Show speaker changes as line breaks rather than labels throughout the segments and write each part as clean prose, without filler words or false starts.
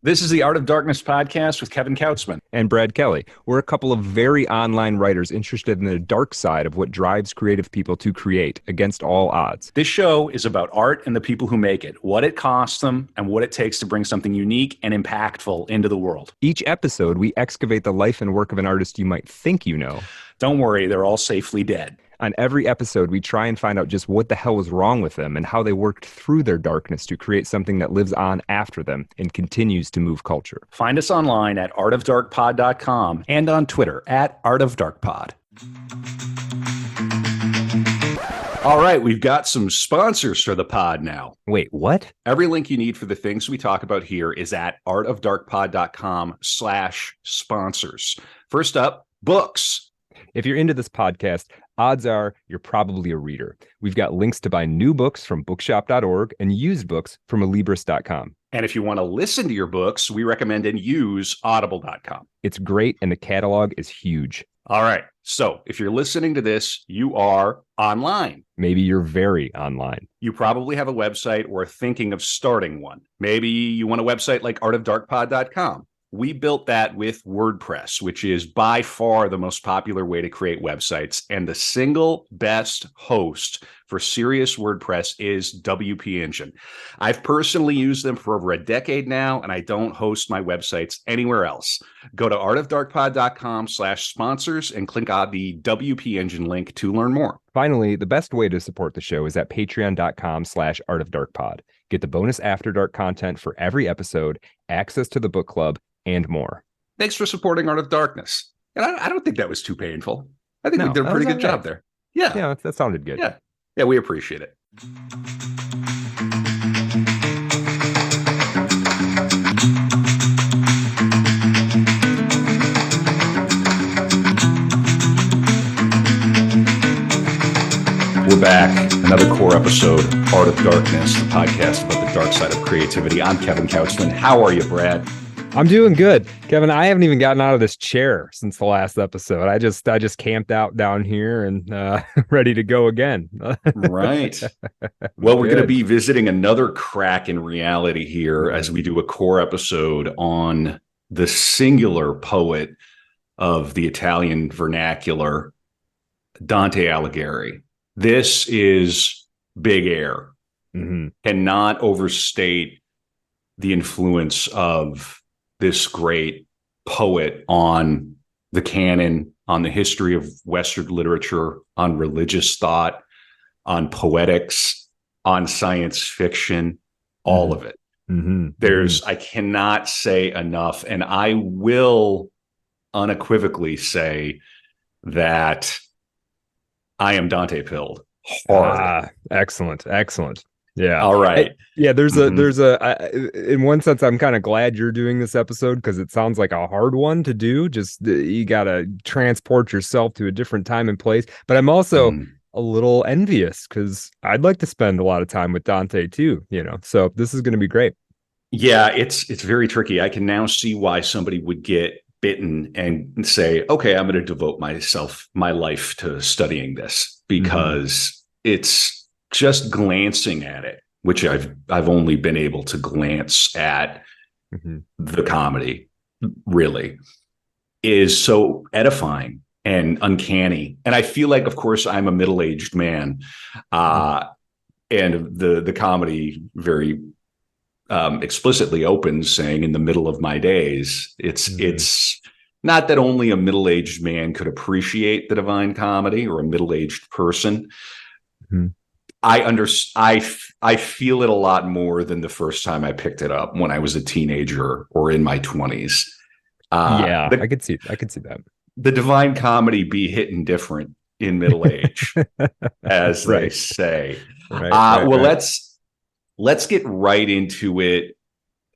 This is the Art of Darkness podcast with Kevin Kautzman.
And Brad Kelly. We're a couple of very online writers interested in the dark side of what drives creative people to create against all odds.
This show is about art and the people who make it, what it costs them, and what it takes to bring something unique and impactful into the world.
Each episode, we excavate the life and work of an artist you might think you know.
Don't worry, they're all safely dead.
On every episode, we try and find out just what the hell was wrong with them and how they worked through their darkness to create something that lives on after them and continues to move culture.
Find us online at artofdarkpod.com and on Twitter at artofdarkpod. All right, we've got some sponsors for the pod now.
Wait, what?
Every link you need for the things we talk about here is at artofdarkpod.com/sponsors. First up, books.
If you're into this podcast, odds are you're probably a reader. We've got links to buy new books from bookshop.org and used books from alibris.com.
And if you want to listen to your books, we recommend and use audible.com.
It's great, and the catalog is huge.
All right. So if you're listening to this, you are online.
Maybe you're very online.
You probably have a website or are thinking of starting one. Maybe you want a website like artofdarkpod.com. We built that with WordPress, which is by far the most popular way to create websites. And the single best host for serious WordPress is WP Engine. I've personally used them for over a decade now, and I don't host my websites anywhere else. Go to artofdarkpod.com/sponsors and click on the WP Engine link to learn more.
Finally, the best way to support the show is at patreon.com/artofdarkpod. Get the bonus After Dark content for every episode, access to the book club, and more.
Thanks for supporting Art of Darkness. And I don't think that was too painful. I think we did a pretty good job there.
Yeah, that sounded good.
Yeah, we appreciate it. We're back. Another core episode, Art of Darkness, the podcast about the dark side of creativity. I'm Kevin Kautzman. How are you, Brad?
I'm doing good, Kevin. I haven't even gotten out of this chair since the last episode. I just camped out down here and ready to go again.
Right. Well, we're going to be visiting another crack in reality here as we do a core episode on the singular poet of the Italian vernacular, Dante Alighieri. This is big air.
Mm-hmm.
Cannot overstate the influence of this great poet on the canon, on the history of Western literature, on religious thought, on poetics, on science fiction, all of it.
Mm-hmm.
I cannot say enough, and I will unequivocally say that I am Dante pilled hard.
Excellent. Yeah.
All right.
There's in one sense, I'm kind of glad you're doing this episode because it sounds like a hard one to do. Just you got to transport yourself to a different time and place. But I'm also a little envious because I'd like to spend a lot of time with Dante too, so this is going to be great.
Yeah, it's very tricky. I can now see why somebody would get bitten and say, okay, I'm going to devote my life to studying this because it's just glancing at it, which I've only been able to glance at the comedy, really, is so edifying and uncanny. And I feel like, of course, I'm a middle-aged man, and the comedy very explicitly opens saying, "In the middle of my days." It's not that only a middle-aged man could appreciate the Divine Comedy or a middle-aged person. I feel it a lot more than the first time I picked it up when I was a teenager or in my 20s.
I could see that.
The Divine Comedy be hitting different in middle age, as they say. Let's get right into it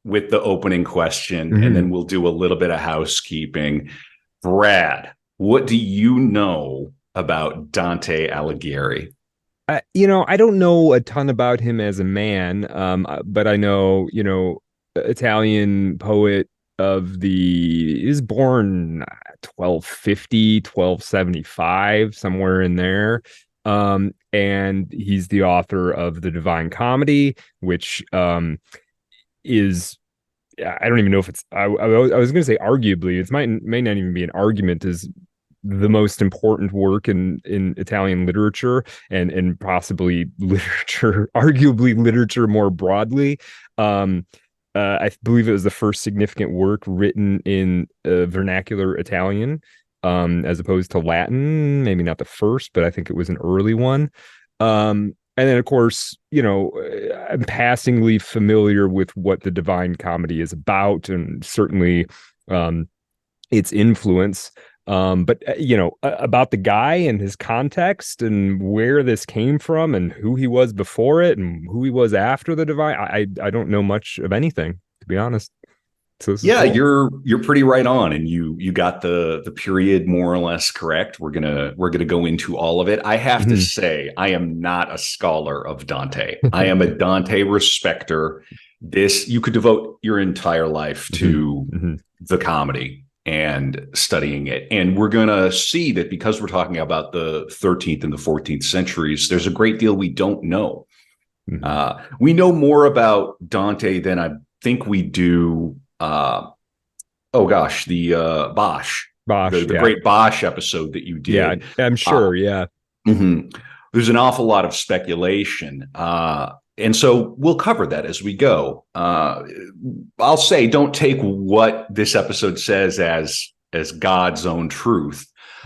with the opening question, and then we'll do a little bit of housekeeping. Brad, what do you know about Dante Alighieri?
I don't know a ton about him as a man, but I know, Italian poet he was born 1250, 1275, somewhere in there. And he's the author of the Divine Comedy, which is yeah, I don't even know if it's. I was going to say arguably. It may not even be an argument. Is the most important work in Italian literature and possibly literature, arguably literature more broadly. Um, I believe it was the first significant work written in vernacular Italian, as opposed to Latin. Maybe not the first, but I think it was an early one. And then, of course, I'm passingly familiar with what the Divine Comedy is about, and certainly its influence. But about the guy and his context and where this came from and who he was before it and who he was after the Divine, I don't know much of anything, to be honest. So this is
Yeah,
cool.
you're pretty right on, and you got the period more or less correct. We're gonna go into all of it. I have to
Mhm.
say, I am not a scholar of Dante. I am a Dante respecter. This you could devote your entire life
Mhm.
to
Mhm.
the comedy and studying it, and we're gonna see that because we're talking about the 13th and the 14th centuries. There's a great deal we don't know.
Mhm.
We know more about Dante than I think we do. Oh gosh, the Bosch,
Bosch,
the
yeah.
great Bosch episode that you
Yeah,
did.
I'm
Uh,
sure, yeah.
mhm. There's an awful lot of speculation. And so we'll cover that as we go. I'll say, don't take what this episode says as God's own truth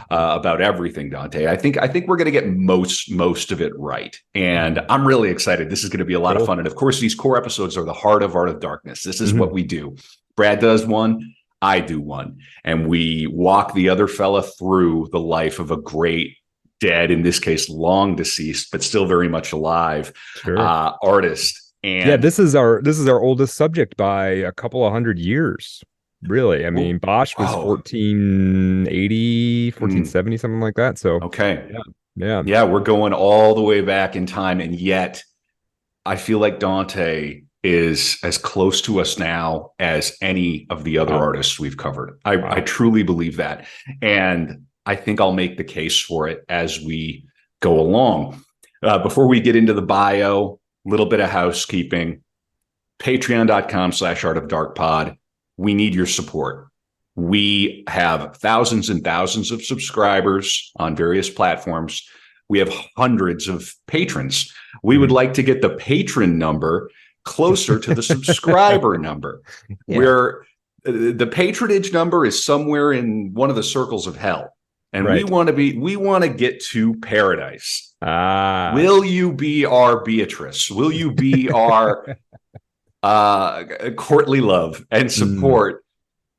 about everything, Dante. I think we're going to get most of it right, and
Mhm.
I'm really excited. This is going to be a lot of
Cool.
fun, and of course, these core episodes are the heart of Art of Darkness. This is what
Mhm.
we do. Brad does one. I do one, and we walk the other fella through the life of a great dead, in this case, long deceased, but still very much alive
Sure.
artist.
Yeah,
And
this is our oldest subject by a couple of hundred years. Really. I mean, Bosch was
oh,
1480, fourteen
mm,
seventy, something like that. So,
okay.
yeah. Yeah.
Yeah, we're going all the way back in time. And yet I feel like Dante is as close to us now as any of the other
Wow.
artists we've covered. I
Wow.
truly believe that. And I think I'll make the case for it as we go along. Before we get into the bio, a little bit of housekeeping. Patreon.com/Art of Dark Pod. We need your support. We have thousands and thousands of subscribers on various platforms. We have hundreds of patrons. We would
Mhm.
like to get the patron number closer to the subscriber number,
Yeah.
where the patronage number is somewhere in one of the circles of hell. And we
Right.
want to get to paradise.
Ah.
Will you be our Beatrice? Will you be our courtly love and
Mm.
support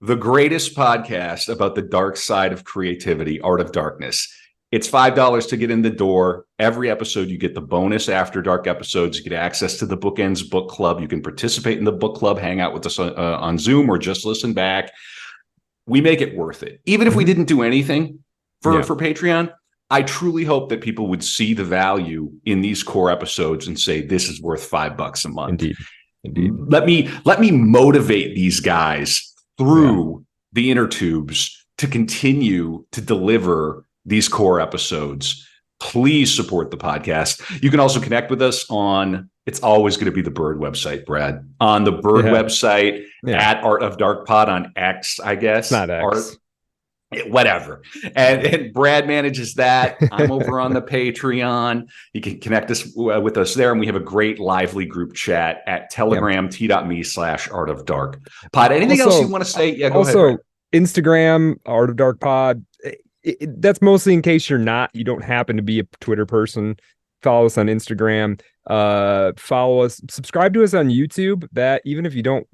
the greatest podcast about the dark side of creativity, Art of Darkness? It's $5 to get in the door. Every episode, you get the bonus After Dark episodes. You get access to the Bookends Book Club. You can participate in the book club, hang out with us on Zoom, or just listen back. We make it worth it. Even if we
Mhm.
didn't do anything for,
Yeah.
for Patreon, I truly hope that people would see the value in these core episodes and say, this is worth $5 a month.
Indeed. Indeed.
Let me motivate these guys
Yeah.
through the inner tubes to continue to deliver these core episodes. Please support the podcast. You can also connect with us on, it's always going to be the Bird website, Brad, on the Bird
Yeah.
website
Yeah.
at Art of Dark Pod on X, I
It's
guess.
not
Art,
X.
whatever. And Brad manages that. I'm over on the Patreon. You can connect us with us there. And we have a great lively group chat at
Yeah.
telegram.me/Art of Dark Pod. Anything else you
Also,
want to say? Yeah, go ahead, Brad.
also Instagram, Art of Dark Pod. That's mostly in case you don't happen to be a Twitter person. Follow us on Instagram. Follow us, subscribe to us on YouTube. That even if you don't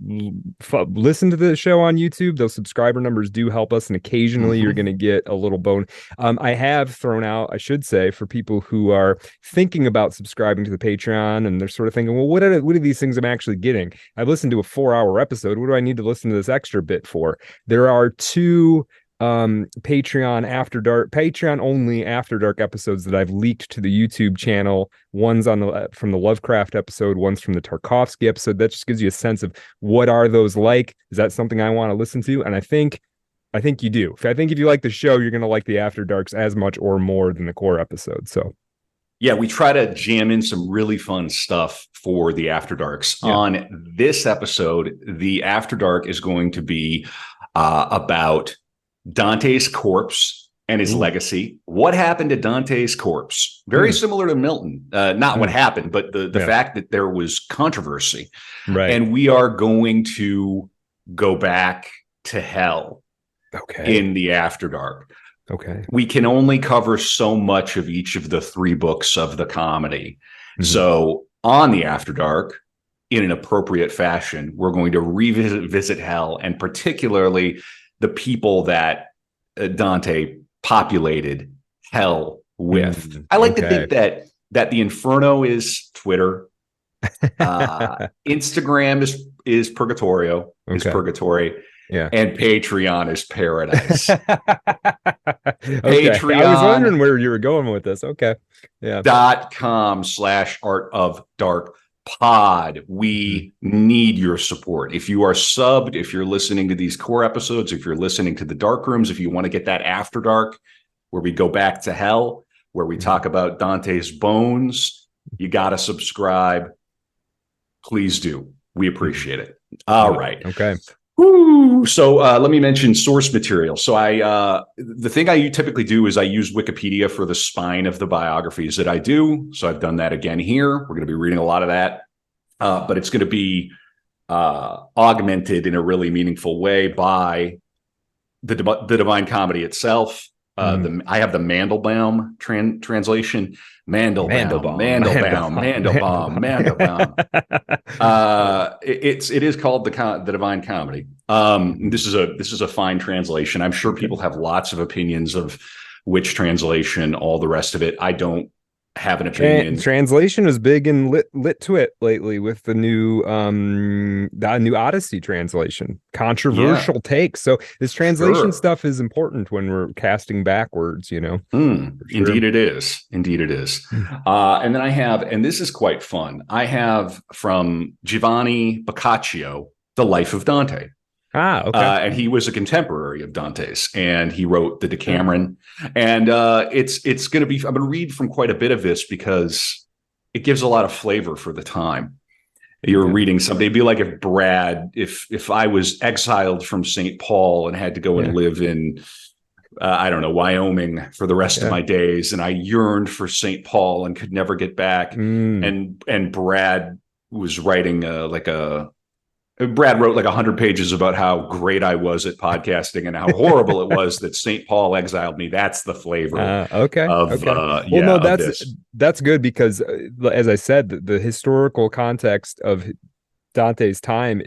listen to the show on YouTube, those subscriber numbers do help us, and occasionally you're going to get a little bone. I have thrown out, I should say, for people who are thinking about subscribing to the Patreon and they're sort of thinking, well, what are these things I'm actually getting? I've listened to a 4-hour episode. What do I need to listen to this extra bit for? There are two Patreon only After Dark episodes that I've leaked to the YouTube channel. One's from the Lovecraft episode, one's from the Tarkovsky episode. That just gives you a sense of what are those like. Is that something I want to listen to? And I think you do. I think if you like the show, you're going to like the After Darks as much or more than the core episode. So
Yeah, we try to jam in some really fun stuff for the After Darks.
Yeah.
On this episode, the After Dark is going to be about Dante's corpse and his legacy. What happened to Dante's corpse? Very similar to Milton. Not what happened, but the fact that there was controversy.
Right.
And we are going to go back to hell in the After Dark.
Okay.
We can only cover so much of each of the 3 books of the comedy. So on the After Dark, in an appropriate fashion, we're going to revisit hell, and particularly the people that Dante populated hell with. I like to think that the Inferno is Twitter. Instagram is Purgatorio, is Purgatory.
Yeah.
And Patreon is paradise.
Patreon. I was wondering where you were going with this. Okay. Yeah.
.com/Art of Dark Pod. We need your support. If you are subbed, if you're listening to these core episodes, if you're listening to the Dark Rooms, if you want to get that After Dark, where we go back to hell, where we talk about Dante's bones, you got to subscribe. Please do. We appreciate it. All right.
Okay.
Woo. So let me mention source material. So the thing I typically do is I use Wikipedia for the spine of the biographies that I do. So I've done that again here. We're going to be reading a lot of that, but it's going to be augmented in a really meaningful way by the Divine Comedy itself. I have the Mandelbaum translation. Mandelbaum. It is called the Divine Comedy. This is a fine translation. I'm sure people have lots of opinions of which translation, all the rest of it. I don't have an opinion.
Translation is big in lit twit lately with the new Odyssey translation. Controversial take. So this translation stuff is important when we're casting backwards, you know.
Indeed it is. Indeed it is. And then I have, and this is quite fun, I have from Giovanni Boccaccio, The Life of Dante. And he was a contemporary of Dante's, and he wrote the Decameron. And it's going to be, I'm going to read from quite a bit of this because it gives a lot of flavor for the time. You're reading something. It'd be like if Brad, if I was exiled from St. Paul and had to go and live in, I don't know, Wyoming for the rest of my days, and I yearned for St. Paul and could never get back. And Brad was writing Brad wrote like 100 pages about how great I was at podcasting and how horrible it was that St. Paul exiled me. That's the flavor.
That's good because, as I said, the historical context of Dante's time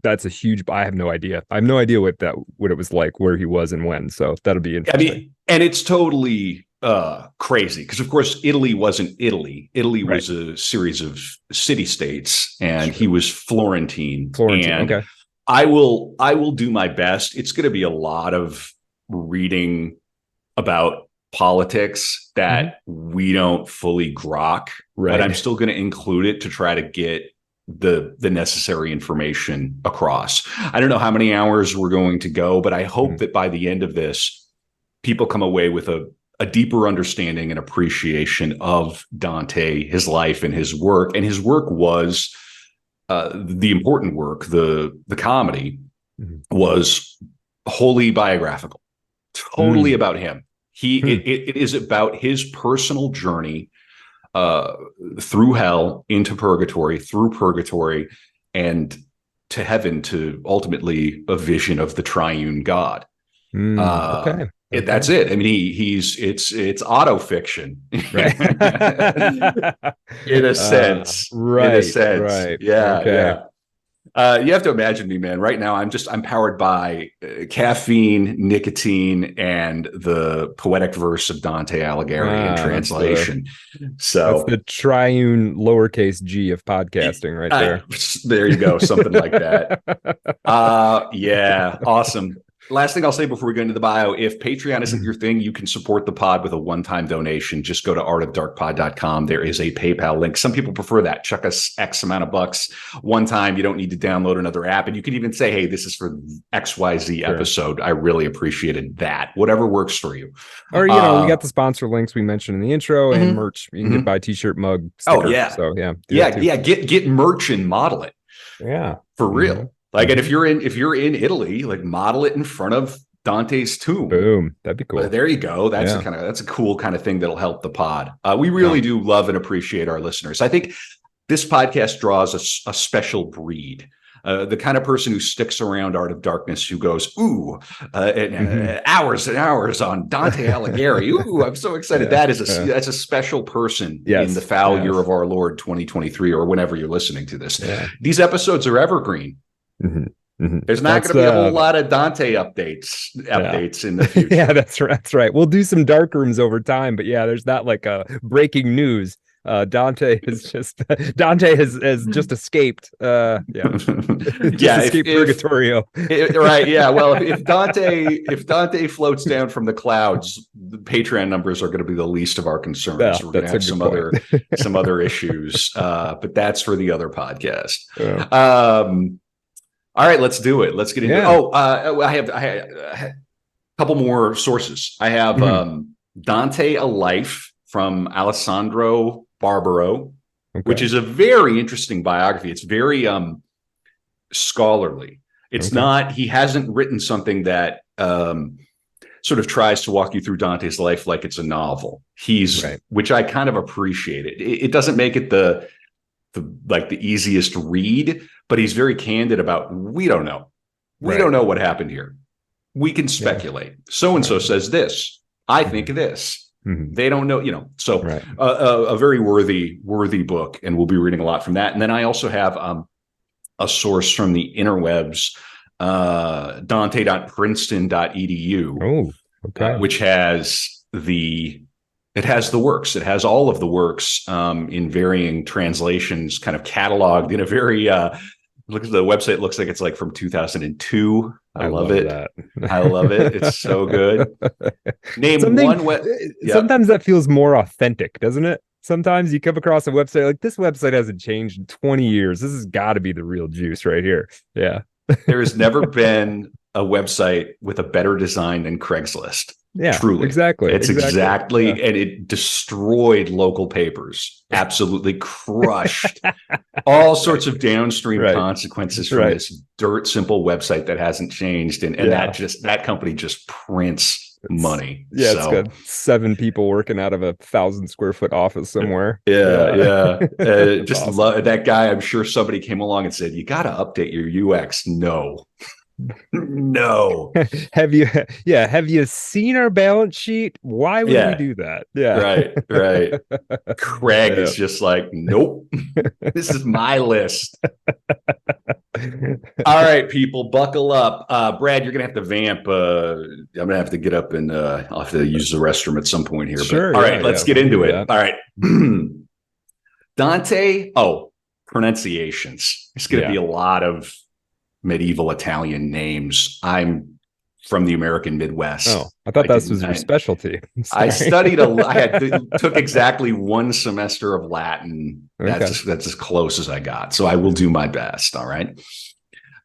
that's a huge. I have no idea. I have no idea what it was like, where he was, and when. So that'll be interesting.
I mean, and it's totally crazy because, of course, Italy wasn't Italy. Italy was a series of city-states, and he was Florentine. And I will do my best. It's going to be a lot of reading about politics that we don't fully grok, but I'm still going to include it to try to get the necessary information across. I don't know how many hours we're going to go, but I hope that by the end of this, people come away with a deeper understanding and appreciation of Dante, his life and his work. And his work was the important work. The comedy was wholly biographical, totally about him. It is about his personal journey through hell, into purgatory, through purgatory, and to heaven, to ultimately a vision of the triune God. That's it. I mean, it's auto fiction,
right?
in a sense, right? Yeah. You have to imagine me, man. Right now, I'm powered by caffeine, nicotine, and the poetic verse of Dante Alighieri in translation. So
that's the triune lowercase g of podcasting, right there.
There you go, something like that. Yeah, awesome. Last thing I'll say before we go into the bio, if Patreon isn't your thing, you can support the pod with a one-time donation. Just go to artofdarkpod.com. There is a PayPal link. Some people prefer that. Chuck us X amount of bucks one time. You don't need to download another app. And you can even say, hey, this is for XYZ episode. I really appreciated that. Whatever works for you.
Or, we got the sponsor links we mentioned in the intro and merch. You can buy a t-shirt, mug, sticker.
Oh, yeah.
So,
Get merch and model it.
Yeah.
For real. Like, and if you're in Italy, like model it in front of Dante's tomb.
Boom. That'd be cool.
There you go. That's a cool kind of thing that'll help the pod. We really do love and appreciate our listeners. I think this podcast draws a special breed. The kind of person who sticks around Art of Darkness, who goes, hours and hours on Dante Alighieri. Ooh, I'm so excited. That's a special person in the foul year of our Lord 2023, or whenever you're listening to this. Yeah. These episodes are evergreen. There's not going to be a whole lot of Dante updates in the future.
Yeah, that's right. We'll do some dark rooms over time, but there's not like a breaking news. Dante has just escaped. Escaped Purgatorio.
Right. Yeah. Well, if Dante floats down from the clouds, the Patreon numbers are going to be the least of our concerns. Yeah, we're going to have some other issues, but that's for the other podcast. Yeah. All right, let's do it. Let's get into it. I have a couple more sources. I have Dante, A Life from Alessandro Barbaro, which is a very interesting biography. It's very scholarly. It's not, he hasn't written something that sort of tries to walk you through Dante's life like it's a novel. Which I kind of appreciate. It doesn't make it the easiest read, but he's very candid about, we don't know. We don't know what happened here. We can speculate. So-and-so says this. I think this. They don't know, so a very worthy book, and we'll be reading a lot from that. And then I also have a source from the interwebs, dante.princeton.edu, which has the works. It has all of the works in varying translations, kind of cataloged in a very look at the website. It looks like it's like from 2002. I love it. I love it. It's so good. Name one.
Sometimes that feels more authentic, doesn't it? Sometimes you come across a website like, this website hasn't changed in 20 years. This has got to be the real juice right here. Yeah.
There has never been a website with a better design than Craigslist.
Yeah,
truly.
Exactly.
It's exactly. And it destroyed local papers. Absolutely crushed all sorts of downstream consequences from this dirt simple website that hasn't changed. And that company just prints money.
Yeah. So. It's got 7 people working out of 1,000 square foot office somewhere.
Yeah. Just awesome. Love that guy. I'm sure somebody came along and said, you got to update your UX. No.
Have you seen our balance sheet? Why would we do that?
Right. Craig is just like, nope. This is my list. All right, people, buckle up. Brad, you're gonna have to vamp. I'm gonna have to get up and I'll have to use the restroom at some point here.
Sure.
But, all right, let's get into it. All right. Dante. Pronunciations. It's gonna be a lot of medieval Italian names. I'm from the American Midwest.
Oh, I thought that was your specialty.
I studied took exactly 1 semester of Latin. That's as close as I got. So I will do my best. All right.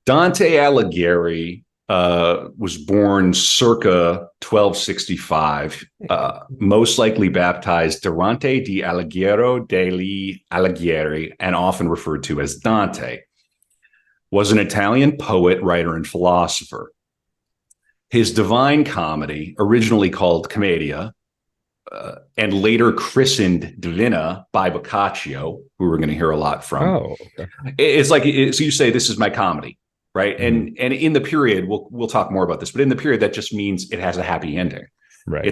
Dante Alighieri was born circa 1265, most likely baptized Durante di Alighiero degli Alighieri, and often referred to as Dante. Was an Italian poet, writer, and philosopher. His Divine Comedy, originally called Commedia, and later christened Divina by Boccaccio, who we're going to hear a lot from.
Oh, okay.
It's like, so you say, this is my comedy, right? Mm-hmm. And in the period, we'll talk more about this, but in the period, that just means it has a happy ending.
Right.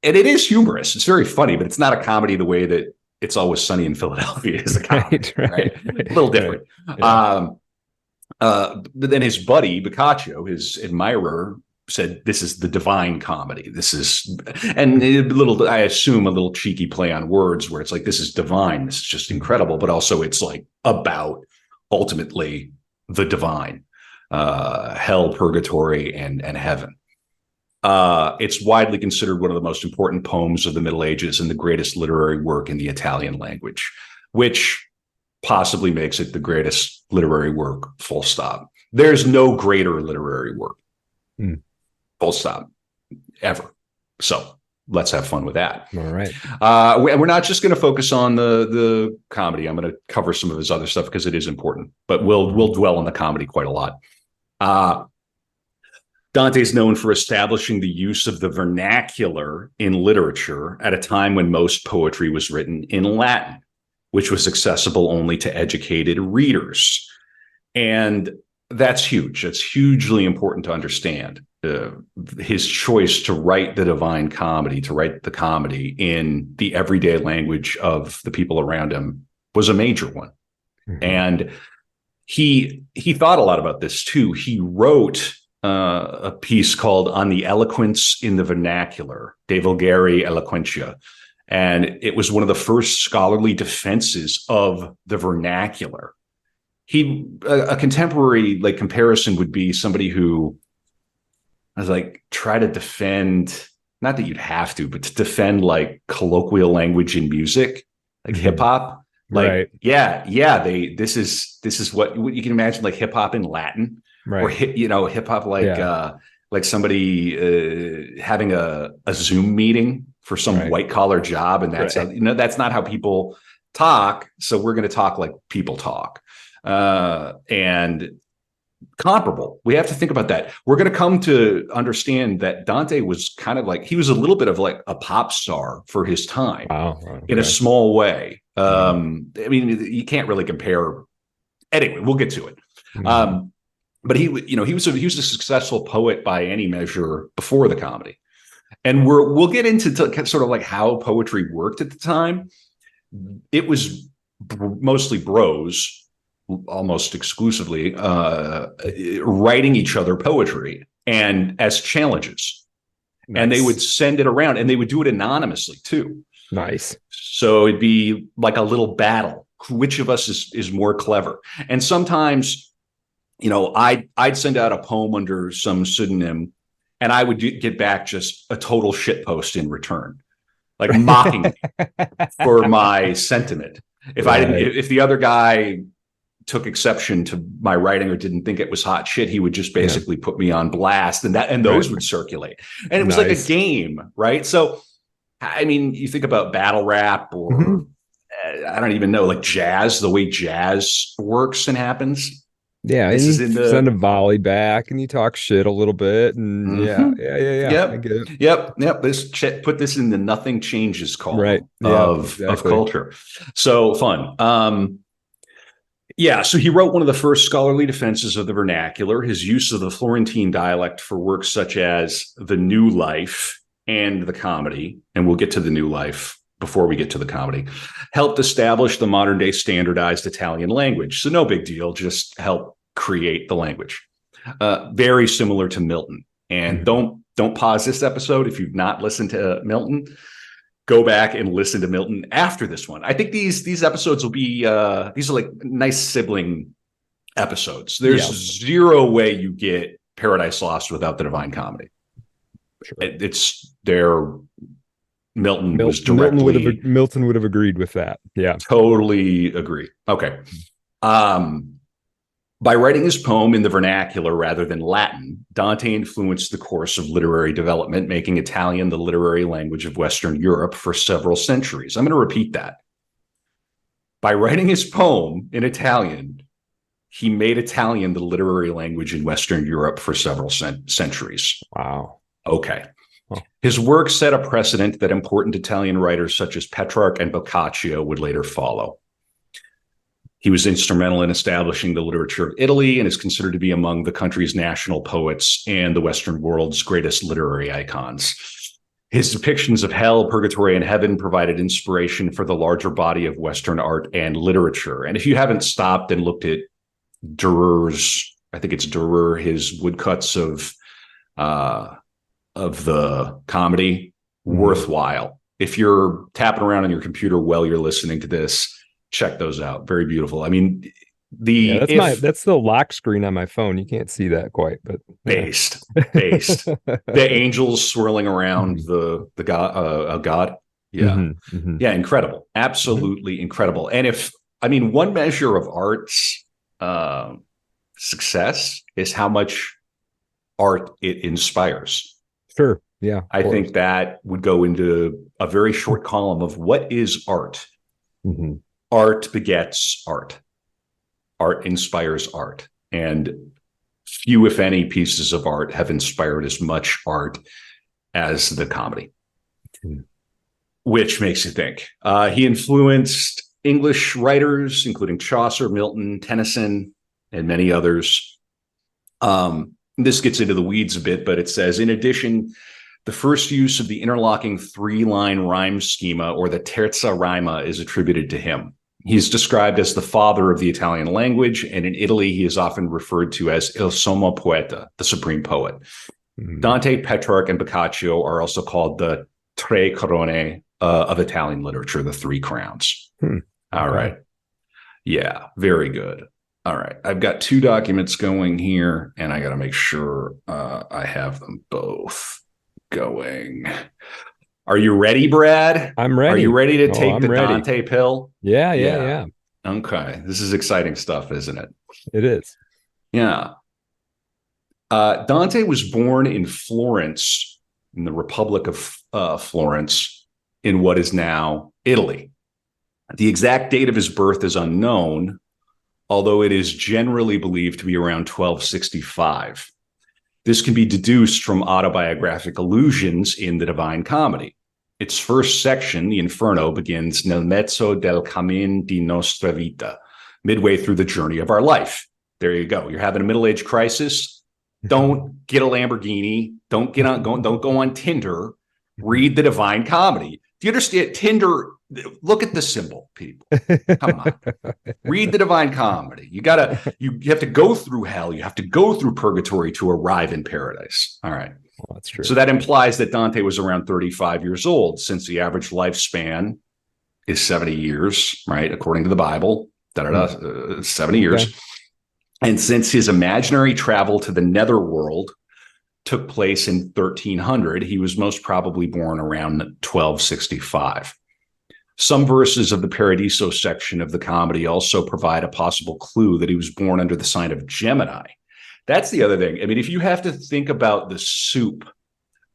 It is humorous. It's very funny, but it's not a comedy the way that It's Always Sunny in Philadelphia is a comedy, right? A little different. Right. Yeah. But then his buddy Boccaccio, his admirer, said, "This is the Divine Comedy. This is," and I assume a little cheeky play on words, where it's like, "This is divine. This is just incredible," but also it's like about ultimately the divine. hell, purgatory, and heaven. It's widely considered one of the most important poems of the Middle Ages and the greatest literary work in the Italian language, which possibly makes it the greatest literary work, full stop. There's no greater literary work, full stop, ever. So let's have fun with that.
All right.
We're not just going to focus on the comedy. I'm going to cover some of his other stuff because it is important, but we'll dwell on the comedy quite a lot. Dante's known for establishing the use of the vernacular in literature at a time when most poetry was written in Latin, which was accessible only to educated readers. And that's huge. That's hugely important to understand. His choice to write the Divine Comedy, to write the comedy in the everyday language of the people around him, was a major one. Mm-hmm. And he thought a lot about this too. He wrote a piece called On the Eloquence in the Vernacular, De Vulgari Eloquentia. And it was one of the first scholarly defenses of the vernacular. A contemporary like comparison would be somebody who was like, try to defend, not that you'd have to, but to defend like colloquial language in music, like hip hop. Like, right. This is what you can imagine, like hip hop in Latin, right. Or hip hop like somebody having a Zoom meeting for some white collar job, and that's that's not how people talk. So we're going to talk like people talk, and comparable. We have to think about that. We're going to come to understand that Dante was kind of like, he was a little bit of like a pop star for his time. Wow. Okay. In a small way. I mean, you can't really compare. Anyway, we'll get to it. But he was a successful poet by any measure before the comedy. And we'll get into sort of like how poetry worked at the time. It was mostly bros, almost exclusively, writing each other poetry and as challenges. Nice. And they would send it around, and they would do it anonymously too. Nice. So it'd be like a little battle. Which of us is more clever? And sometimes, I'd send out a poem under some pseudonym, and I would get back just a total shitpost in return, like mocking me for my sentiment. If the other guy took exception to my writing or didn't think it was hot shit, he would just basically put me on blast, and those would circulate. And it was like a game, right? So, I mean, you think about battle rap or I don't even know, like jazz, the way jazz works and happens.
Yeah, this is send a volley back, and you talk shit a little bit, and yeah.
Yep. I get it. Yep. Put this in the nothing changes column of culture. So fun. So he wrote one of the first scholarly defenses of the vernacular. His use of the Florentine dialect for works such as The New Life and the Comedy, and we'll get to The New Life before we get to the comedy, helped establish the modern day standardized Italian language. So no big deal, just help create the language. Very similar to Milton. And don't pause this episode if you've not listened to Milton. Go back and listen to Milton after this one. I think these episodes will be these are like nice sibling episodes. There's zero way you get Paradise Lost without the Divine Comedy. Sure. It's their Milton was directly.
Milton would have agreed with that. Yeah,
totally agree. Okay. By writing his poem in the vernacular rather than Latin, Dante influenced the course of literary development, making Italian the literary language of Western Europe for several centuries. I'm going to repeat that. By writing his poem in Italian, he made Italian the literary language in Western Europe for several centuries.
Wow.
Okay. Oh. His work set a precedent that important Italian writers such as Petrarch and Boccaccio would later follow. He was instrumental in establishing the literature of Italy and is considered to be among the country's national poets and the Western world's greatest literary icons. His depictions of hell, purgatory, and heaven provided inspiration for the larger body of Western art and literature. And if you haven't stopped and looked at Durer's, I think it's Durer, his woodcuts of the comedy, worthwhile. If you're tapping around on your computer while you're listening to this, check those out. Very beautiful. I mean,
Yeah,
The if
that's the lock screen on my phone. You can't see that quite, but
based the angels swirling around
Mhm.
the god, god. Yeah,
Mhm. Mhm.
yeah, incredible,
Mhm.
absolutely incredible. And if I mean one measure of art's uh, success is how much art it inspires.
Sure. Yeah, of
I
course.
think that would go into a very short column of what is art.
Mhm.
Art begets art. Art inspires art, and few, if any, pieces of art have inspired as much art as the comedy,
Mhm.
which makes you think. He influenced English writers, including Chaucer, Milton, Tennyson, and many others. This gets into the weeds a bit, but it says, in addition, the first use of the interlocking three-line rhyme schema, or the terza rima, is attributed to him. He's described as the father of the Italian language, and in Italy, he is often referred to as il sommo poeta, the supreme poet.
Mhm.
Dante, Petrarch, and Boccaccio are also called the tre corone of Italian literature, the three crowns.
Hmm.
All
Okay.
right. Yeah, very good. All right. I've got two documents going here, and I got to make sure I have them both going. Are you ready, Brad?
I'm
Are you
ready.
ready to
Oh,
take the
I'm ready.
Dante pill?
Yeah, yeah,
Yeah.
yeah.
Okay. This is exciting stuff, isn't it?
It is.
Yeah. Dante was born in Florence, in the Republic of Florence, in what is now Italy. The exact date of his birth is unknown, although it is generally believed to be around 1265. This can be deduced from autobiographic allusions in the Divine Comedy. Its first section, the Inferno, begins nel mezzo del cammin di nostra vita, midway through the journey of our life. There you go. You're having a middle-age crisis. Don't get a Lamborghini. Don't go on Tinder. Read the Divine Comedy. Do you understand? Tinder, look at the symbol, people. Come on. Read the Divine Comedy. You have to go through hell. You have to go through purgatory to arrive in paradise. All right.
Well, that's
So
true.
that implies that Dante was around 35 years old, since the average lifespan is 70 years, right? According to the Bible, 70
Okay.
years. And since his imaginary travel to the netherworld took place in 1300, he was most probably born around 1265. Some verses of the Paradiso section of the comedy also provide a possible clue that he was born under the sign of Gemini. That's the other thing. I mean, if you have to think about the soup,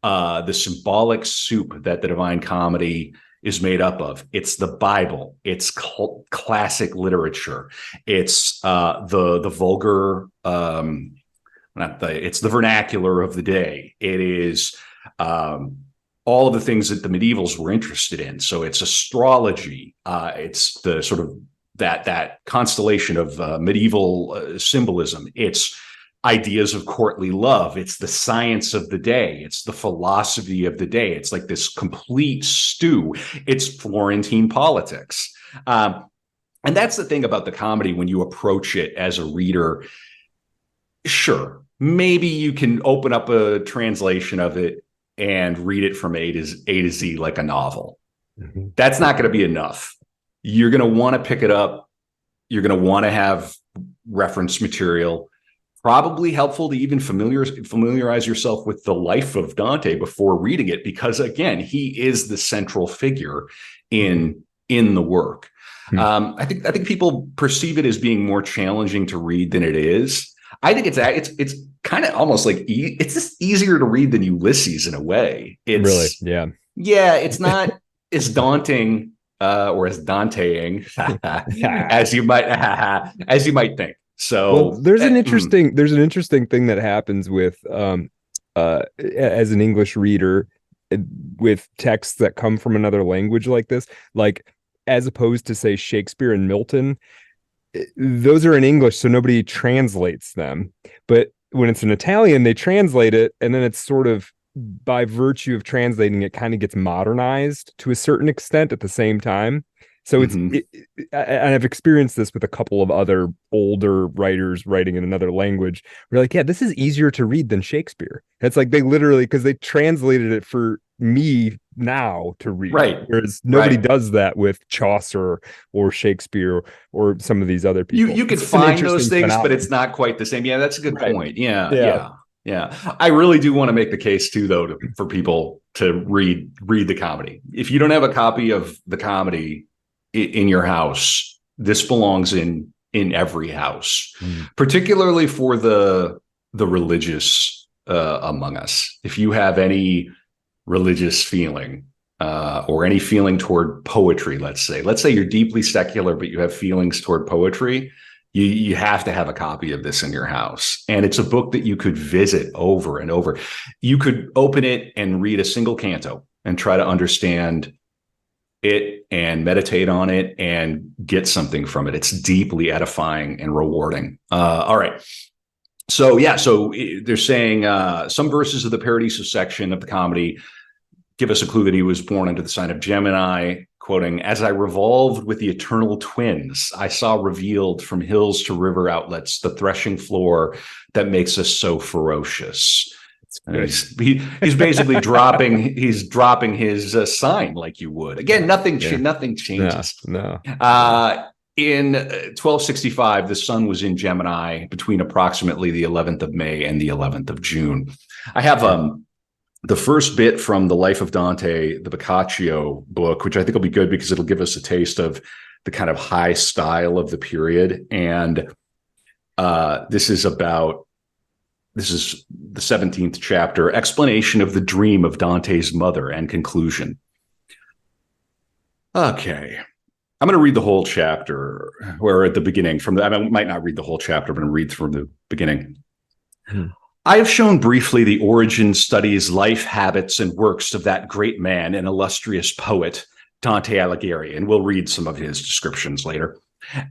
the symbolic soup that the Divine Comedy is made up of, it's the Bible, it's classic literature, it's the vulgar, not the, it's the vernacular of the day. It is all of the things that the medievals were interested in. So it's astrology. It's the sort of that constellation of medieval symbolism. It's ideas of courtly love. It's the science of the day. It's the philosophy of the day. It's like this complete stew. It's Florentine politics. And that's the thing about the comedy when you approach it as a reader. Sure, maybe you can open up a translation of it and read it from A to Z like a novel.
Mhm.
That's not going to be enough. You're going to want to pick it up. You're going to want to have reference material. Probably helpful to even familiarize yourself with the life of Dante before reading it, because again, he is the central figure in the work.
Mhm.
I think people perceive it as being more challenging to read than it is. I think it's kind of almost like it's just easier to read than Ulysses in a way.
Really?
It's
Yeah.
yeah, it's not as daunting or as Danteing as you might think.
Well,
So
there's an interesting thing that happens with as an English reader uh, with texts that come from another language like this, like as opposed to say Shakespeare and Milton, those are in English, so nobody translates them. But when it's in Italian, they translate it, and then it's sort of by virtue of translating it, kind of gets modernized to a certain extent at the same time. So and I've experienced this with a couple of other older writers writing in another language. We're like, yeah, this is easier to read than Shakespeare. It's like they literally, because they translated it for me now to read.
Right.
Whereas nobody
Right.
does that with Chaucer or Shakespeare or some of these other people.
You could
It's an
find those
interesting
things, but
phenomenon.
it's not quite the same. Yeah, that's a good
Right.
point. Yeah,
Yeah.
yeah, yeah. I really do want to make the case too, though, for people to read the comedy. If you don't have a copy of the comedy in your house, this belongs in every house, particularly for the religious among us. If you have any religious feeling, or any feeling toward poetry, let's say you're deeply secular, but you have feelings toward poetry, you have to have a copy of this in your house. And it's a book that you could visit over and over. You could open it and read a single canto and try to understand it and meditate on it and get something from it. It's deeply edifying and rewarding. All right. So they're saying some verses of the Paradiso section of the comedy give us a clue that he was born under the sign of Gemini, quoting, "As I revolved with the eternal twins, I saw revealed from hills to river outlets the threshing floor that makes us so ferocious." He's basically dropping his sign like you would. Again, nothing changes.
No.
In 1265, the sun was in Gemini between approximately the 11th of May and the 11th of June. I have the first bit from The Life of Dante, the Boccaccio book, which I think will be good because it'll give us a taste of the kind of high style of the period. And this is the 17th chapter, explanation of the dream of Dante's mother and conclusion. Okay. I'm going to read the whole chapter, where at the beginning I might not read the whole chapter, but I'm going to read from the beginning. I have shown briefly the origin, studies, life, habits, and works of that great man and illustrious poet, Dante Alighieri, and we'll read some of his descriptions later,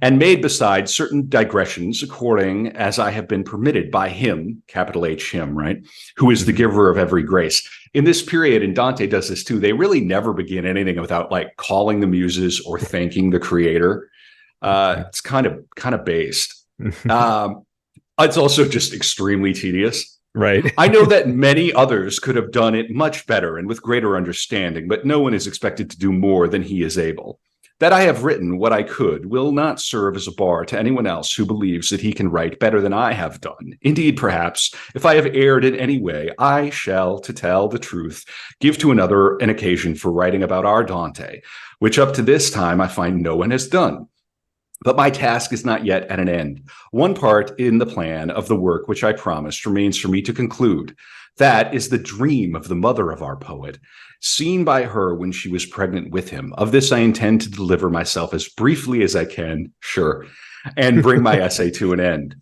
and made besides certain digressions according as I have been permitted by him, capital H, him, right, who is the giver of every grace. In this period, and Dante does this too, they really never begin anything without like calling the muses or thanking the creator. It's kind of based. It's also just extremely tedious.
Right.
I know that many others could have done it much better and with greater understanding, but no one is expected to do more than he is able. That I have written what I could will not serve as a bar to anyone else who believes that he can write better than I have done. Indeed, perhaps, if I have erred in any way, I shall, to tell the truth, give to another an occasion for writing about our Dante, which up to this time I find no one has done. But my task is not yet at an end. One part in the plan of the work which I promised remains for me to conclude. That is the dream of the mother of our poet, seen by her when she was pregnant with him. Of this I intend to deliver myself as briefly as I can, sure, and bring my essay to an end.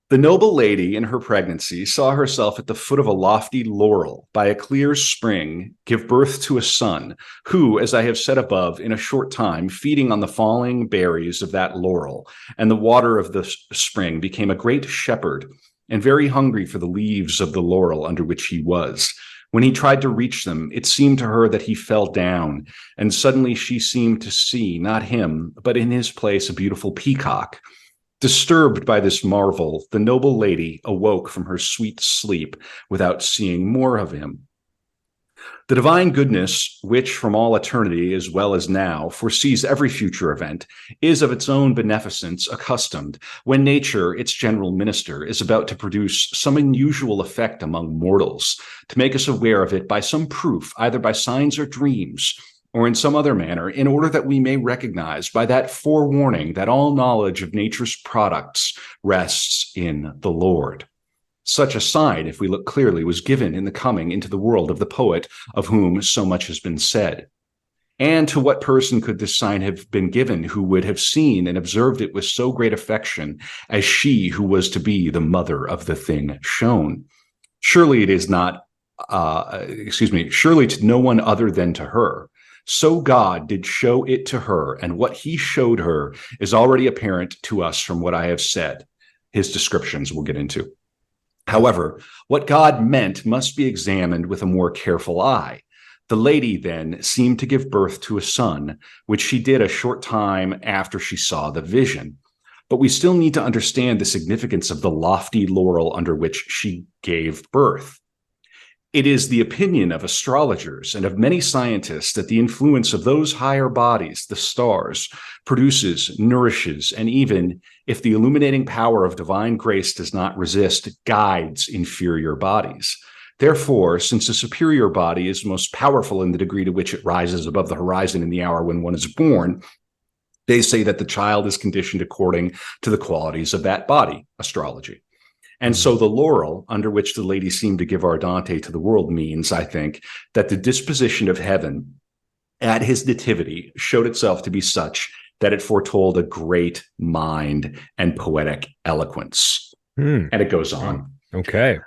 The noble lady in her pregnancy saw herself at the foot of a lofty laurel by a clear spring give birth to a son who, as I have said above, in a short time, feeding on the falling berries of that laurel and the water of the spring, became a great shepherd and very hungry for the leaves of the laurel under which he was. When he tried to reach them, it seemed to her that he fell down, and suddenly she seemed to see, not him, but in his place a beautiful peacock. Disturbed by this marvel, the noble lady awoke from her sweet sleep without seeing more of him. The divine goodness, which from all eternity as well as now foresees every future event, is of its own beneficence accustomed, when nature, its general minister, is about to produce some unusual effect among mortals, to make us aware of it by some proof, either by signs or dreams, or in some other manner, in order that we may recognize by that forewarning that all knowledge of nature's products rests in the Lord. Such a sign, if we look clearly, was given in the coming into the world of the poet of whom so much has been said. And to what person could this sign have been given who would have seen and observed it with so great affection as she who was to be the mother of the thing shown? Surely it is not, surely to no one other than to her. So God did show it to her, and what he showed her is already apparent to us from what I have said. His descriptions we'll get into. However, what God meant must be examined with a more careful eye. The lady then seemed to give birth to a son, which she did a short time after she saw the vision. But we still need to understand the significance of the lofty laurel under which she gave birth. It is the opinion of astrologers and of many scientists that the influence of those higher bodies, the stars, produces, nourishes, and even, if the illuminating power of divine grace does not resist, guides inferior bodies. Therefore, since a superior body is most powerful in the degree to which it rises above the horizon in the hour when one is born, they say that the child is conditioned according to the qualities of that body, astrology. And so the laurel under which the lady seemed to give our Dante to the world means, I think, that the disposition of heaven at his nativity showed itself to be such that it foretold a great mind and poetic eloquence. And it goes on.
Okay.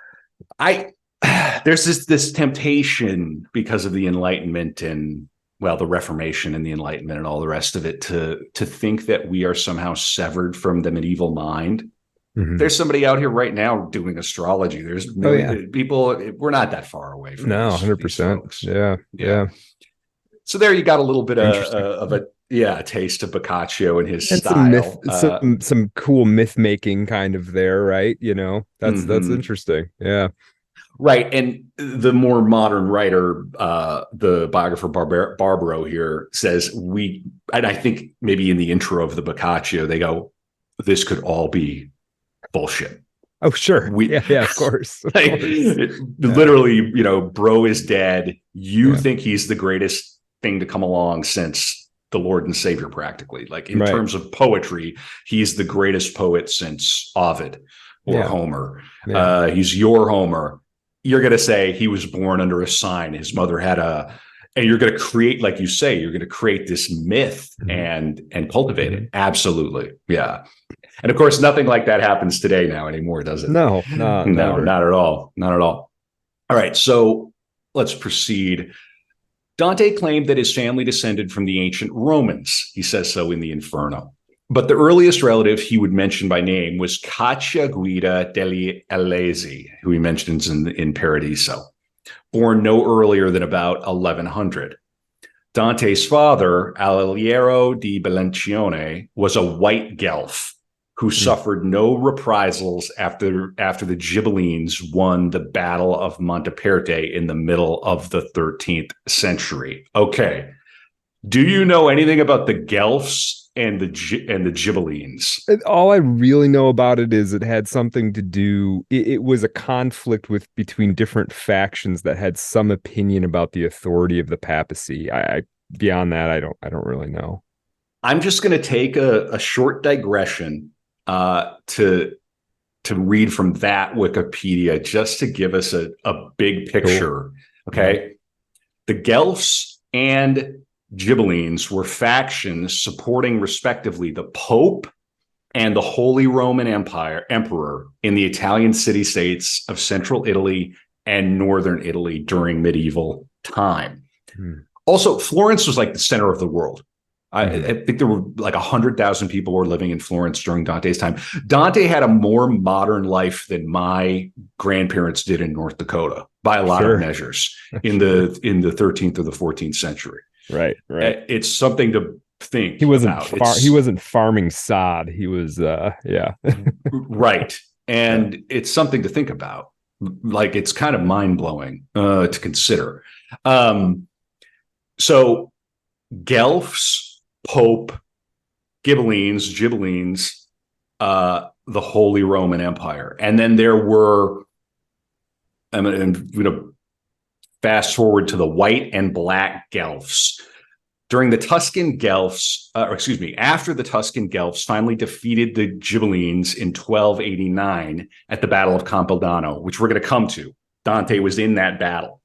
There's this temptation because of the Enlightenment and, well, the Reformation and the Enlightenment and all the rest of it to think that we are somehow severed from the medieval mind. There's somebody out here right now doing astrology. There's people. We're not that far away from
100%. Yeah.
So there you got a little bit of a taste of Boccaccio and his style.
Some cool myth making kind of there, right? That's interesting. Yeah.
Right. And the more modern writer, the biographer Barbaro here says and I think maybe in the intro of the Boccaccio, they go, this could all be bullshit.
Oh, sure. Of course.
Literally, bro is dead. You think he's the greatest thing to come along since the Lord and Savior, practically. Like in terms of poetry, he's the greatest poet since Ovid or Homer. He's your Homer. You're going to say he was born under a sign. His mother had and you're going to create, like you say, you're going to create this myth and cultivate it. Absolutely. Yeah. And of course, nothing like that happens today now anymore, does it?
No,
not at all. Not at all. All right. So let's proceed. Dante claimed that his family descended from the ancient Romans. He says so in the Inferno. But the earliest relative he would mention by name was Cacciaguida degli Alesi, who he mentions in Paradiso, born no earlier than about 1100. Dante's father, Alighieri di Belenzione, was a white Guelph who suffered no reprisals after the Ghibellines won the Battle of Monteperte in the middle of the 13th century. Okay. Do you know anything about the Guelphs and the Ghibellines?
All I really know about it is it had something to do. It was a conflict between different factions that had some opinion about the authority of the papacy. Beyond that, I don't really know.
I'm just going to take a short digression to read from that Wikipedia just to give us a big picture. Cool. Okay, the Guelphs and Ghibellines were factions supporting respectively the Pope and the Holy Roman Emperor in the Italian city-states of central Italy and northern Italy during medieval time. Also, Florence was like the center of the world. I think there were like 100,000 people were living in Florence during Dante's time. Dante had a more modern life than my grandparents did in North Dakota by a lot of measures in the 13th or the 14th century.
Right.
It's something to think.
He wasn't
about.
He wasn't farming sod. He was
right. And it's something to think about. Like it's kind of mind-blowing to consider. So Guelphs, Pope, Ghibellines, the Holy Roman Empire. And then there were, fast forward to the white and black Guelphs. During the Tuscan Guelphs, after the Tuscan Guelphs finally defeated the Ghibellines in 1289 at the Battle of Campaldano, which we're going to come to. Dante was in that battle.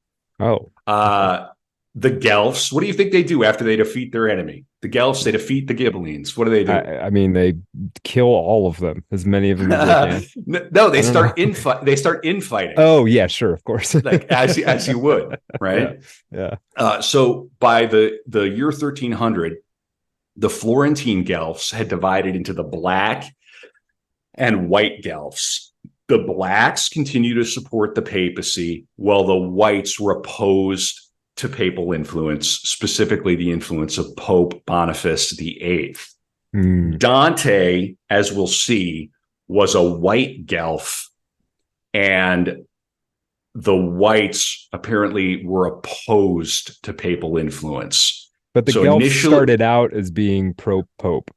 The Guelphs, what do you think they do after they defeat their enemy? The Guelphs, they defeat the Ghibellines. What do they do?
I mean, they kill all of them, as many of them as they can.
No, they start infighting.
Oh, yeah, sure, of course.
Like as you would, right?
Yeah.
So by the year 1300, the Florentine Guelphs had divided into the black and white Guelphs. The blacks continue to support the papacy, while the whites were opposed to papal influence, specifically the influence of Pope Boniface VIII. Dante, as we'll see, was a white Guelph, and the whites apparently were opposed to papal influence.
But the Guelphs started out as being pro-pope.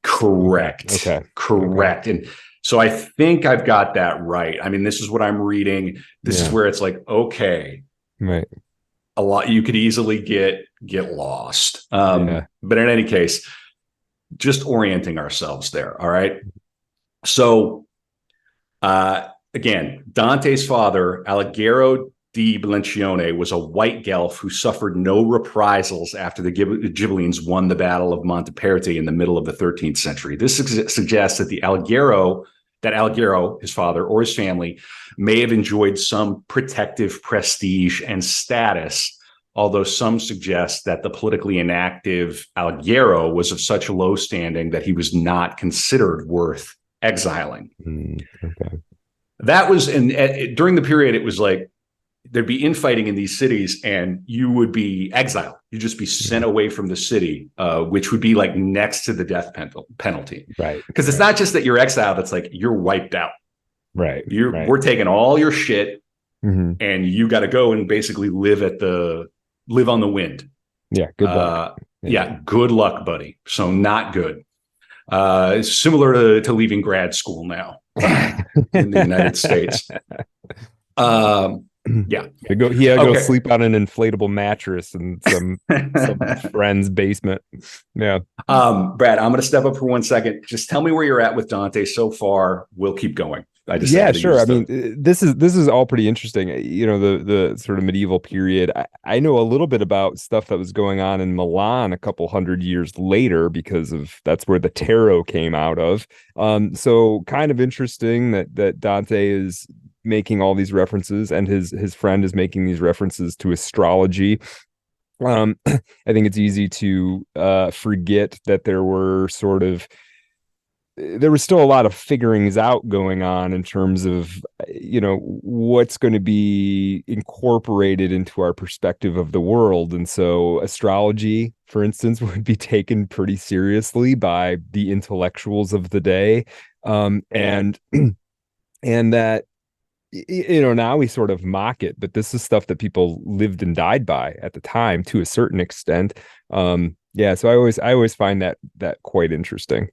Correct.
Okay.
Correct. And so I think I've got that right. I mean, this is what I'm reading. This is where it's like, okay,
right.
A lot, you could easily get lost. But in any case, just orienting ourselves there. All right. So again, Dante's father, Alighieri di Balencione, was a white Guelph who suffered no reprisals after the Ghibellines won the Battle of Monteperti in the middle of the 13th century. This suggests that Alighieri, his father, or his family, may have enjoyed some protective prestige and status, although some suggest that the politically inactive Alighieri was of such low standing that he was not considered worth exiling.
Okay.
That was during the period, it was like there'd be infighting in these cities and you would be exiled. You'd just be sent away from the city, which would be like next to the death penalty.
Right.
Because it's not just that you're exiled, it's like you're wiped out.
Right.
We're taking all your shit and you got to go and basically live on the wind.
Yeah. Good luck.
Good luck, buddy. So not good. Similar to leaving grad school now in the United States.
He had to go sleep on an inflatable mattress in some friend's basement. Yeah.
Brad, I'm going to step up for 1 second. Just tell me where you're at with Dante so far. We'll keep going.
Sure. I mean, this is all pretty interesting. You know, the sort of medieval period. I know a little bit about stuff that was going on in Milan a couple hundred years later because that's where the tarot came out of. So kind of interesting that Dante is making all these references and his friend is making these references to astrology. I think it's easy to forget that there was still a lot of figurings out going on in terms of, you know, what's going to be incorporated into our perspective of the world. And so astrology, for instance, would be taken pretty seriously by the intellectuals of the day. And that, you know, now we sort of mock it, but this is stuff that people lived and died by at the time to a certain extent. So I always find that quite interesting.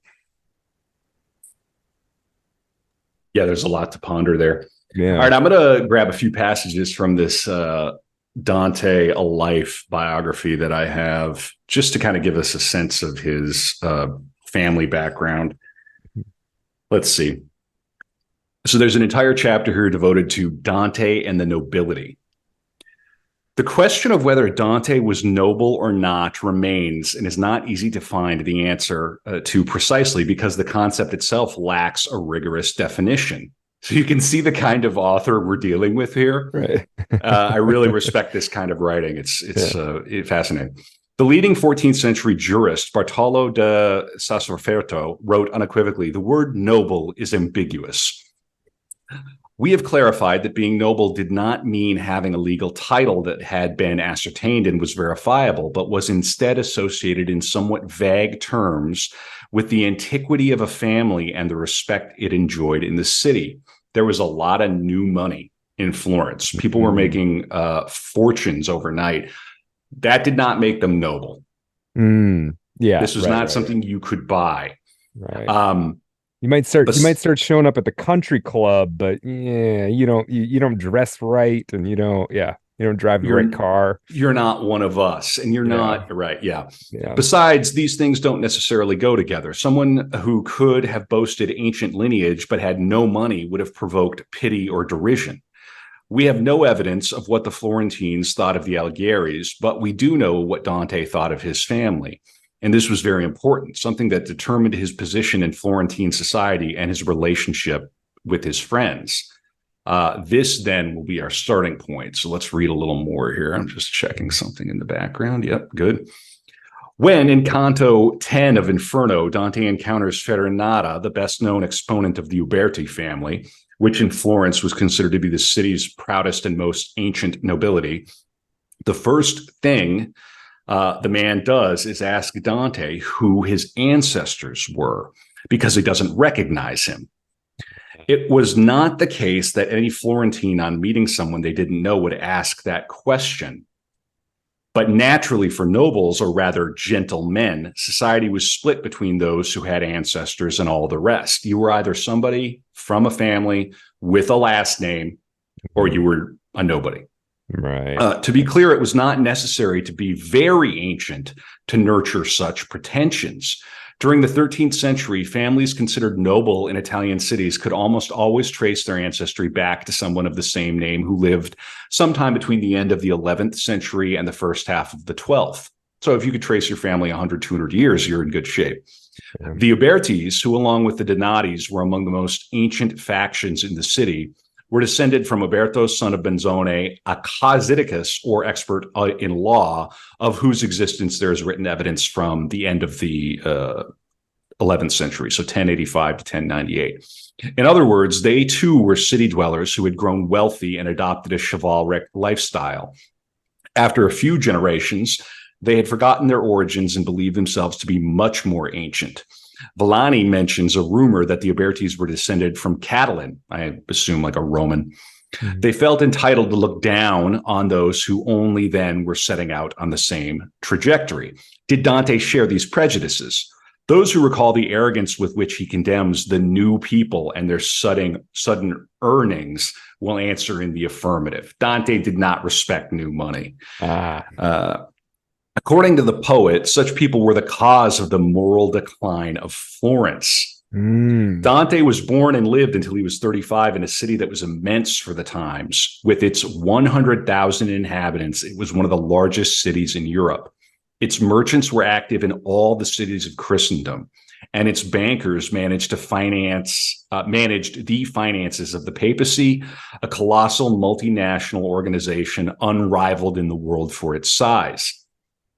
Yeah, there's a lot to ponder there.
Yeah.
All right, I'm going to grab a few passages from this Dante, a life biography that I have, just to kind of give us a sense of his family background. Let's see. So there's an entire chapter here devoted to Dante and the nobility. The question of whether Dante was noble or not remains and is not easy to find the answer to precisely because the concept itself lacks a rigorous definition. So you can see the kind of author we're dealing with here.
Right.
I really respect this kind of writing. It's fascinating. The leading 14th century jurist, Bartolo da Sassoferto, wrote unequivocally, the word noble is ambiguous. We have clarified that being noble did not mean having a legal title that had been ascertained and was verifiable, but was instead associated in somewhat vague terms with the antiquity of a family and the respect it enjoyed in the city. There was a lot of new money in Florence. People were making fortunes overnight. That did not make them noble.
Yeah,
this was not something you could buy.
Right. You might start showing up at the country club, but you don't dress right, and you don't drive the right car.
You're not one of us, and you're not right. Yeah. Besides, these things don't necessarily go together. Someone who could have boasted ancient lineage but had no money would have provoked pity or derision. We have no evidence of what the Florentines thought of the Alighieris, but we do know what Dante thought of his family. And this was very important, something that determined his position in Florentine society and his relationship with his friends. This then will be our starting point. So let's read a little more here. I'm just checking something in the background. Yep, good. When in Canto 10 of Inferno, Dante encounters Farinata, the best known exponent of the Uberti family, which in Florence was considered to be the city's proudest and most ancient nobility, the first thing the man does is ask Dante who his ancestors were, because he doesn't recognize him. It was not the case that any Florentine, on meeting someone they didn't know, would ask that question. But naturally, for nobles, or rather gentlemen, society was split between those who had ancestors and all the rest. You were either somebody from a family with a last name, or you were a nobody.
Right.
To be clear, it was not necessary to be very ancient to nurture such pretensions. During the 13th century, families considered noble in Italian cities could almost always trace their ancestry back to someone of the same name who lived sometime between the end of the 11th century and the first half of the 12th. So if you could trace your family 100, 200 years, you're in good shape. Yeah. The Ubertis, who along with the Donatis were among the most ancient factions in the city, were descended from Uberto, son of Benzone, a casuisticus, or expert in law, of whose existence there is written evidence from the end of the 11th century, so 1085 to 1098. In other words, they too were city dwellers who had grown wealthy and adopted a chivalric lifestyle. After a few generations, they had forgotten their origins and believed themselves to be much more ancient. Villani mentions a rumor that the Ubertis were descended from Catalan, I assume like a Roman. Mm-hmm. They felt entitled to look down on those who only then were setting out on the same trajectory. Did Dante share these prejudices? Those who recall the arrogance with which he condemns the new people and their sudden earnings will answer in the affirmative. Dante did not respect new money. According to the poet, such people were the cause of the moral decline of Florence. Dante was born and lived until he was 35 in a city that was immense for the times. With its 100,000 inhabitants, it was one of the largest cities in Europe. Its merchants were active in all the cities of Christendom, and its bankers managed the finances of the papacy, a colossal multinational organization unrivaled in the world for its size.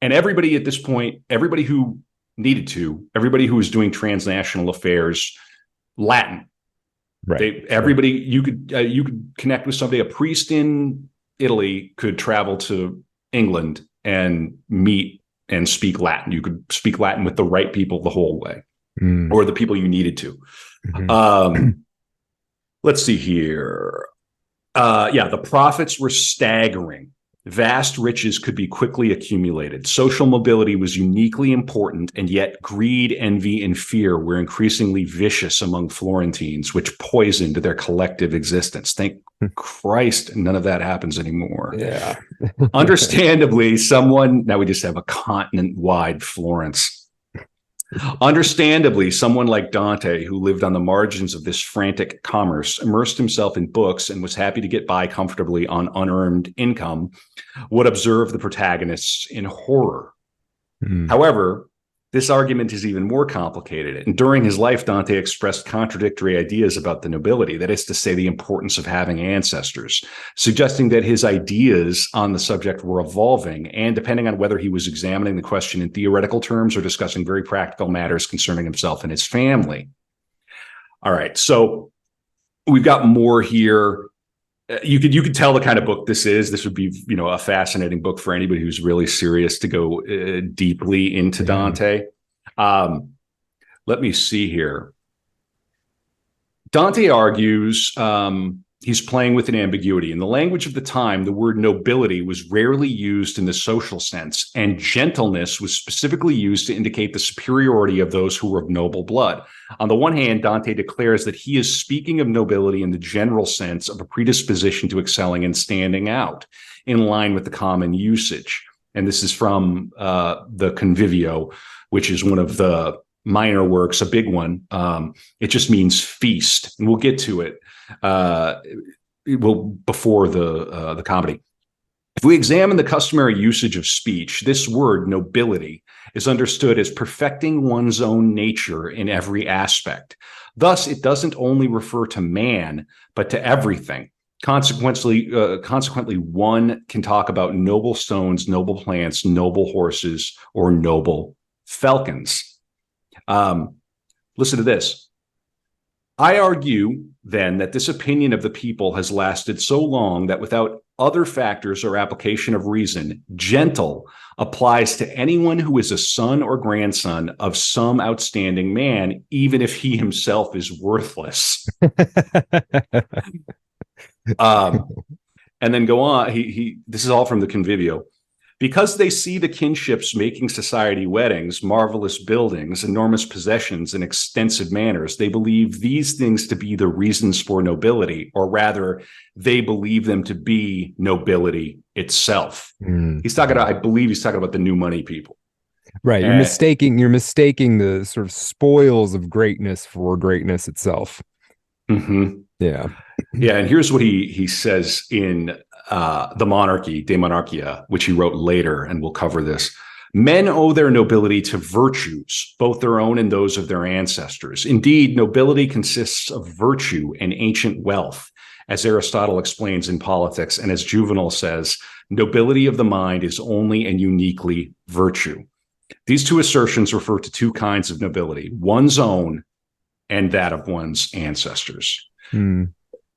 And everybody at this point, everybody who needed to, everybody who was doing transnational affairs, Latin.
Right.
Everybody, you could connect with somebody. A priest in Italy could travel to England and meet and speak Latin. You could speak Latin with the right people the whole way, or the people you needed to. Mm-hmm. Let's see here. The profits were staggering. Vast riches could be quickly accumulated. Social mobility was uniquely important, and yet greed, envy, and fear were increasingly vicious among Florentines, which poisoned their collective existence. Thank Christ none of that happens anymore.
Yeah.
Understandably, now we just have a continent-wide Florence. Understandably, someone like Dante, who lived on the margins of this frantic commerce, immersed himself in books, and was happy to get by comfortably on unearned income, would observe the protagonists in horror. However, this argument is even more complicated. And during his life, Dante expressed contradictory ideas about the nobility, that is to say, the importance of having ancestors, suggesting that his ideas on the subject were evolving, and depending on whether he was examining the question in theoretical terms or discussing very practical matters concerning himself and his family. All right, so we've got more here. You could tell the kind of book this is. This would be, a fascinating book for anybody who's really serious to go deeply into Dante. Let me see here. Dante argues he's playing with an ambiguity. In the language of the time, the word nobility was rarely used in the social sense, and gentleness was specifically used to indicate the superiority of those who were of noble blood. On the one hand, Dante declares that he is speaking of nobility in the general sense of a predisposition to excelling and standing out, in line with the common usage. And this is from the Convivio, which is one of the minor works, a big one. It just means feast, and we'll get to it. Before the comedy. If we examine the customary usage of speech, this word nobility is understood as perfecting one's own nature in every aspect. Thus, it doesn't only refer to man, but to everything. Consequently, one can talk about noble stones, noble plants, noble horses, or noble falcons. Listen to this. I argue, then, that this opinion of the people has lasted so long that without other factors or application of reason, gentle applies to anyone who is a son or grandson of some outstanding man, even if he himself is worthless. And then go on. This is all from the Convivio. Because they see the kinships making society weddings, marvelous buildings, enormous possessions, and extensive manors, they believe these things to be the reasons for nobility, or rather, they believe them to be nobility itself. He's talking about, I believe he's talking about the new money people.
Right. You're mistaking the sort of spoils of greatness for greatness itself.
Mm-hmm.
Yeah.
Yeah. And here's what he says in The Monarchy, De Monarchia, which he wrote later, and we'll cover this. Men owe their nobility to virtues, both their own and those of their ancestors. Indeed, nobility consists of virtue and ancient wealth, as Aristotle explains in Politics, and as Juvenal says, nobility of the mind is only and uniquely virtue. These two assertions refer to two kinds of nobility, one's own and that of one's ancestors.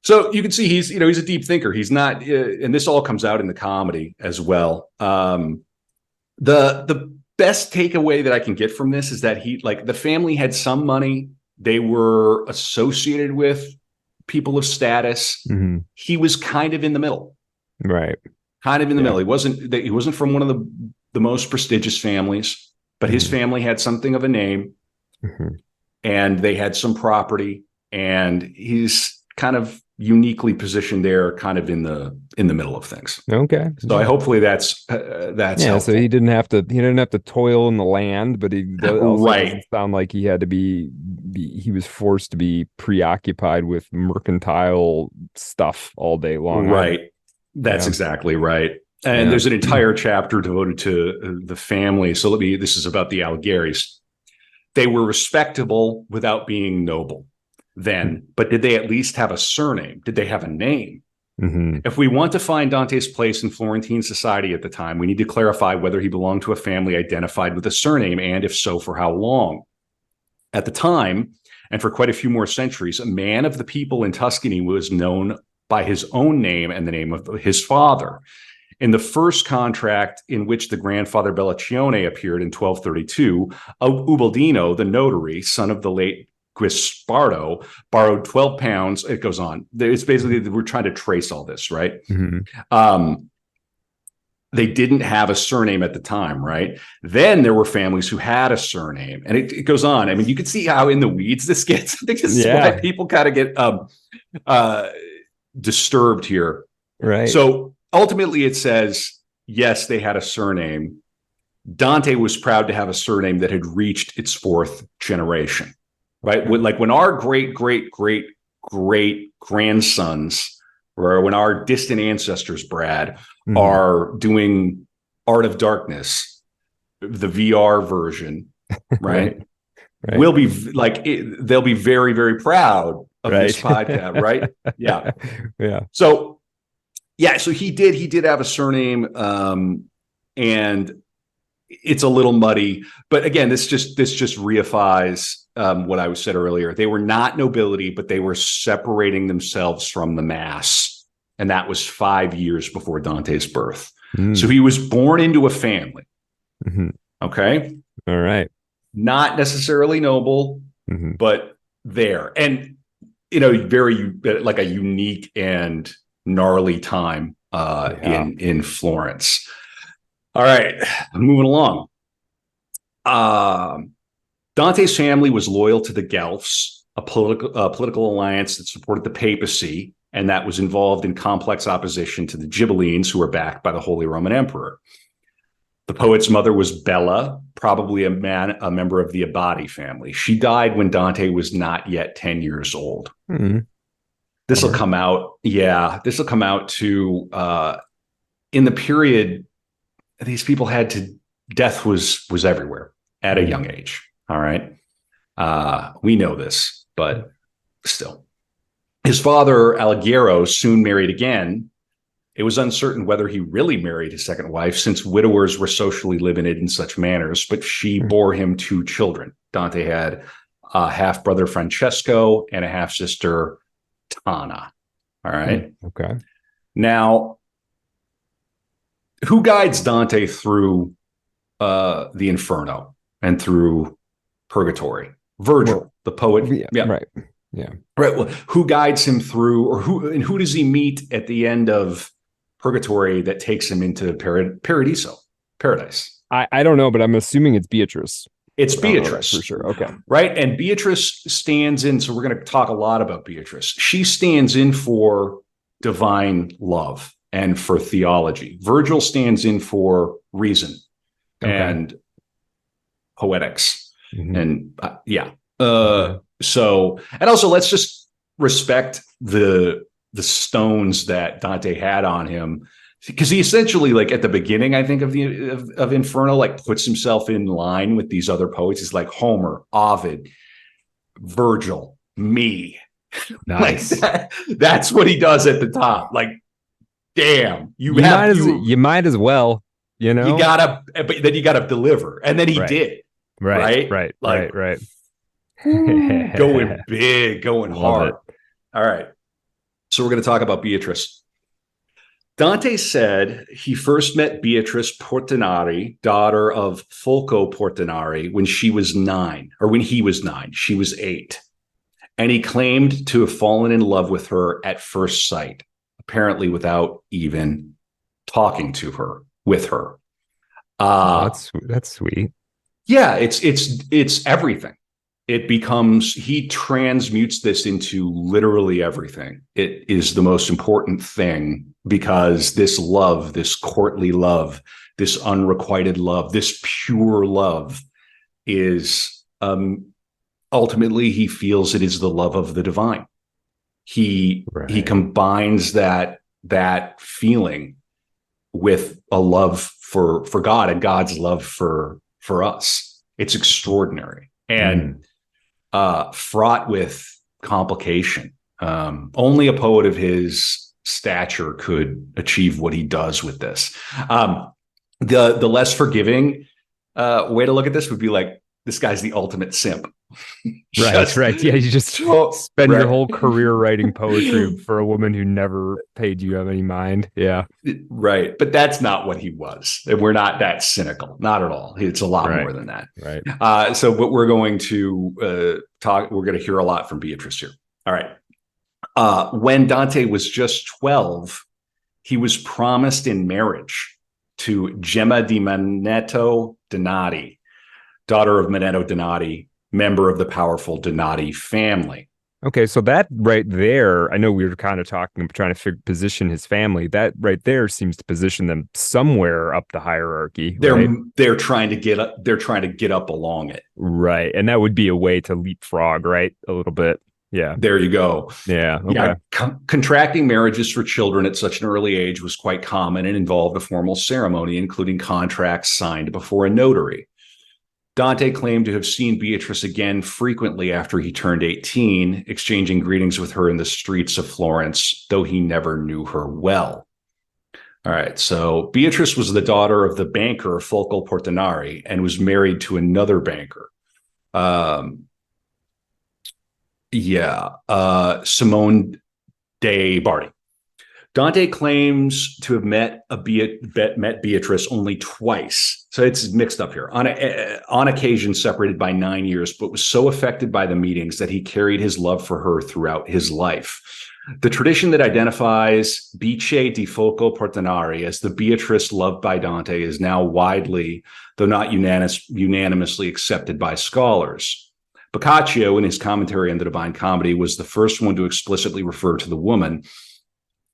So you can see he's a deep thinker. He's not, and this all comes out in the comedy as well. The best takeaway that I can get from this is that the family had some money. They were associated with people of status. He was kind of in the middle,
right?
Kind of in the middle. He wasn't from one of the most prestigious families, but his family had something of a name, and they had some property, and he's kind of uniquely positioned there, kind of in the middle of things.
Okay.
So hopefully that's helpful.
So he didn't have to toil in the land, but he also doesn't sound like he had to he was forced to be preoccupied with mercantile stuff all day long.
Right. That's exactly right. And there's an entire chapter devoted to the family. So this is about the Alighieri's. They were respectable without being noble then, but did they at least have a surname? Did they have a name? If we want to find Dante's place in Florentine society at the time, we need to clarify whether he belonged to a family identified with a surname, and if so, for how long. At the time, and for quite a few more centuries, a man of the people in Tuscany was known by his own name and the name of his father. In the first contract, in which the grandfather Bellaccione appeared in 1232, Ubaldino, the notary, son of the late Guispardo, borrowed 12 pounds. It goes on. It's basically, we're trying to trace all this, right? They didn't have a surname at the time, right? Then there were families who had a surname, and it goes on. I mean, you can see how in the weeds this gets. I think this is why people kind of get disturbed here.
Right.
So ultimately it says, yes, they had a surname. Dante was proud to have a surname that had reached its fourth generation, right? When our great grandsons, or when our distant ancestors, Brad, are doing Art of Darkness, the VR version, right? We'll be they'll be very, very proud of this podcast, right? Yeah. So he did have a surname, and it's a little muddy, but again, this just reifies what I said earlier. They were not nobility, but they were separating themselves from the mass, and that was 5 years before Dante's birth. So he was born into a family. Okay,
all right,
not necessarily noble, but there, and very like a unique and gnarly time in Florence. All right, moving along. Dante's family was loyal to the Guelphs, a political alliance that supported the papacy, and that was involved in complex opposition to the Ghibellines, who were backed by the Holy Roman Emperor. The poet's mother was Bella, probably a member of the Abati family. She died when Dante was not yet 10 years old. This will come out. Yeah, this will come out to in the period. These people death was everywhere at a young age. All right. We know this, but still. His father, Alighiero, soon married again. It was uncertain whether he really married his second wife, since widowers were socially limited in such manners, but she bore him 2 children. Dante had a half-brother, Francesco, and a half-sister, Tana. All right.
Okay.
Now, who guides Dante through the Inferno and through purgatory? Virgil, the poet.
Yeah, right. Yeah.
Right. Well, who guides him through, or who does he meet at the end of purgatory that takes him into paradiso, paradise?
I don't know, but I'm assuming it's Beatrice.
It's Beatrice.
For sure. Okay.
Right. And Beatrice stands in. So we're going to talk a lot about Beatrice. She stands in for divine love and for theology. Virgil stands in for reason and poetics. Mm-hmm. And so, and also let's just respect the stones that Dante had on him, because he essentially, like at the beginning, I think of Inferno, like puts himself in line with these other poets. He's like Homer, Ovid, Virgil, me.
Nice.
Like that's what he does at the top. Like, damn, you
might as well, you know,
but then you gotta deliver, and then he did.
Right.
Going big, going hard. All right. So we're going to talk about Beatrice. Dante said he first met Beatrice Portinari, daughter of Folco Portinari, when he was 9. She was 8. And he claimed to have fallen in love with her at first sight, apparently without even talking to her, with her.
That's sweet.
Yeah, it's everything. He transmutes this into literally everything. It is the most important thing, because this love, this courtly love, this unrequited love, this pure love is ultimately, he feels it is the love of the divine. He combines that feeling with a love for God and God's love for us. It's extraordinary and fraught with complication. Only a poet of his stature could achieve what he does with this. The less forgiving way to look at this would be like, this guy's the ultimate simp.
Right. Yeah, you just spend your whole career writing poetry for a woman who never paid you any mind. Yeah.
Right. But that's not what he was. And we're not that cynical. Not at all. It's a lot more than that.
Right.
But we're going to we're going to hear a lot from Beatrice here. All right. When Dante was just 12, he was promised in marriage to Gemma di Manetto Donati, daughter of Manetto Donati, member of the powerful Donati family.
Okay, so that right there, I know we were kind of trying to position his family. That right there seems to position them somewhere up the hierarchy.
They're trying to get up. They're trying to get up along it.
Right, and that would be a way to leapfrog, right? A little bit. Yeah.
There you go.
Yeah. Okay.
Yeah. Contracting marriages for children at such an early age was quite common and involved a formal ceremony, including contracts signed before a notary. Dante claimed to have seen Beatrice again frequently after he turned 18, exchanging greetings with her in the streets of Florence, though he never knew her well. All right, so Beatrice was the daughter of the banker Folco Portinari and was married to another banker. Simone de Bardi. Dante claims to have met Beatrice only twice. So it's mixed up here. On occasion separated by 9 years, but was so affected by the meetings that he carried his love for her throughout his life. The tradition that identifies Bice di Folco Portinari as the Beatrice loved by Dante is now widely, though not unanimously accepted by scholars. Boccaccio, in his commentary on the Divine Comedy, was the first one to explicitly refer to the woman.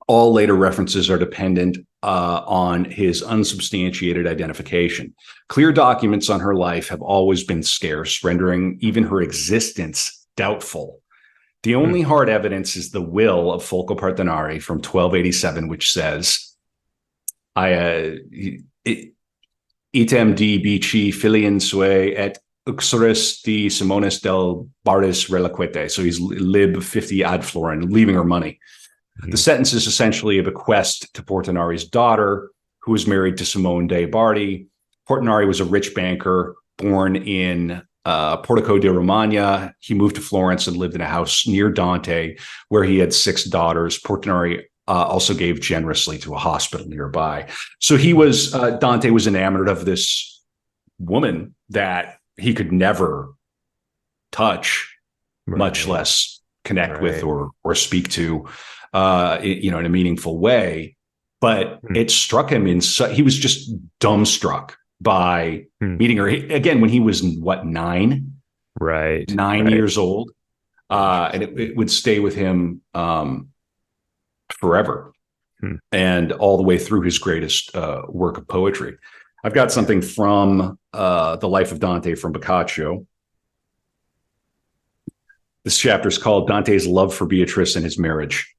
All later references are dependent on his unsubstantiated identification. Clear documents on her life have always been scarce, rendering even her existence doubtful. The only hard evidence is the will of Folco Portinari from 1287, which says, item di bici filian sue et uxoris di Simonis del Bardis reliquite. So he's lib 50 ad florin, leaving her money. The sentence is essentially a bequest to Portinari's daughter, who was married to Simone de Bardi. Portinari was a rich banker born in Portico di Romagna. He moved to Florence and lived in a house near Dante, where he had 6 daughters. Portinari also gave generously to a hospital nearby. So he was, Dante was enamored of this woman that he could never touch, much less connect with or speak to, in a meaningful way. But it struck him he was just dumbstruck by meeting her again when he was nine years old. And it would stay with him forever and all the way through his greatest work of poetry. I've got something from The Life of Dante from Boccaccio. This chapter is called Dante's Love for Beatrice and His Marriage.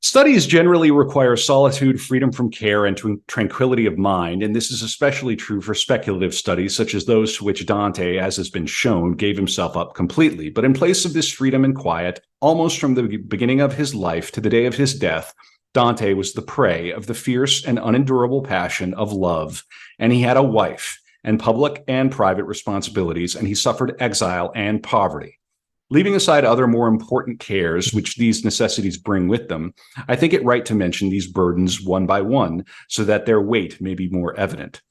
Studies generally require solitude, freedom from care, and tranquility of mind, and this is especially true for speculative studies such as those to which Dante, as has been shown, gave himself up completely. But in place of this freedom and quiet, almost from the beginning of his life to the day of his death, Dante was the prey of the fierce and unendurable passion of love, and he had a wife and public and private responsibilities, and he suffered exile and poverty. Leaving aside other more important cares which these necessities bring with them, I think it right to mention these burdens one by one so that their weight may be more evident.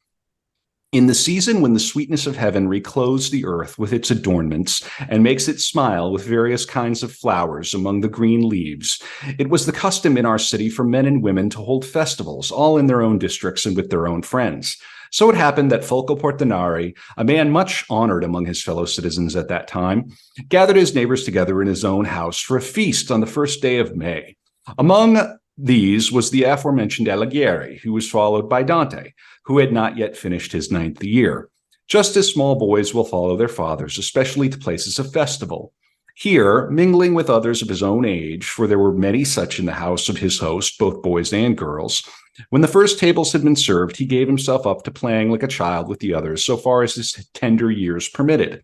In the season when the sweetness of heaven reclothes the earth with its adornments and makes it smile with various kinds of flowers among the green leaves, it was the custom in our city for men and women to hold festivals, all in their own districts and with their own friends. So it happened that Folco Portinari, a man much honored among his fellow citizens at that time, gathered his neighbors together in his own house for a feast on the first day of May. Among these was the aforementioned Alighieri, who was followed by Dante, who had not yet finished his 9th year, just as small boys will follow their fathers, especially to places of festival. Here, mingling with others of his own age, for there were many such in the house of his host, both boys and girls, when the first tables had been served, he gave himself up to playing like a child with the others, so far as his tender years permitted.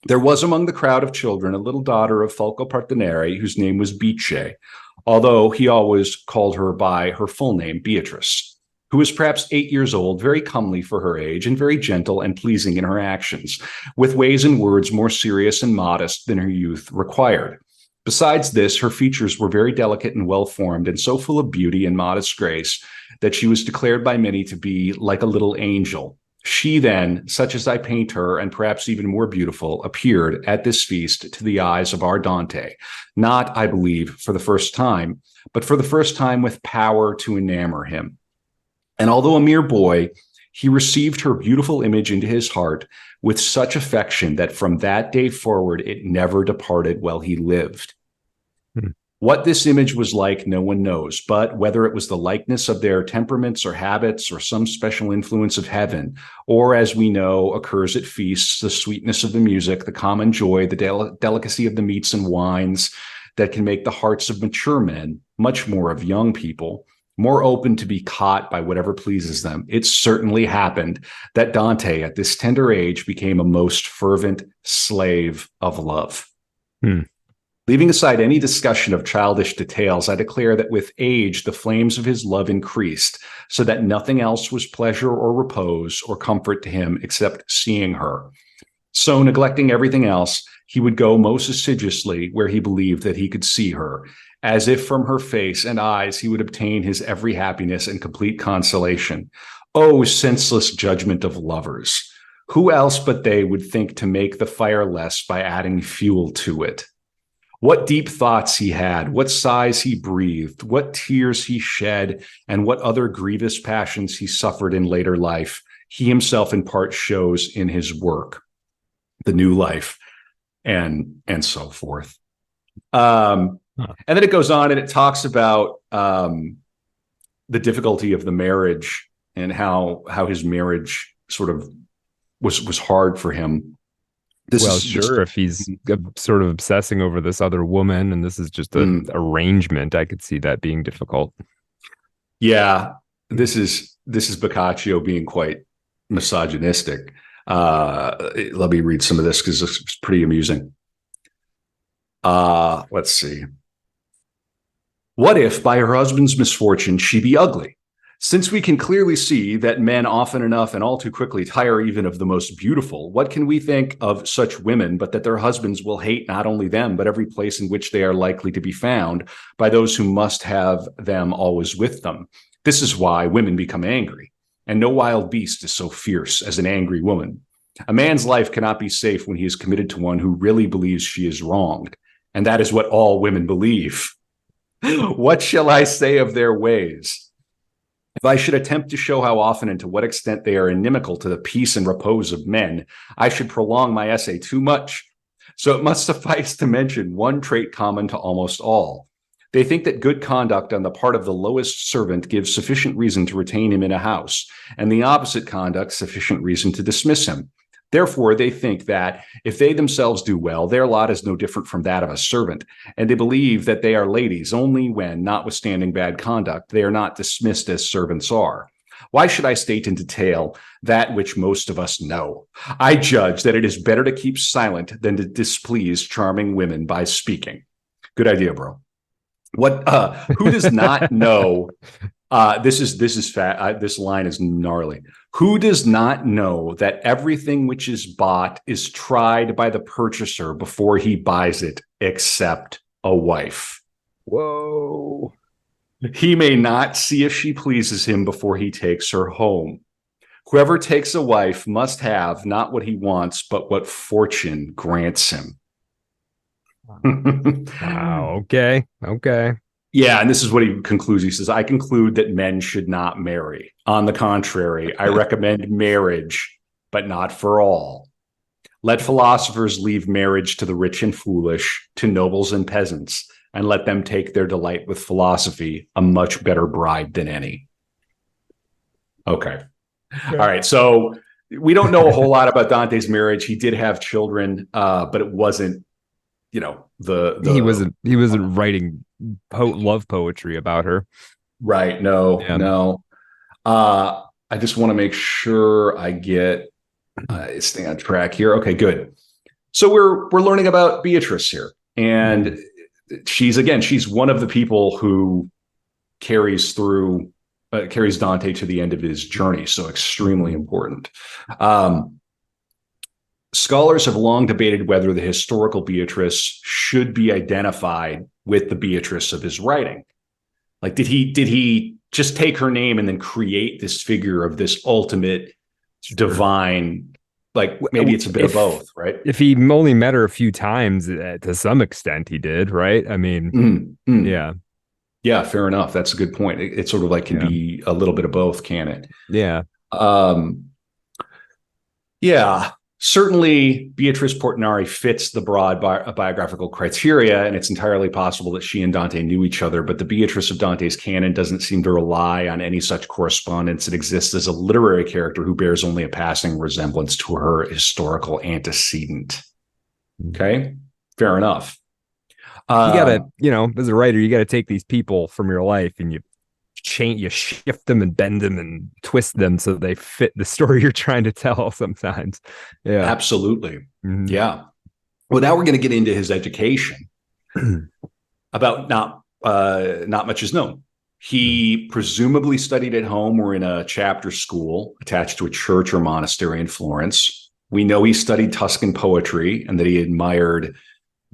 There was among the crowd of children a little daughter of Folco Portinari, whose name was Bice, although he always called her by her full name, Beatrice, who was perhaps 8 years old, very comely for her age, and very gentle and pleasing in her actions, with ways and words more serious and modest than her youth required. Besides this, her features were very delicate and well-formed, and so full of beauty and modest grace that she was declared by many to be like a little angel. She then, such as I paint her, and perhaps even more beautiful, appeared at this feast to the eyes of our Dante, not, I believe, for the first time, but for the first time with power to enamor him. And although a mere boy, he received her beautiful image into his heart with such affection that from that day forward it never departed while he lived. What this image was like, no one knows, but whether it was the likeness of their temperaments or habits or some special influence of heaven, or as we know occurs at feasts, the sweetness of the music, the common joy, the delicacy of the meats and wines that can make the hearts of mature men, much more of young people, more open to be caught by whatever pleases them. It certainly happened that Dante at this tender age became a most fervent slave of love. Leaving aside any discussion of childish details, I declare that with age, the flames of his love increased, so that nothing else was pleasure or repose or comfort to him except seeing her. So, neglecting everything else, he would go most assiduously where he believed that he could see her, as if from her face and eyes he would obtain his every happiness and complete consolation. Oh, senseless judgment of lovers! Who else but they would think to make the fire less by adding fuel to it? What deep thoughts he had, what sighs he breathed, what tears he shed, and what other grievous passions he suffered in later life, he himself in part shows in his work, The New Life, and so forth. And then it goes on and it talks about the difficulty of the marriage and how his marriage sort of was hard for him. If he's
sort of obsessing over this other woman and this is just an arrangement, I could see that being difficult.
Yeah, this is Boccaccio being quite misogynistic. Let me read some of this because it's pretty amusing. Let's see. What if by her husband's misfortune she be ugly? Since we can clearly see that men often enough and all too quickly tire even of the most beautiful, what can we think of such women but that their husbands will hate not only them, but every place in which they are likely to be found by those who must have them always with them? This is why women become angry, and no wild beast is so fierce as an angry woman. A man's life cannot be safe when he is committed to one who really believes she is wronged, and that is what all women believe. What shall I say of their ways? If I should attempt to show how often and to what extent they are inimical to the peace and repose of men, I should prolong my essay too much. So it must suffice to mention one trait common to almost all. They think that good conduct on the part of the lowest servant gives sufficient reason to retain him in a house, and the opposite conduct sufficient reason to dismiss him. Therefore, they think that if they themselves do well, their lot is no different from that of a servant, and they believe that they are ladies only when, notwithstanding bad conduct, they are not dismissed as servants are. Why should I state in detail that which most of us know? I judge that it is better to keep silent than to displease charming women by speaking. Good idea, bro. Who does not know? This line is gnarly. Who does not know that everything which is bought is tried by the purchaser before he buys it, except a wife?
Whoa.
He may not see if she pleases him before he takes her home. Whoever takes a wife must have not what he wants, but what fortune grants him.
Wow. Okay.
Yeah, and this is what he concludes. He says, I conclude that men should not marry. On the contrary, I recommend marriage, but not for all. Let philosophers leave marriage to the rich and foolish, to nobles and peasants, and let them take their delight with philosophy, a much better bride than any. Okay. All right. So we don't know a whole lot about Dante's marriage. He did have children, but it wasn't, he
wasn't writing love poetry about her.
Right. No. I just want to make sure I get stay on track here. Okay, good. So we're learning about Beatrice here, and she's one of the people who carries Dante to the end of his journey. So extremely important. Scholars have long debated whether the historical Beatrice should be identified with the Beatrice of his writing. Like, did he just take her name and then create this figure of this ultimate divine? Like, maybe it's a bit of both, right?
If he only met her a few times, to some extent, he did, right? I mean,
yeah, fair enough. That's a good point. It sort of like can be a little bit of both, can it?
Yeah.
Yeah. Certainly, Beatrice Portinari fits the broad biographical criteria, and it's entirely possible that she and Dante knew each other, but the Beatrice of Dante's canon doesn't seem to rely on any such correspondence. It exists as a literary character who bears only a passing resemblance to her historical antecedent. Okay, fair enough.
You gotta, as a writer, you gotta take these people from your life and you shift them and bend them and twist them so they fit the story you're trying to tell sometimes. Yeah,
absolutely. Mm-hmm. Yeah. Well, now we're going to get into his education. About not much is known. He presumably studied at home or in a chapter school attached to a church or monastery in Florence. We know he studied Tuscan poetry and that he admired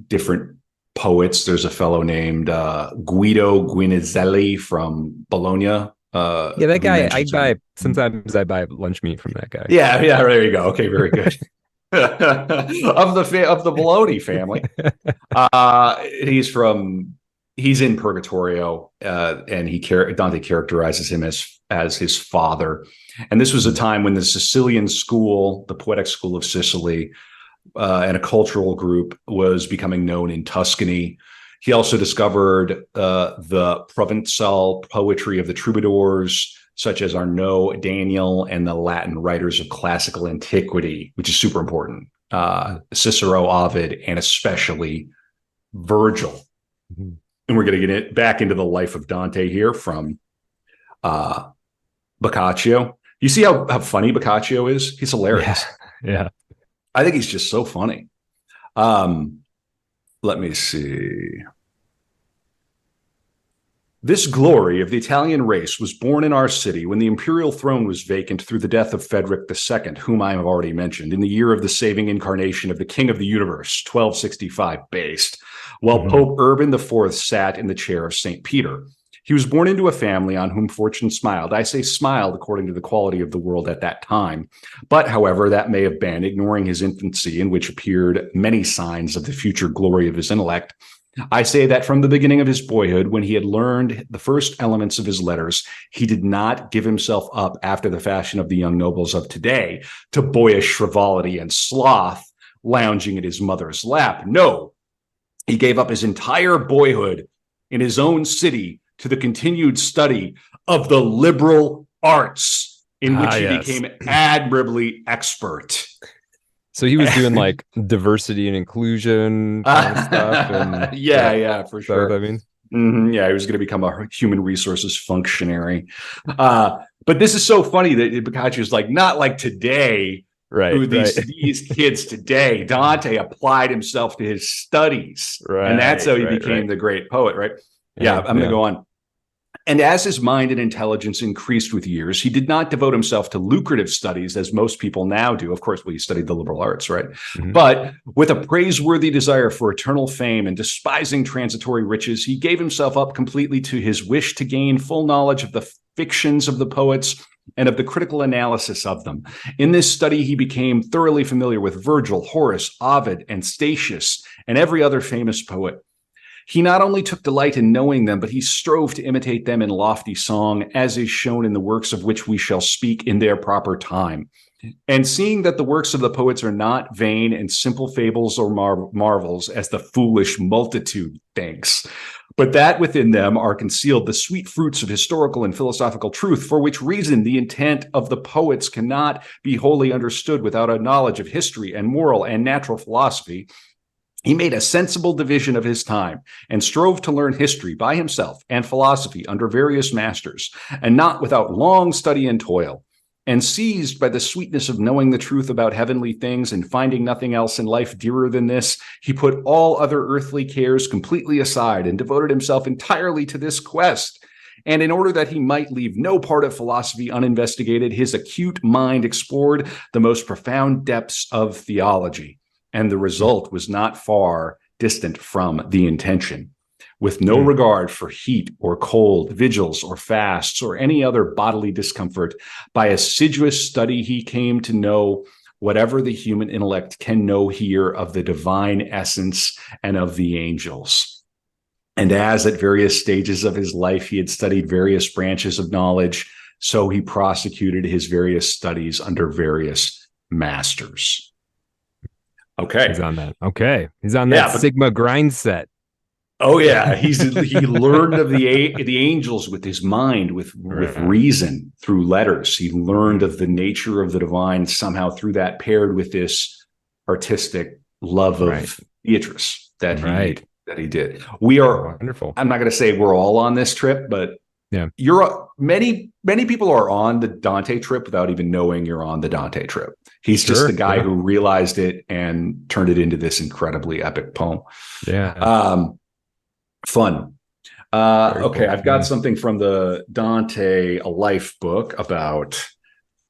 different poets. There's a fellow named Guido Guinizelli from Bologna.
That guy. Sometimes I buy lunch meat from that guy.
Yeah. There you go. Okay, very good. of the Bologna family. He's in Purgatorio, and Dante characterizes him as his father. And this was a time when the Sicilian school, the poetic school of Sicily, and a cultural group was becoming known in Tuscany. He also discovered the Provençal poetry of the troubadours, such as Arnaud, Daniel, and the Latin writers of classical antiquity, which is super important. Cicero, Ovid, and especially Virgil. Mm-hmm. And we're going to get back into the life of Dante here from Boccaccio. You see how funny Boccaccio is? He's hilarious.
Yeah.
I think he's just so funny. Let me see. This glory of the Italian race was born in our city when the imperial throne was vacant through the death of Frederick II, whom I have already mentioned, in the year of the saving incarnation of the King of the Universe, 1265 based, while Pope Urban IV sat in the chair of St. Peter. He was born into a family on whom fortune smiled. I say smiled according to the quality of the world at that time. But, however, that may have been, ignoring his infancy, in which appeared many signs of the future glory of his intellect. I say that from the beginning of his boyhood, when he had learned the first elements of his letters, he did not give himself up after the fashion of the young nobles of today to boyish frivolity and sloth, lounging at his mother's lap. No, he gave up his entire boyhood in his own city to the continued study of the liberal arts, in which he became admirably expert.
So he was doing like diversity and inclusion kind of stuff. And
yeah, for sure.
What I mean,
yeah, he was going to become a human resources functionary. But this is so funny that Boccaccio is like, not like today.
Right.
These kids today. Dante applied himself to his studies, and that's how he became the great poet. Right. Yeah, I'm going to go on. And as his mind and intelligence increased with years, he did not devote himself to lucrative studies as most people now do. Of course, he studied the liberal arts, right? But with a praiseworthy desire for eternal fame and despising transitory riches, he gave himself up completely to his wish to gain full knowledge of the fictions of the poets and of the critical analysis of them. In this study, he became thoroughly familiar with Virgil, Horace, Ovid, and Statius, and every other famous poet. He not only took delight in knowing them, but he strove to imitate them in lofty song, as is shown in the works of which we shall speak in their proper time. And seeing that the works of the poets are not vain and simple fables or marvels, as the foolish multitude thinks, but that within them are concealed the sweet fruits of historical and philosophical truth, for which reason the intent of the poets cannot be wholly understood without a knowledge of history and moral and natural philosophy, he made a sensible division of his time and strove to learn history by himself and philosophy under various masters, and not without long study and toil. And seized by the sweetness of knowing the truth about heavenly things and finding nothing else in life dearer than this, he put all other earthly cares completely aside and devoted himself entirely to this quest. And in order that he might leave no part of philosophy uninvestigated, his acute mind explored the most profound depths of theology. And the result was not far distant from the intention. With no regard for heat or cold, vigils or fasts, or any other bodily discomfort, by assiduous study he came to know whatever the human intellect can know here of the divine essence and of the angels. And as at various stages of his life he had studied various branches of knowledge, so he prosecuted his various studies under various masters. Okay.
He's on that. Okay. He's on that Sigma grind set.
Oh yeah. He learned of the angels with his mind, with reason through letters. He learned of the nature of the divine somehow through that, paired with this artistic love of Beatrice that he did. We are
wonderful.
I'm not going to say we're all on this trip, but many people are on the Dante trip without even knowing you're on the Dante trip. He's just the guy who realized it and turned it into this incredibly epic poem.
Yeah.
Fun. Okay, I've got something from the Dante A Life book about.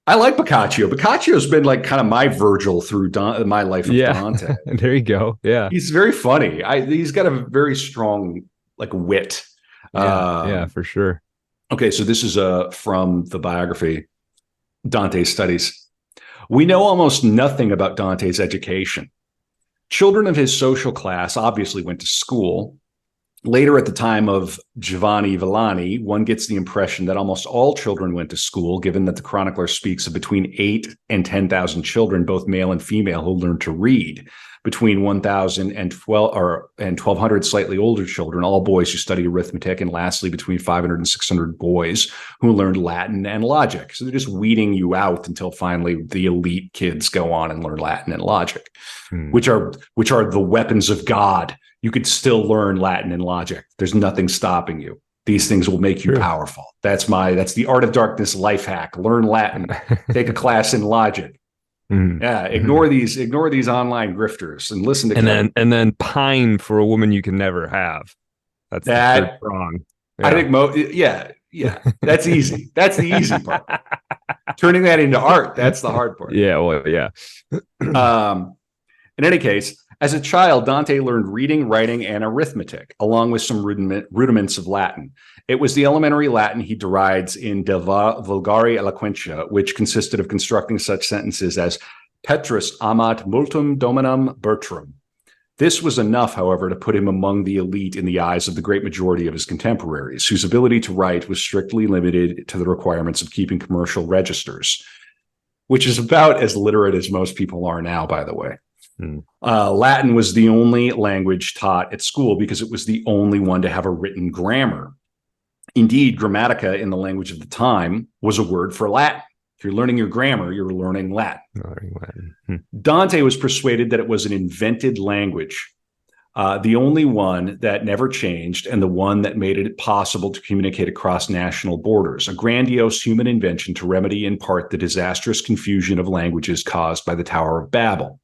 I like Boccaccio. Boccaccio's been like kind of my Virgil through my life of Dante.
There you go. Yeah,
he's very funny. He's got a very strong wit.
Yeah, for sure.
Okay, so this is from the biography, Dante's Studies. We know almost nothing about Dante's education. Children of his social class obviously went to school. Later, at the time of Giovanni Villani, one gets the impression that almost all children went to school, given that the chronicler speaks of between 8,000 and 10,000 children, both male and female, who learned to read. Between 1,000 and 1,200 slightly older children, all boys who studied arithmetic, and lastly, between 500 and 600 boys who learned Latin and logic. So they're just weeding you out until finally the elite kids go on and learn Latin and logic, which are the weapons of God. You could still learn Latin and logic. There's nothing stopping you. These things will make you powerful. That's the Art of Darkness life hack. Learn Latin. Take a class in logic. Yeah, ignore these online grifters and listen to
and then pine for a woman you can never have. That's the third prong. Yeah.
I think yeah, that's easy. That's the easy part. Turning that into art, that's the hard part.
Yeah, well, yeah.
In any case, as a child, Dante learned reading, writing, and arithmetic, along with some rudiments of Latin. It was the elementary Latin he derides in De Vulgari Eloquentia, which consisted of constructing such sentences as Petrus amat multum dominum Bertram. This was enough, however, to put him among the elite in the eyes of the great majority of his contemporaries, whose ability to write was strictly limited to the requirements of keeping commercial registers, which is about as literate as most people are now, by the way. Latin was the only language taught at school because it was the only one to have a written grammar. Indeed, grammatica in the language of the time was a word for Latin. If you're learning your grammar, you're learning Latin. Dante was persuaded that it was an invented language, the only one that never changed and the one that made it possible to communicate across national borders, a grandiose human invention to remedy in part the disastrous confusion of languages caused by the Tower of Babel.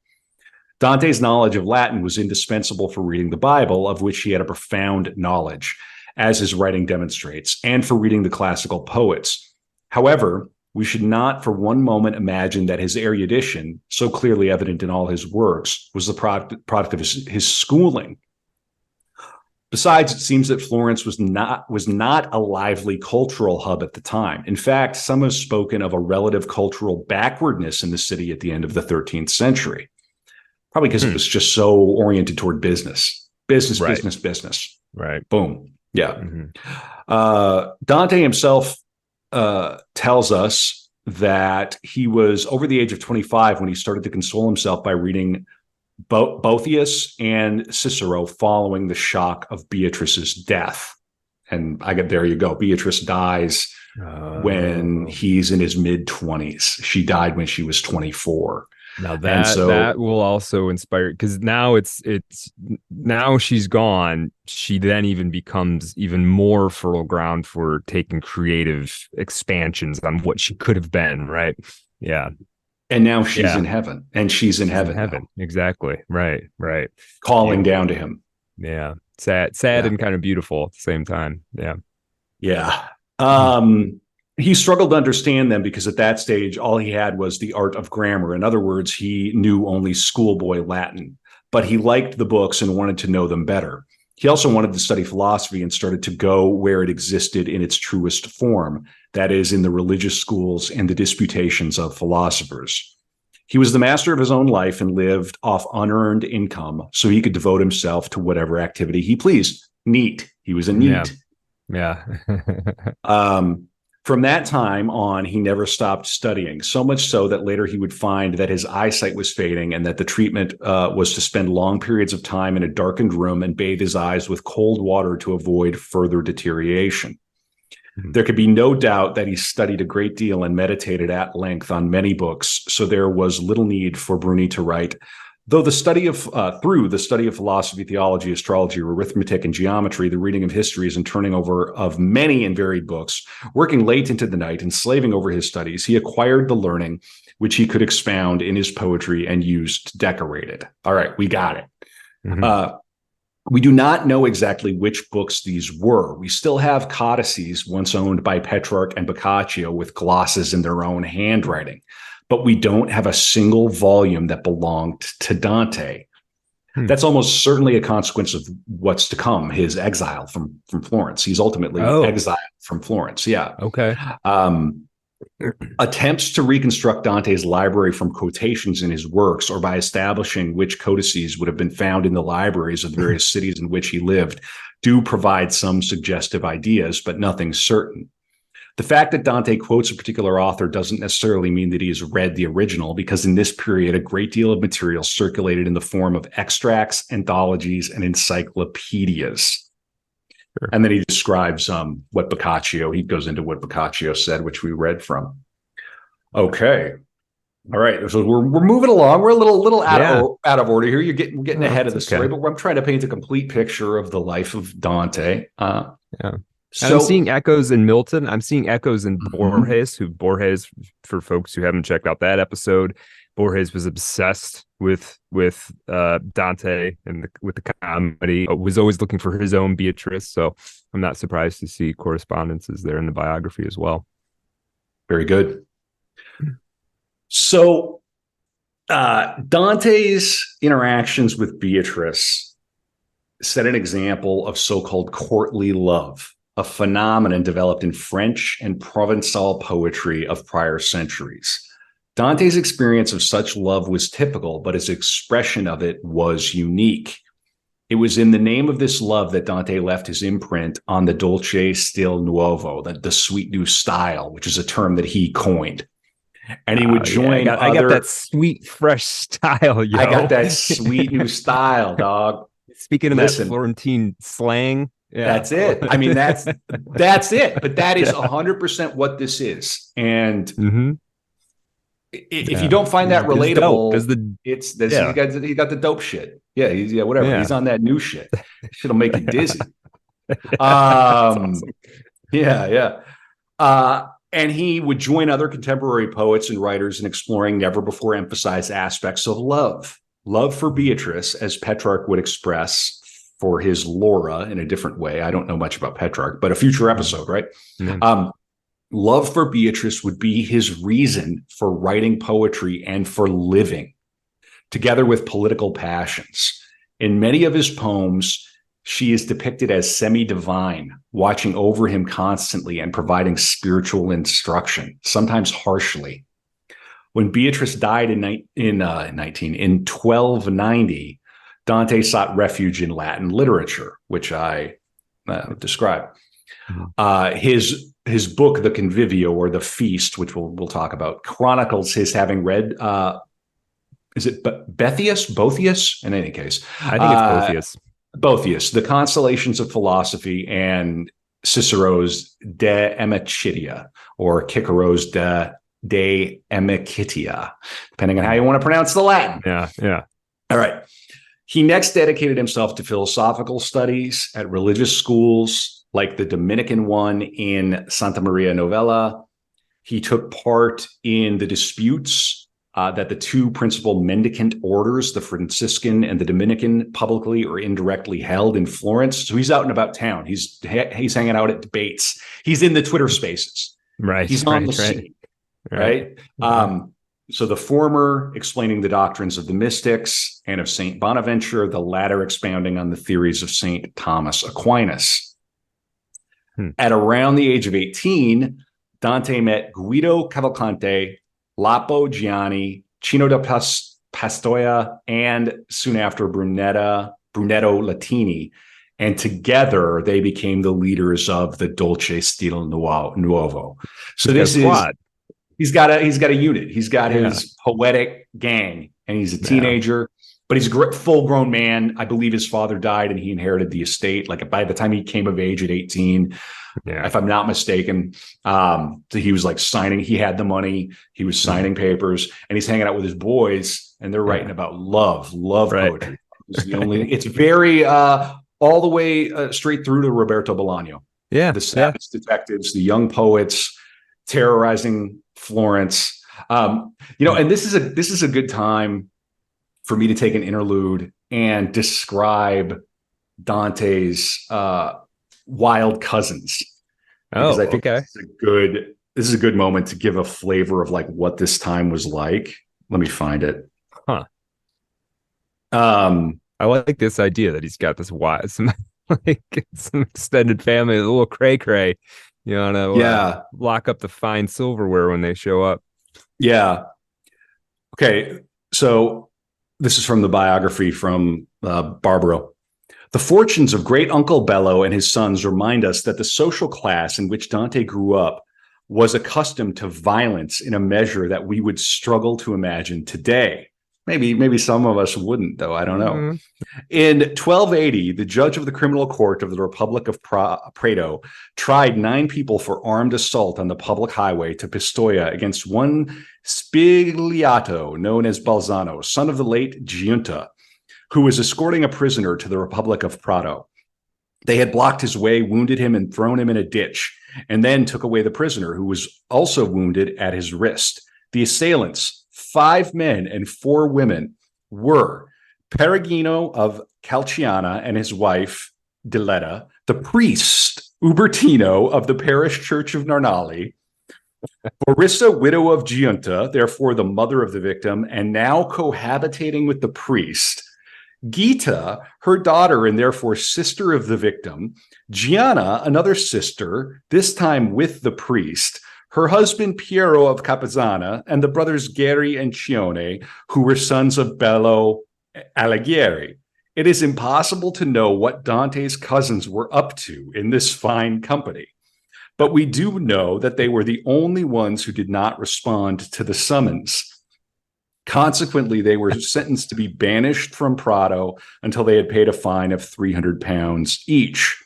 Dante's knowledge of Latin was indispensable for reading the Bible, of which he had a profound knowledge, as his writing demonstrates, and for reading the classical poets. However, we should not for one moment imagine that his erudition, so clearly evident in all his works, was the product of his schooling. Besides, it seems that Florence was not a lively cultural hub at the time. In fact, some have spoken of a relative cultural backwardness in the city at the end of the 13th century. Probably because it was just so oriented toward business. Business.
Right.
Boom. Yeah. Dante himself tells us that he was over the age of 25 when he started to console himself by reading Boethius and Cicero following the shock of Beatrice's death. And there you go. Beatrice dies when he's in his mid-20s. She died when she was 24.
Now that will also inspire, because now now she's gone. She then even becomes even more fertile ground for taking creative expansions on what she could have been. Right. Yeah.
And now she's in heaven, and she's in heaven.
Exactly. Right.
Calling down to him.
Yeah. Sad and kind of beautiful at the same time. Yeah.
Yeah. He struggled to understand them because at that stage, all he had was the art of grammar. In other words, he knew only schoolboy Latin, but he liked the books and wanted to know them better. He also wanted to study philosophy and started to go where it existed in its truest form, that is, in the religious schools and the disputations of philosophers. He was the master of his own life and lived off unearned income, so he could devote himself to whatever activity he pleased. Neat. He was a neat.
Yeah.
From that time on, he never stopped studying, so much so that later he would find that his eyesight was fading and that the treatment was to spend long periods of time in a darkened room and bathe his eyes with cold water to avoid further deterioration. There could be no doubt that he studied a great deal and meditated at length on many books, so there was little need for Bruni to write. Though through the study of philosophy, theology, astrology, arithmetic, and geometry, the reading of histories and turning over of many and varied books, working late into the night and slaving over his studies, he acquired the learning which he could expound in his poetry and use to decorate it. All right, we got it. We do not know exactly which books these were. We still have codices once owned by Petrarch and Boccaccio with glosses in their own handwriting, but we don't have a single volume that belonged to Dante. That's almost certainly a consequence of what's to come, his exile from Florence. He's ultimately exiled from Florence. Yeah.
Okay.
Attempts to reconstruct Dante's library from quotations in his works or by establishing which codices would have been found in the libraries of the various cities in which he lived do provide some suggestive ideas, but nothing certain. The fact that Dante quotes a particular author doesn't necessarily mean that he has read the original, because in this period, a great deal of material circulated in the form of extracts, anthologies, and encyclopedias. Sure. And then he describes what Boccaccio, he goes into what Boccaccio said, which we read from. Okay. All right. So we're moving along. We're a little out of order here. We're getting ahead of the story, but I'm trying to paint a complete picture of the life of Dante.
So, I'm seeing echoes in Milton. I'm seeing echoes in Borges, for folks who haven't checked out that episode. Borges was obsessed with Dante and with the comedy. Was always looking for his own Beatrice. So I'm not surprised to see correspondences there in the biography as well.
Very good. So Dante's interactions with Beatrice set an example of so-called courtly love, a phenomenon developed in French and Provençal poetry of prior centuries. Dante's experience of such love was typical, but his expression of it was unique. It was in the name of this love that Dante left his imprint on the dolce stil nuovo, the sweet new style, which is a term that he coined. And he would join
I got that sweet, fresh style, yo.
I got that sweet new style, dog.
Speaking of that Florentine slang,
that's it. I mean, that's it. But that is 100% what this is. And if you don't find that relatable, he got the dope shit. Yeah, whatever. Yeah. He's on that new shit. Shit'll make you dizzy. Awesome. Yeah. And he would join other contemporary poets and writers in exploring never before emphasized aspects of love. Love for Beatrice, as Petrarch would express for his Laura in a different way. I don't know much about Petrarch, but a future episode, right? Mm-hmm. Love for Beatrice would be his reason for writing poetry and for living, together with political passions. In many of his poems, she is depicted as semi-divine, watching over him constantly and providing spiritual instruction, sometimes harshly. When Beatrice died in 1290, Dante sought refuge in Latin literature, which I described. His book, The Convivio, or The Feast, which we'll talk about, chronicles his having read, is it Boethius? In any case.
I think it's Boethius.
Boethius, The Consolations of Philosophy, and Cicero's De Amicitia, or Cicero's De Amicitia, depending on how you want to pronounce the Latin.
Yeah.
All right. He next dedicated himself to philosophical studies at religious schools, like the Dominican one in Santa Maria Novella. He took part in the disputes that the two principal mendicant orders, the Franciscan and the Dominican, publicly or indirectly held in Florence. So he's out and about town. He's hanging out at debates. He's in the Twitter spaces.
Right.
He's on the scene. Right. So the former explaining the doctrines of the mystics and of Saint Bonaventure, the latter expounding on the theories of Saint Thomas Aquinas. At around the age of 18, Dante met Guido Cavalcante, Lapo Gianni, Cino da Pistoia, and soon after Brunetto Latini. And together they became the leaders of the Dolce Stil Nuovo. So this is what? He's got a unit. He's got his poetic gang, and he's a teenager, but he's a full-grown man. I believe his father died and he inherited the estate. Like by the time he came of age at 18, if I'm not mistaken, so he was like signing. He had the money. He was signing papers, and he's hanging out with his boys, and they're writing about love poetry. It's the only. It's very all the way straight through to Roberto Bolaño.
Yeah,
the savage detectives, the young poets terrorizing Florence. And this is a good time for me to take an interlude and describe Dante's wild cousins. Because I think this is a good moment to give a flavor of like what this time was like. Let me find it.
I like this idea that he's got this some extended family, a little cray. You know, lock up the fine silverware when they show up.
Yeah. Okay. So this is from the biography from Barbaro. The fortunes of great Uncle Bello and his sons remind us that the social class in which Dante grew up was accustomed to violence in a measure that we would struggle to imagine today. Maybe some of us wouldn't, though. I don't know. Mm-hmm. In 1280, the judge of the criminal court of the Republic of Prato tried 9 people for armed assault on the public highway to Pistoia against one Spigliato, known as Balzano, son of the late Giunta, who was escorting a prisoner to the Republic of Prato. They had blocked his way, wounded him, and thrown him in a ditch, and then took away the prisoner, who was also wounded at his wrist. The assailants, 5 men and 4 women were Perugino of Calciana and his wife, Diletta, the priest, Ubertino of the parish church of Narnali, Borissa, widow of Giunta, therefore the mother of the victim, and now cohabitating with the priest, Gita, her daughter and therefore sister of the victim, Gianna, another sister, this time with the priest, her husband Piero of Capizzana, and the brothers Geri and Cione, who were sons of Bello Alighieri. It is impossible to know what Dante's cousins were up to in this fine company, but we do know that they were the only ones who did not respond to the summons. Consequently, they were sentenced to be banished from Prato until they had paid a fine of £300 each.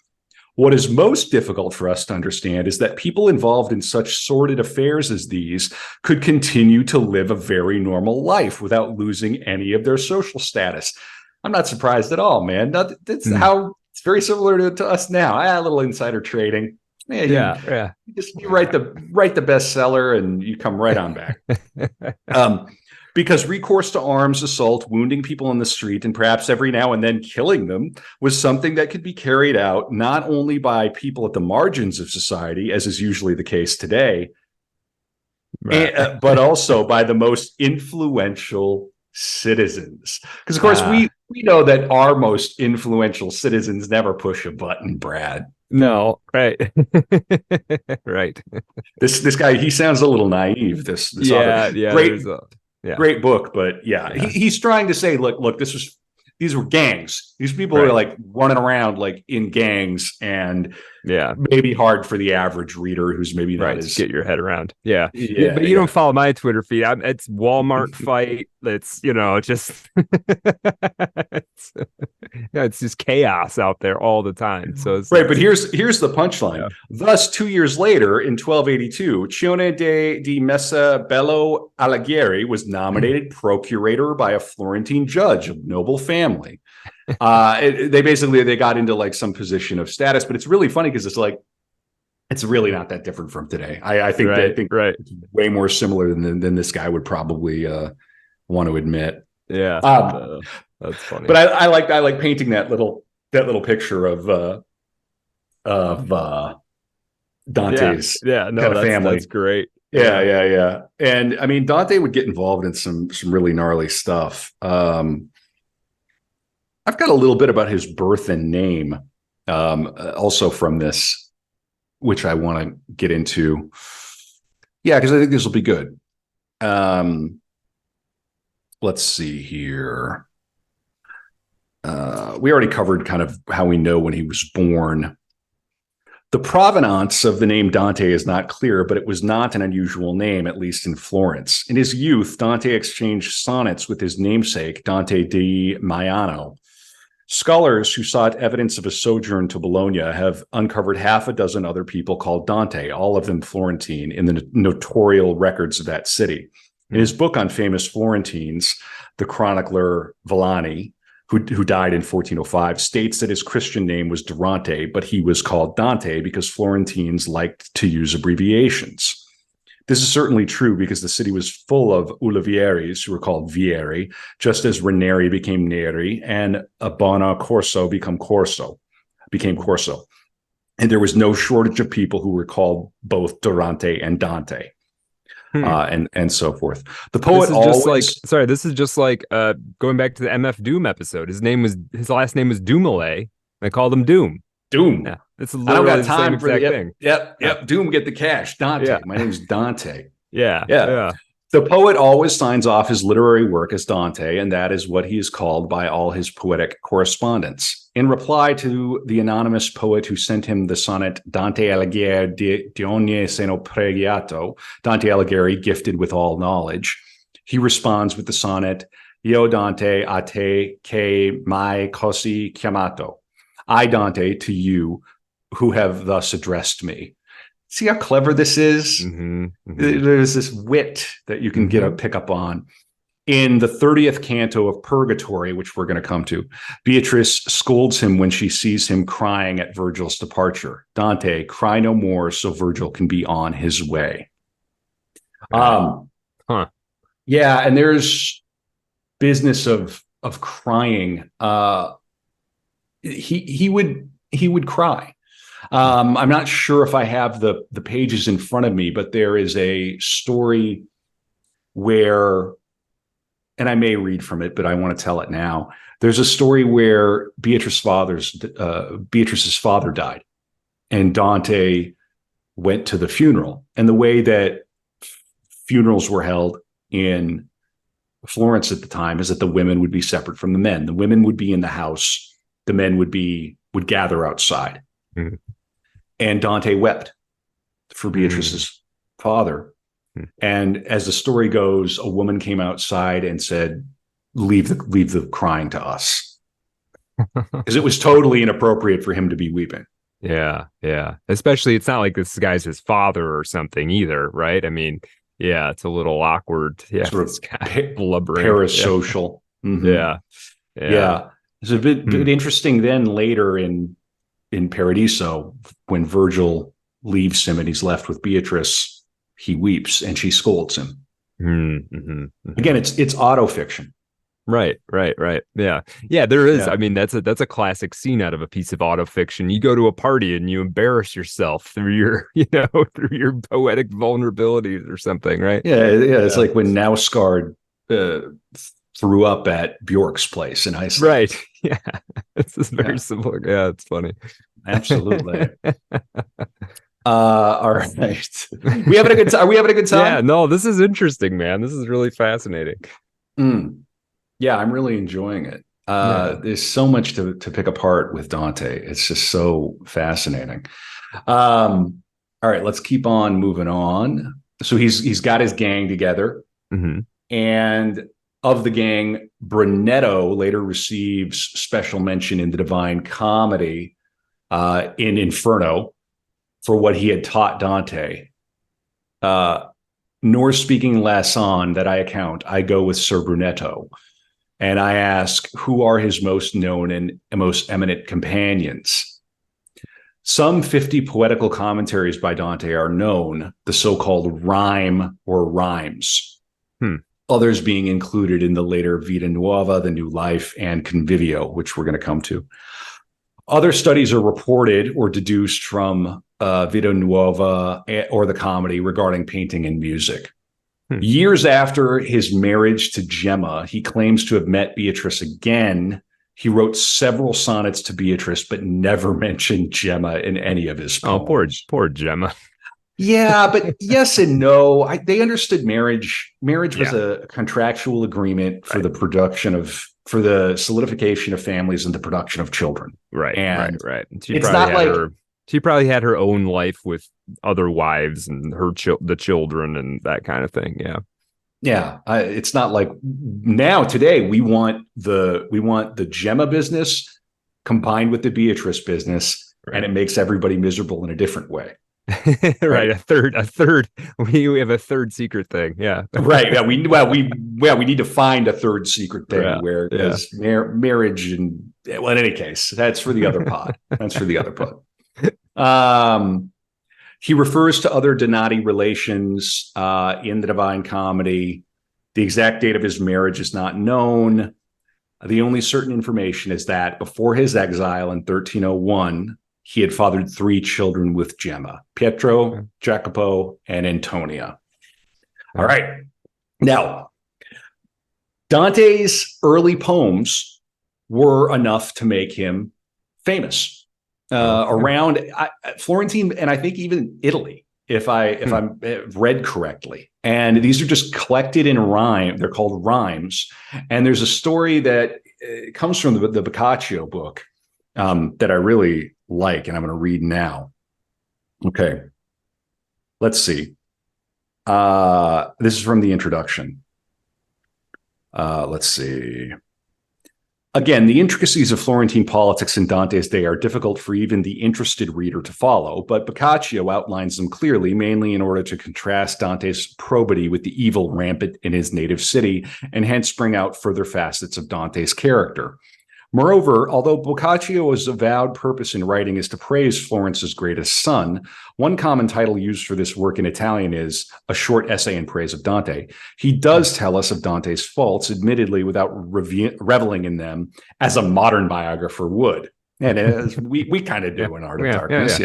What is most difficult for us to understand is that people involved in such sordid affairs as these could continue to live a very normal life without losing any of their social status. I'm not surprised at all, man. That's how it's very similar to us now. A little insider trading. Yeah. You write the bestseller and you come right on back. Because recourse to arms, assault, wounding people in the street, and perhaps every now and then killing them was something that could be carried out not only by people at the margins of society, as is usually the case today, right, but also by the most influential citizens. Because, of course, we know that our most influential citizens never push a button, Brad.
No, right. Right. This
guy, he sounds a little naive. This author. Great book, but he's trying to say, look, these were gangs. These people are like running around like in gangs, and maybe hard for the average reader who's maybe not as
get your head around. But you don't follow my Twitter feed. It's Walmart fight. It's just it's just chaos out there all the time. So it's,
but here's the punchline. Yeah. Thus, 2 years later, in 1282, Cione di Messa Bello Alighieri was nominated procurator by a Florentine judge of noble family. They got into like some position of status, but it's really funny because it's really not that different from today. I think it's way more similar than this guy would probably want to admit.
That's funny.
But I like painting that little picture of Dante's kind of family.
That's great.
Yeah. And I mean, Dante would get involved in some really gnarly stuff. I've got a little bit about his birth and name, also from this, which I want to get into. Yeah, because I think this will be good. Let's see here. We already covered kind of how we know when he was born. The provenance of the name Dante is not clear, but it was not an unusual name, at least in Florence. In his youth, Dante exchanged sonnets with his namesake, Dante di Maiano. Scholars who sought evidence of a sojourn to Bologna have uncovered half a dozen other people called Dante, all of them Florentine, in the notorial records of that city. In his book on famous Florentines, the chronicler Villani, who died in 1405, states that his Christian name was Durante, but he was called Dante because Florentines liked to use abbreviations. This is certainly true because the city was full of Ulivieris, who were called Vieri, just as Ranieri became Neri and Abana Corso became Corso. And there was no shortage of people who were called both Durante and Dante. And so forth. The poet
this is just like going back to the MF Doom episode. His last name was Doomale. They called him Doom.
Yeah,
it's literally the same exact thing.
Yep. Doom, get the cash. Dante. Yeah. My name's Dante.
Yeah.
The poet always signs off his literary work as Dante, and that is what he is called by all his poetic correspondents. In reply to the anonymous poet who sent him the sonnet Dante Alighieri di ogni seno pregiato, Dante Alighieri gifted with all knowledge, he responds with the sonnet Io Dante a te che mai così chiamato. I, Dante, to you who have thus addressed me. See how clever this is? There's this wit that you can pick up on. In the 30th canto of Purgatory, which we're going to come to, Beatrice scolds him when she sees him crying at Virgil's departure. Dante, cry no more so Virgil can be on his way. Yeah, and there's business of crying. He would cry. I'm not sure if I have the pages in front of me, but there is a story where, and I may read from it, but I want to tell it now. There's a story where Beatrice's father died, and Dante went to the funeral. And the way that funerals were held in Florence at the time is that the women would be separate from the men. The women would be in the house. The men would gather outside. Mm-hmm. And Dante wept for Beatrice's father. Mm-hmm. And as the story goes, a woman came outside and said, leave the crying to us. Because it was totally inappropriate for him to be weeping.
Yeah, yeah. Especially, it's not like this guy's his father or something either, right? I mean, yeah, it's a little awkward. Yeah,
sort
this guy blubbering.
Parasocial.
Yeah. Mm-hmm.
Yeah. It's a bit interesting then later in Paradiso, when Virgil leaves him and he's left with Beatrice, he weeps and she scolds him. Mm-hmm. Mm-hmm. Again, it's autofiction.
Right. Yeah. There is. Yeah. I mean, that's a classic scene out of a piece of autofiction. You go to a party and you embarrass yourself through your, through your poetic vulnerabilities or something, right?
Yeah. It's like when Nausgaard threw up at Bjork's place in Iceland.
Right. Yeah. This is very similar. Yeah, it's funny.
Absolutely. All right. We having a good time? Are we having a good time?
Yeah. No, this is interesting, man. This is really fascinating.
Yeah, I'm really enjoying it. There's so much to pick apart with Dante. It's just so fascinating. All right, let's keep on moving on. So he's got his gang together, mm-hmm. and of the gang, Brunetto later receives special mention in the Divine Comedy in Inferno for what he had taught Dante. Nor speaking less on that I account, I go with Sir Brunetto. And I ask, who are his most known and most eminent companions? Some 50 poetical commentaries by Dante are known, the so-called rhyme or rhymes. Others being included in the later Vita Nuova, the New Life, and Convivio, which we're going to come to. Other studies are reported or deduced from Vita Nuova or the comedy regarding painting and music. Years after his marriage to Gemma, he claims to have met Beatrice again. He wrote several sonnets to Beatrice, but never mentioned Gemma in any of his poems.
Oh, poor Gemma.
Yeah, but yes and no. They understood marriage. Marriage was a contractual agreement for the production for the solidification of families and the production of children.
Right,
and
right.
It's not like
she probably had her own life with other wives and the children and that kind of thing. Yeah.
Yeah. It's not like now today we want the Gemma business combined with the Beatrice business, and it makes everybody miserable in a different way.
Right. A third. We have a third secret thing. Yeah.
Right. Yeah. We need to find a third secret thing where there's marriage and, well, in any case, that's for the other pod. He refers to other Donati relations in the Divine Comedy. The exact date of his marriage is not known. The only certain information is that before his exile in 1301, he had fathered 3 children with Gemma: Pietro, Jacopo, and Antonia. All right. Now, Dante's early poems were enough to make him famous. Around Florentine, and I think even Italy, if I'm read correctly. And these are just collected in rhyme. They're called rhymes. And there's a story that comes from the Boccaccio book that I really like, and I'm going to read now. Okay, let's see. This is from the introduction. Let's see. Again, the intricacies of Florentine politics in Dante's day are difficult for even the interested reader to follow, but Boccaccio outlines them clearly, mainly in order to contrast Dante's probity with the evil rampant in his native city, and hence bring out further facets of Dante's character. Moreover, although Boccaccio's avowed purpose in writing is to praise Florence's greatest son, one common title used for this work in Italian is A Short Essay in Praise of Dante. He does tell us of Dante's faults, admittedly without reveling in them, as a modern biographer would. And as we kind of do in Art of Darkness.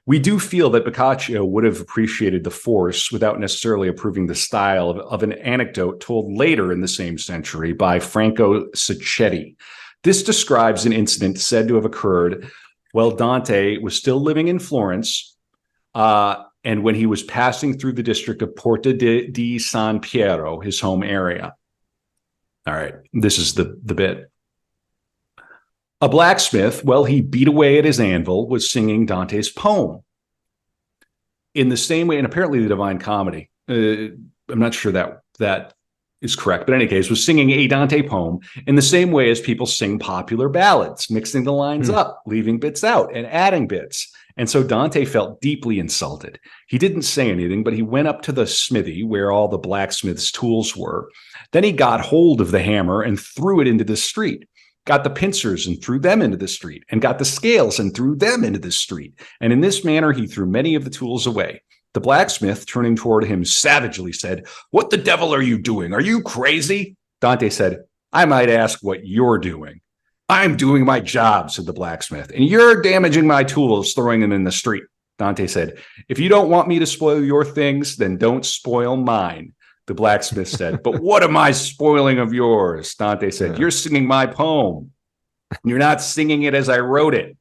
We do feel that Boccaccio would have appreciated the force without necessarily approving the style of an anecdote told later in the same century by Franco Sacchetti. This describes an incident said to have occurred while Dante was still living in Florence, and when he was passing through the district of Porta di San Piero, his home area. All right, this is the bit. A blacksmith, while he beat away at his anvil, was singing Dante's poem. In the same way, and apparently the Divine Comedy, I'm not sure that is correct, but in any case, was singing a Dante poem in the same way as people sing popular ballads, mixing the lines up, leaving bits out, and adding bits. And so Dante felt deeply insulted. He didn't say anything, but he went up to the smithy where all the blacksmith's tools were. Then he got hold of the hammer and threw it into the street. Got the pincers and threw them into the street, and got the scales and threw them into the street. And in this manner, he threw many of the tools away. The blacksmith, turning toward him, savagely said, "What the devil are you doing? Are you crazy?" Dante said, "I might ask what you're doing." "I'm doing my job," said the blacksmith, "and you're damaging my tools, throwing them in the street." Dante said, "If you don't want me to spoil your things, then don't spoil mine." The blacksmith said, "But what am I spoiling of yours?" Dante said, "You're singing my poem. You're not singing it as I wrote it.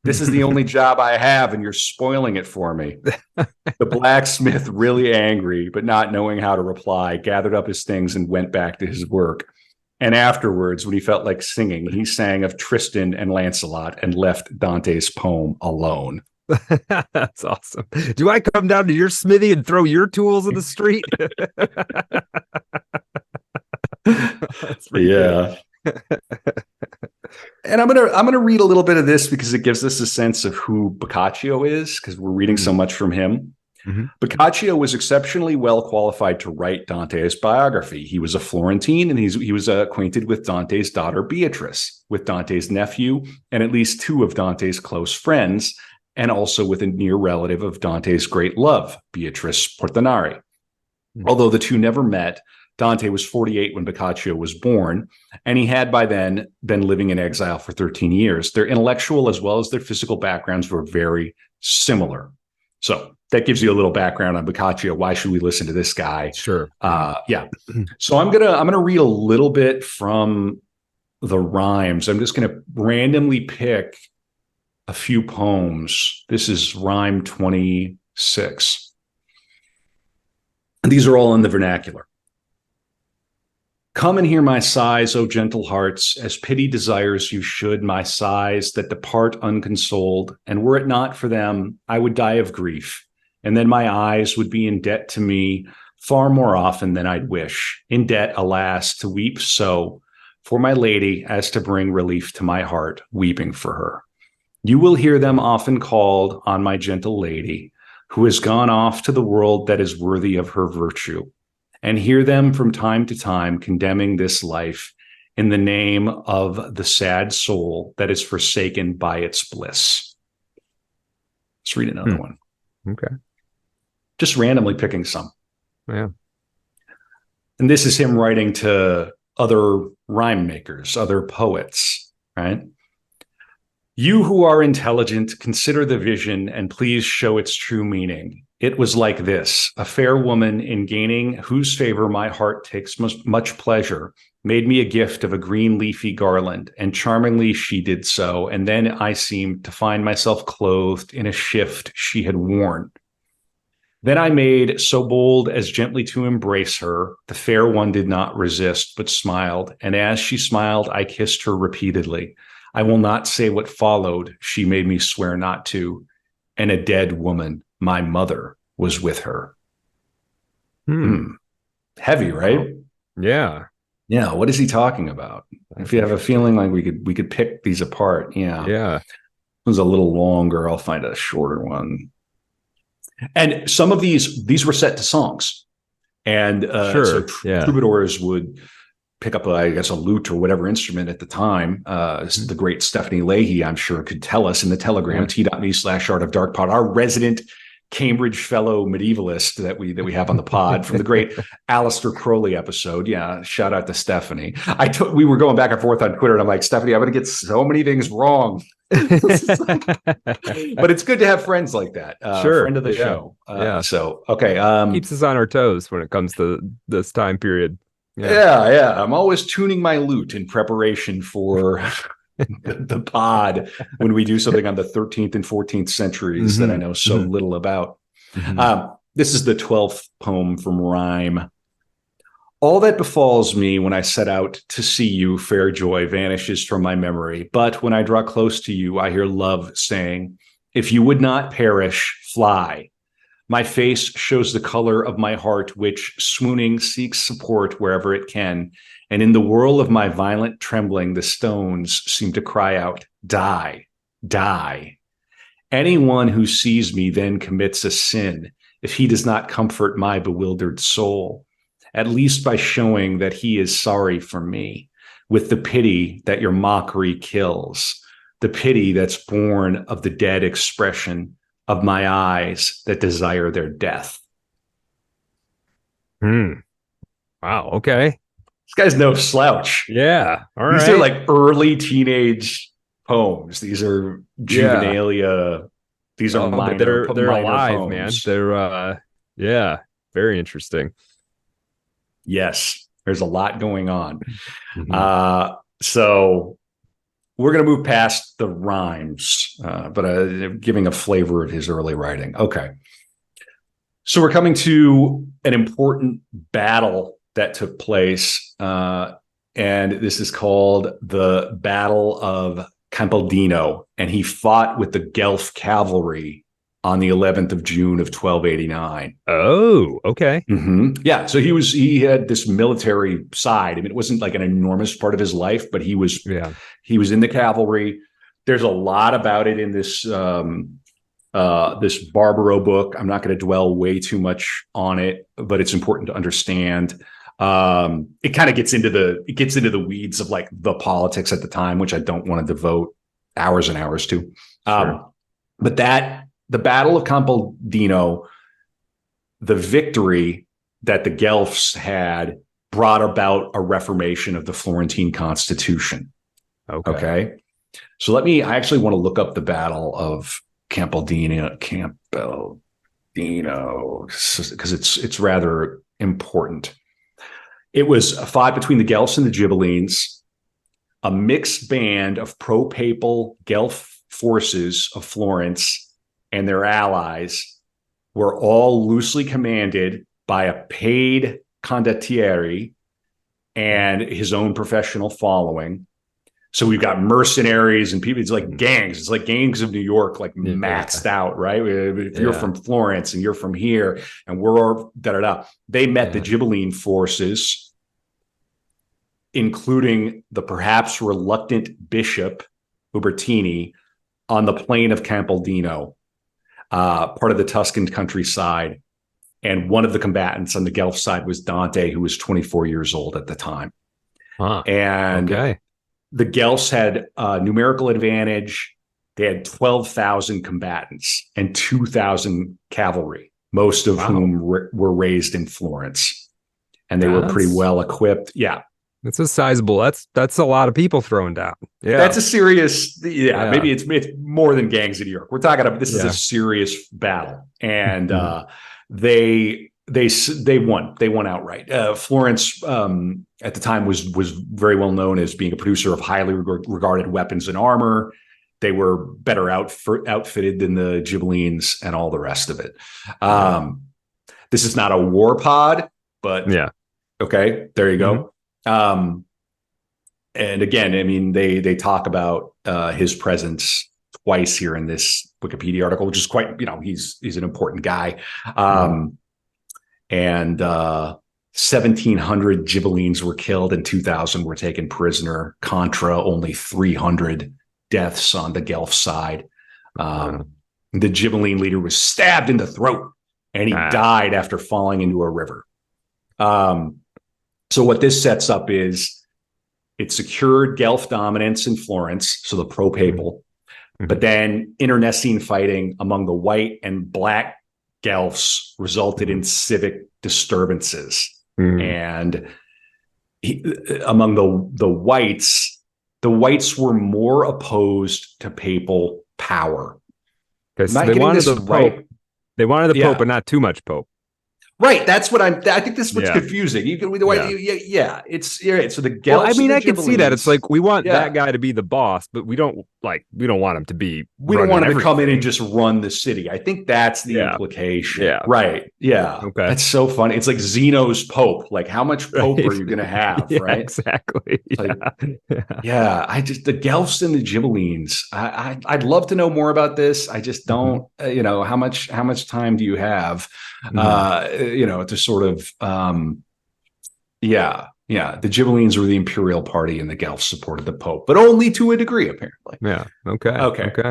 This is the only job I have, and you're spoiling it for me." The blacksmith, really angry, but not knowing how to reply, gathered up his things and went back to his work. And afterwards, when he felt like singing, he sang of Tristan and Lancelot and left Dante's poem alone.
That's awesome. Do I come down to your smithy and throw your tools in the street?
Yeah. And I'm gonna read a little bit of this because it gives us a sense of who Boccaccio is, because we're reading so much from him. Boccaccio was exceptionally well qualified to write Dante's biography. He was a Florentine, and he was acquainted with Dante's daughter Beatrice, with Dante's nephew, and at least two of Dante's close friends, and also with a near relative of Dante's great love, Beatrice Portinari. Although the two never met, Dante was 48 when Boccaccio was born, and he had by then been living in exile for 13 years. Their intellectual as well as their physical backgrounds were very similar. So that gives you a little background on Boccaccio. Why should we listen to this guy?
Sure.
Yeah. So I'm gonna read a little bit from the rhymes. I'm just gonna randomly pick a few poems. This is rhyme 26. And these are all in the vernacular. Come and hear my sighs, O gentle hearts, as pity desires you should, my sighs that depart unconsoled. And were it not for them, I would die of grief. And then my eyes would be in debt to me far more often than I'd wish. In debt, alas, to weep so for my lady as to bring relief to my heart, weeping for her. You will hear them often called on my gentle lady, who has gone off to the world that is worthy of her virtue, and hear them from time to time condemning this life in the name of the sad soul that is forsaken by its bliss. Let's read another one.
Okay.
Just randomly picking some.
Yeah.
And this is him writing to other rhyme makers, other poets, right? You who are intelligent, consider the vision and please show its true meaning. It was like this: a fair woman, in gaining whose favor my heart takes much pleasure, made me a gift of a green leafy garland, and charmingly she did so. And then I seemed to find myself clothed in a shift she had worn. Then I made so bold as gently to embrace her. The fair one did not resist, but smiled. And as she smiled, I kissed her repeatedly. I will not say what followed. She made me swear not to. And a dead woman, my mother, was with her. Heavy, right?
Yeah.
Yeah. What is he talking about? If you have a feeling like we could pick these apart. Yeah.
Yeah.
This one's a little longer. I'll find a shorter one. And some of these were set to songs. And so troubadours would pick up, I guess, a lute or whatever instrument at the time. The great Stephanie Leahy, I'm sure, could tell us in the Telegram, t.me/Art of Dark Pod, our resident Cambridge fellow medievalist that we have on the pod from the great Aleister Crowley episode. Yeah, shout out to Stephanie. We were going back and forth on Twitter, and I'm like, Stephanie, I'm going to get so many things wrong. But it's good to have friends like that.
Sure.
Friend of the show. So, okay.
Keeps us on our toes when it comes to this time period.
Yeah. I'm always tuning my lute in preparation for the pod when we do something on the 13th and 14th centuries that I know so little about. This is the 12th poem from Rhyme. All that befalls me when I set out to see you, fair joy, vanishes from my memory. But when I draw close to you, I hear love saying, if you would not perish, fly. My face shows the color of my heart, which swooning seeks support wherever it can. And in the whirl of my violent trembling, the stones seem to cry out, die, die. Anyone who sees me then commits a sin if he does not comfort my bewildered soul, at least by showing that he is sorry for me, with the pity that your mockery kills, the pity that's born of the dead expression of my eyes that desire their death.
Wow. Okay.
This guy's no slouch.
Yeah. All right.
These are like early teenage poems. These are juvenilia. These are minor.
They're
minor
alive,
poems.
man. They're very interesting.
Yes, there's a lot going on. So we're going to move past the rhymes, but giving a flavor of his early writing. Okay. So we're coming to an important battle that took place, and this is called the Battle of Campaldino, and he fought with the Guelph cavalry on the 11th of June of 1289.
Oh, okay.
Yeah, so he had this military side. I mean, it wasn't like an enormous part of his life, but he was in the cavalry. There's a lot about it in this this Barbaro book. I'm not going to dwell way too much on it, but it's important to understand. It kind of gets into the weeds of like the politics at the time, which I don't want to devote hours and hours to. Sure. But the Battle of Campaldino, the victory that the Guelphs had brought about a reformation of the Florentine constitution. Okay. So I actually want to look up the Battle of Campaldino, because it's rather important. It was a fight between the Guelphs and the Ghibellines, a mixed band of pro-papal Guelph forces of Florence and their allies were all loosely commanded by a paid condottieri and his own professional following. So we've got mercenaries and people. It's like gangs. It's like gangs of New York, like maxed out, right? If you're from Florence and you're from here and we're da-da-da. They met the Ghibelline forces, including the perhaps reluctant Bishop Ubertini on the plain of Campaldino, part of the Tuscan countryside. And one of the combatants on the Guelph side was Dante, who was 24 years old at the time. The Guelphs had a numerical advantage. They had 12,000 combatants and 2,000 cavalry, most of whom were raised in Florence. And they were pretty well equipped. Yeah.
That's a sizable. That's a lot of people thrown down. Yeah.
That's a serious. Maybe it's more than gangs in New York. We're talking about this is a serious battle. And they won. They won outright. Florence at the time was very well known as being a producer of highly regarded weapons and armor. They were better outfitted than the Ghibellines and all the rest of it. This is not a war pod, but okay, there you go. And again, I mean, they talk about his presence twice here in this Wikipedia article, which is quite, he's an important guy. And 1,700 Ghibellines were killed and 2,000 were taken prisoner, contra only 300 deaths on the Guelph side. The Ghibelline leader was stabbed in the throat and he died after falling into a river. So what this sets up is it secured Guelph dominance in Florence, so the pro-papal, but then internecine fighting among the white and black Guelphs resulted in civic disturbances. And among the whites were more opposed to papal power.
Because they wanted the Pope. They wanted the Pope, but not too much Pope.
Right. That's what I think this is what's confusing. You can, it's so the Guelphs.
Well, I mean, I can see that. It's like we want that guy to be the boss, but we don't want him to be.
We don't want him to come in and just run the city. I think that's the implication.
Yeah.
Right. Yeah. Okay. That's so funny. It's like Zeno's Pope. Like, how much Pope are you going to have? Right.
Exactly.
The Guelphs and the Ghibellines. I'd love to know more about this. I just don't. How much time do you have? To sort of, the Ghibellines were the imperial party and the Guelphs supported the Pope, but only to a degree, apparently.
Yeah. Okay.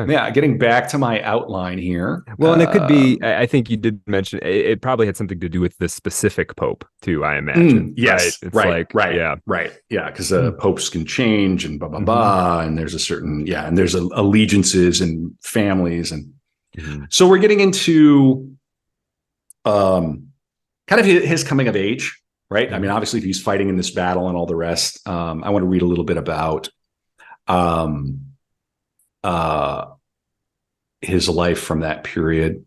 Yeah. Getting back to my outline here.
Well, and it could be, I think you did mention, it probably had something to do with this specific Pope too, I imagine.
Yes.
Right.
Right. Yeah. Because popes can change and blah, blah, blah. And there's a certain, and there's allegiances and families. And so we're getting into, kind of his coming of age, right? I mean, obviously, if he's fighting in this battle and all the rest, I want to read a little bit about his life from that period.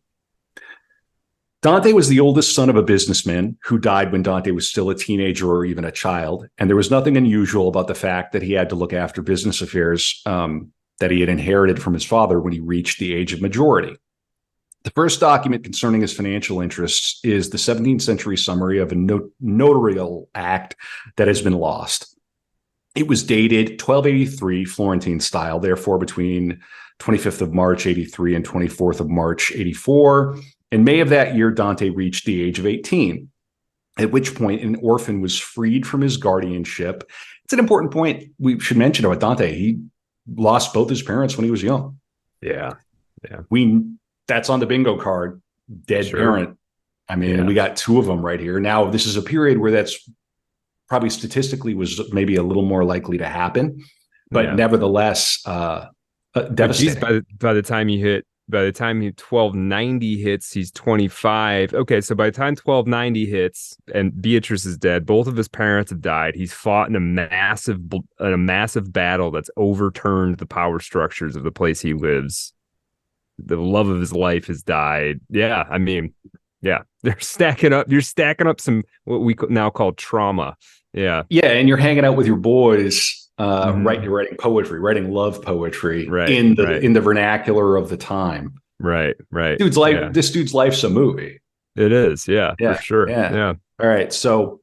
Dante was the oldest son of a businessman who died when Dante was still a teenager or even a child, and there was nothing unusual about the fact that he had to look after business affairs that he had inherited from his father when he reached the age of majority. The first document concerning his financial interests is the 17th century summary of a notarial act that has been lost. It was dated 1283 Florentine style, therefore between 25th of March 83 and 24th of March 84. In May of that year, Dante reached the age of 18, at which point an orphan was freed from his guardianship. It's an important point we should mention about Dante. He lost both his parents when he was young.
Yeah.
That's on the bingo card. Dead parent. I mean, we got two of them right here. Now, this is a period where that's probably statistically was maybe a little more likely to happen, but nevertheless, devastating.
By the time 1290 hits, he's 25. Okay, so by the time 1290 hits and Beatrice is dead, both of his parents have died. He's fought in a massive battle that's overturned the power structures of the place he lives. The love of his life has died. Yeah, I mean, they're stacking up. You're stacking up some what we now call trauma. Yeah, and
you're hanging out with your boys. Right, you're writing poetry, writing love poetry in the vernacular of the time.
Right.
Dude's life. This dude's life's a movie.
It is. Yeah, for sure. Yeah.
All right. So,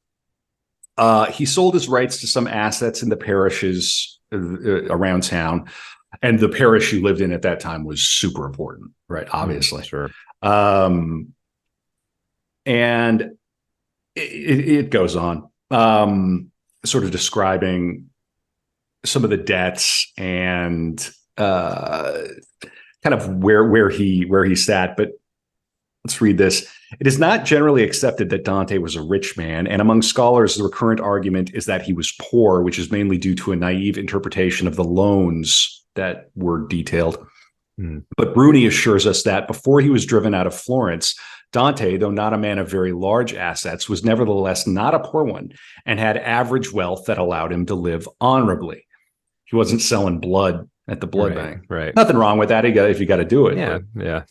he sold his rights to some assets in the parishes around town. And the parish he lived in at that time was super important, right? Obviously.
Sure.
And it goes on, sort of describing some of the debts and kind of where he sat. But let's read this. It is not generally accepted that Dante was a rich man, and among scholars, the recurrent argument is that he was poor, which is mainly due to a naive interpretation of the loans that were detailed. But Bruni assures us that before he was driven out of Florence, Dante, though not a man of very large assets, was nevertheless not a poor one and had average wealth that allowed him to live honorably. He wasn't selling blood at the blood bank.
Right.
Nothing wrong with that if you got to do it.
Yeah.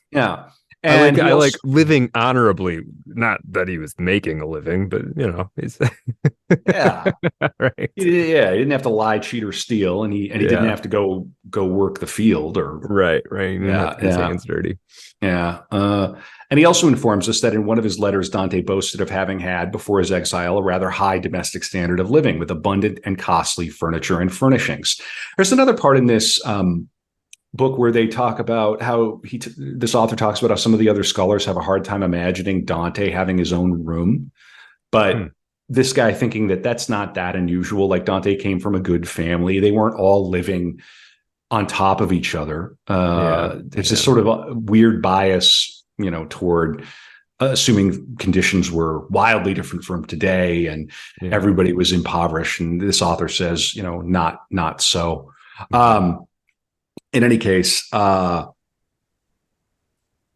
And I like living honorably. Not that he was making a living, but he's
right. He didn't have to lie, cheat, or steal, and he didn't have to go work the field or
right. He didn't have his hands dirty.
And he also informs us that in one of his letters, Dante boasted of having had before his exile a rather high domestic standard of living with abundant and costly furniture and furnishings. There's another part in this book where they talk about how this author talks about how some of the other scholars have a hard time imagining Dante having his own room, but this guy thinking that that's not that unusual. Like Dante came from a good family. They weren't all living on top of each other. There's this sort of a weird bias, toward assuming conditions were wildly different from today and everybody was impoverished. And this author says, not so. In any case,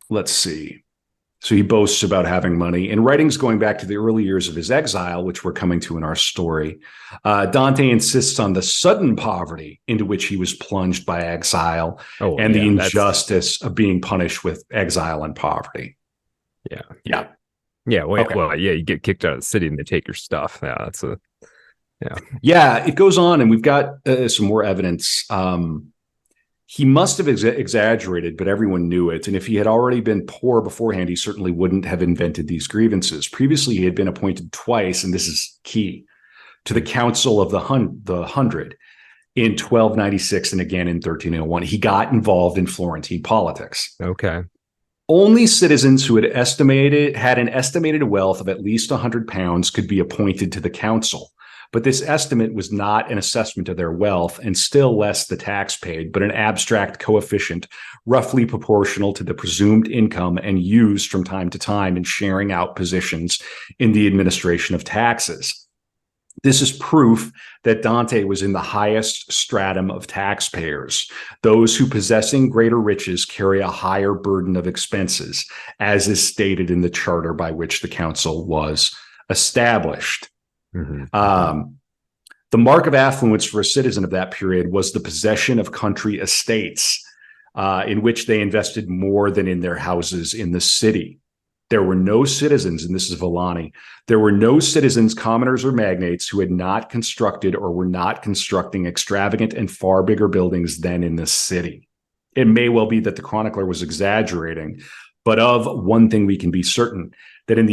let's see. So he boasts about having money. In writings going back to the early years of his exile, which we're coming to in our story, Dante insists on the sudden poverty into which he was plunged by exile and the injustice of being punished with exile and poverty.
Yeah. Well, you get kicked out of the city and they take your stuff.
It goes on, and we've got some more evidence. He must have exaggerated, but everyone knew it. And if he had already been poor beforehand, he certainly wouldn't have invented these grievances. Previously, he had been appointed twice, and this is key, to the Council of the Hundred in 1296 and again in 1301. He got involved in Florentine politics.
Okay.
Only citizens who had an estimated wealth of at least £100 could be appointed to the council. But this estimate was not an assessment of their wealth, and still less the tax paid, but an abstract coefficient roughly proportional to the presumed income and used from time to time in sharing out positions in the administration of taxes. This is proof that Dante was in the highest stratum of taxpayers, those who possessing greater riches carry a higher burden of expenses, as is stated in the charter by which the council was established. The mark of affluence for a citizen of that period was the possession of country estates, in which they invested more than in their houses in the city. There were no citizens, and this is Villani, there were no citizens, commoners, or magnates who had not constructed or were not constructing extravagant and far bigger buildings than in the city. It may well be that the chronicler was exaggerating, but of one thing we can be certain, that in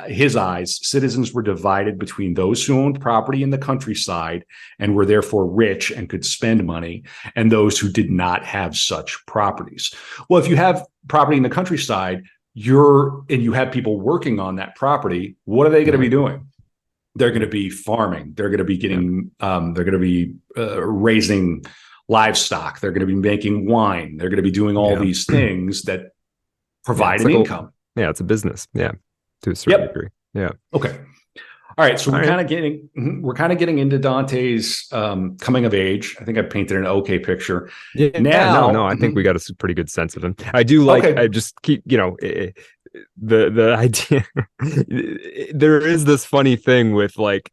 his eyes, citizens were divided between those who owned property in the countryside and were therefore rich and could spend money, and those who did not have such properties. Well, if you have property in the countryside, you have people working on that property, what are they going to be doing? They're going to be farming. They're going to be raising livestock. They're going to be making wine. They're going to be doing all these things that provide an income.
It's a business. To a certain degree.
Okay. All right. So we're kind of getting into Dante's coming of age. I think I painted an okay picture.
I think we got a pretty good sense of him. I do like. I just keep the idea. There is this funny thing with like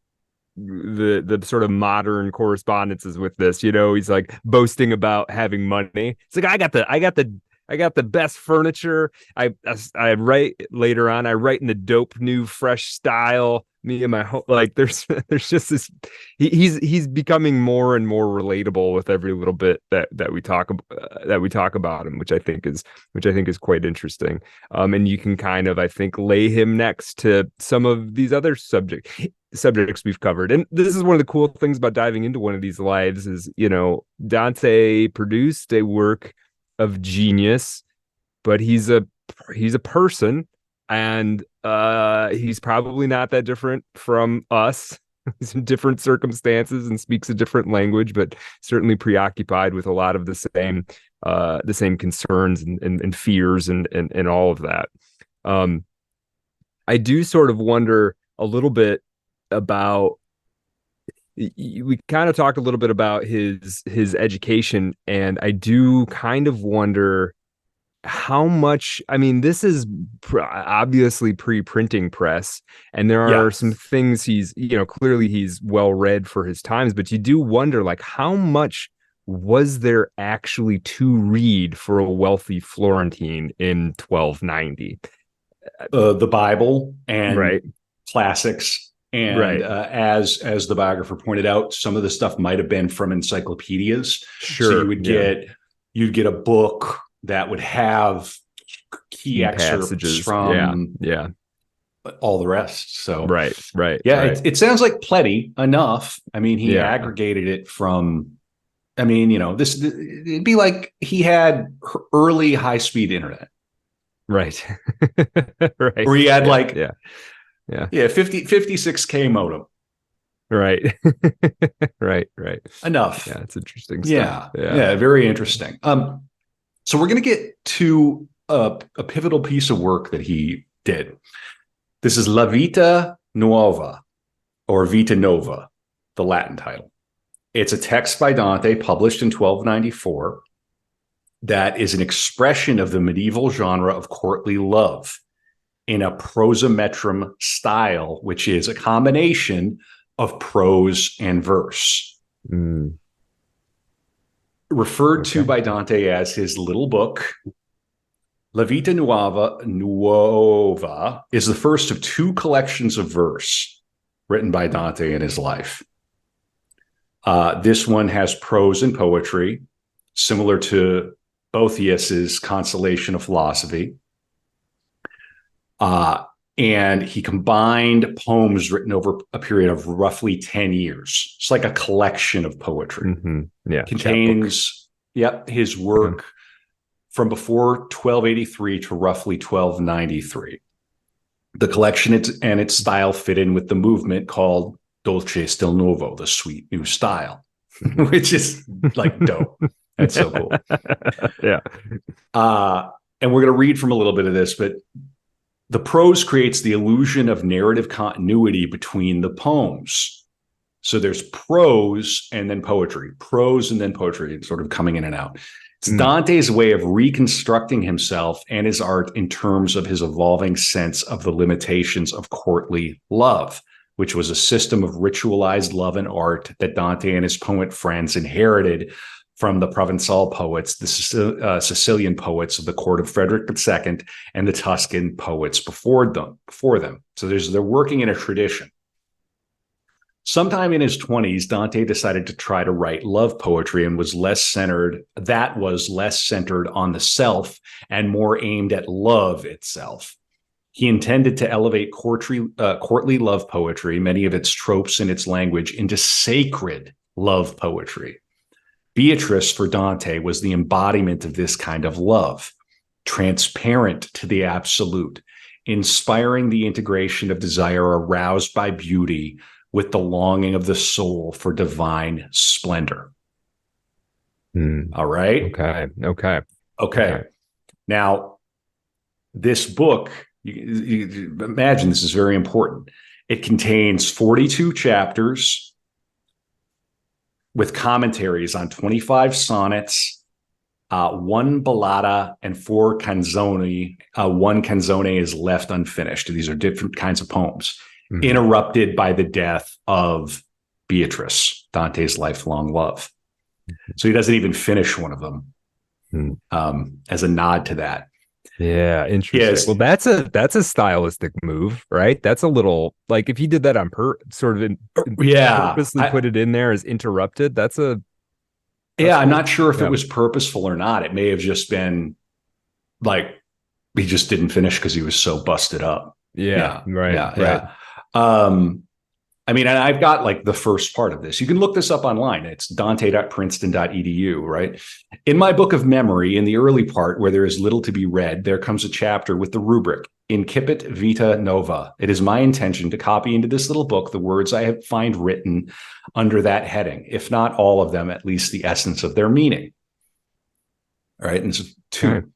the sort of modern correspondences with this. He's like boasting about having money. It's like I got the best furniture. I write later on. I write in the dope new fresh style. Me and my home, like there's just this. He's becoming more and more relatable with every little bit that we talk about him, which I think is quite interesting. And you can kind of, I think, lay him next to some of these other subjects we've covered. And this is one of the cool things about diving into one of these lives is, Dante produced a work of genius, but he's a person, and he's probably not that different from us. He's in different circumstances and speaks a different language, but certainly preoccupied with a lot of the same concerns and fears and all of that. I do sort of wonder a little bit about. We kind of talked a little bit about his education, and I do kind of wonder how much. I mean, this is obviously pre-printing press, and there are some things he's, clearly he's well read for his times, but you do wonder, like, how much was there actually to read for a wealthy Florentine in 1290?
The Bible and classics. And as the biographer pointed out, some of the stuff might have been from encyclopedias.
Sure.
So you'd get a book that would have key excerpts passages from all the rest. So it sounds like plenty enough. I mean, he aggregated it from. I mean, it'd be like he had early high-speed internet,
right?
Or he had 56K modem.
Right. right.
Enough.
Yeah, it's interesting stuff.
Yeah, very interesting. So we're going to get to a pivotal piece of work that he did. This is La Vita Nuova, or Vita Nova, the Latin title. It's a text by Dante published in 1294 that is an expression of the medieval genre of courtly love in a prosametrum style, which is a combination of prose and verse. Referred to by Dante as his little book. La Vita Nuova is the first of two collections of verse written by Dante in his life. This one has prose and poetry, similar to Boethius's Consolation of Philosophy. And he combined poems written over a period of roughly 10 years. It's like a collection of poetry.
Yeah.
Contains, his work from before 1283 to roughly 1293. The collection and its style fit in with the movement called Dolce Stil Nuovo, the sweet new style, which is like dope. That's so cool.
Yeah.
And we're going to read from a little bit of this, but the prose creates the illusion of narrative continuity between the poems. So there's prose and then poetry, sort of coming in and out. It's Dante's way of reconstructing himself and his art in terms of his evolving sense of the limitations of courtly love, which was a system of ritualized love and art that Dante and his poet friends inherited from the Provençal poets, the Sicilian poets of the court of Frederick II, and the Tuscan poets before them. So they're working in a tradition. Sometime in his 20s, Dante decided to try to write love poetry and was less centered on the self and more aimed at love itself. He intended to elevate courtly love poetry, many of its tropes and its language, into sacred love poetry. Beatrice, for Dante, was the embodiment of this kind of love, transparent to the absolute, inspiring the integration of desire aroused by beauty with the longing of the soul for divine splendor. All right? Okay. Now, this book, you imagine this is very important. It contains 42 chapters with commentaries on 25 sonnets, one ballata, and 4 canzoni. One canzone is left unfinished. These are different kinds of poems, interrupted by the death of Beatrice, Dante's lifelong love. So he doesn't even finish one of them as a nod to that.
Yeah, interesting. Yes. Well, that's a stylistic move, right? That's a little like if he did that on purposely put it in there as interrupted. That's cool.
I'm not sure if it was purposeful or not. It may have just been like he just didn't finish because he was so busted up. Right. I mean, and I've got like the first part of this. You can look this up online. It's dante.princeton.edu, right? In my book of memory, in the early part where there is little to be read, there comes a chapter with the rubric, Incipit Vita Nova. It is my intention to copy into this little book the words I have find written under that heading, if not all of them, at least the essence of their meaning. All right, and so 2.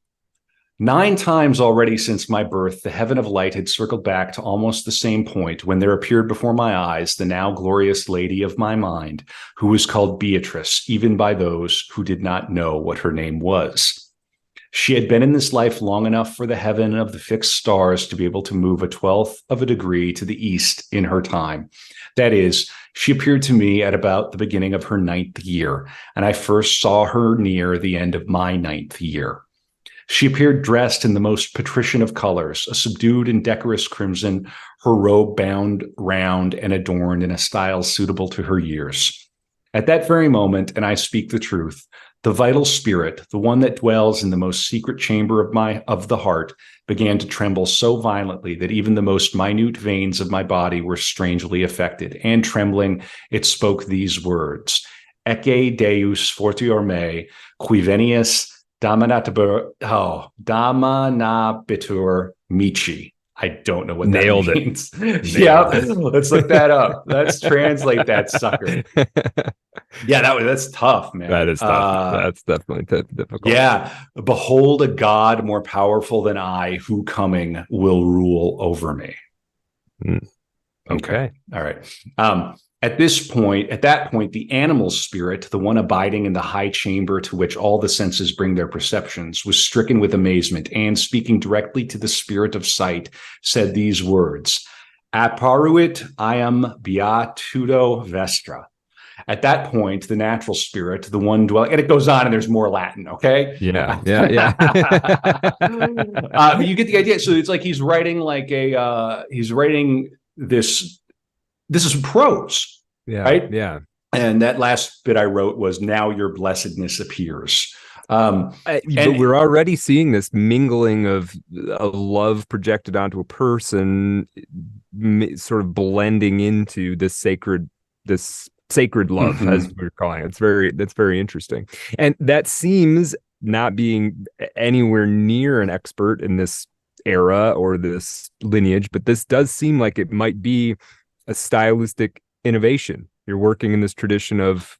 9 times already since my birth, the heaven of light had circled back to almost the same point when there appeared before my eyes the now glorious lady of my mind, who was called Beatrice, even by those who did not know what her name was. She had been in this life long enough for the heaven of the fixed stars to be able to move 1/12 of a degree to the east in her time. That is, she appeared to me at about the beginning of her 9th year, and I first saw her near the end of my 9th year. She appeared dressed in the most patrician of colors, a subdued and decorous crimson, her robe bound round and adorned in a style suitable to her years. At that very moment, and I speak the truth, the vital spirit, the one that dwells in the most secret chamber of the heart, began to tremble so violently that even the most minute veins of my body were strangely affected, and trembling, it spoke these words, Ecce Deus fortior me, qui venius Damanabitur Mici. I don't know what that means. Yeah, let's look that up. Let's translate that sucker. Yeah, that's tough,
That
man.
is tough. That's definitely difficult.
Yeah. Behold a God more powerful than I, who coming will rule over me.
Mm,
Okay.
okay.
All right. At that point, the animal spirit, the one abiding in the high chamber to which all the senses bring their perceptions, was stricken with amazement and, speaking directly to the spirit of sight, said these words: Apparuit iam beatudo vestra. At that point, the natural spirit, the one dwelling, and it goes on, and there's more Latin. Okay,
Yeah.
but you get the idea. So it's like he's writing he's writing this. This is prose,
Yeah.
right?
Yeah.
And that last bit I wrote was, "Now your blessedness appears."
But
And
we're already seeing this mingling of a love projected onto a person, sort of blending into this sacred love, as we're calling it. That's very interesting, and that seems, not being anywhere near an expert in this era or this lineage, but this does seem like it might be a stylistic innovation. You're working in this tradition of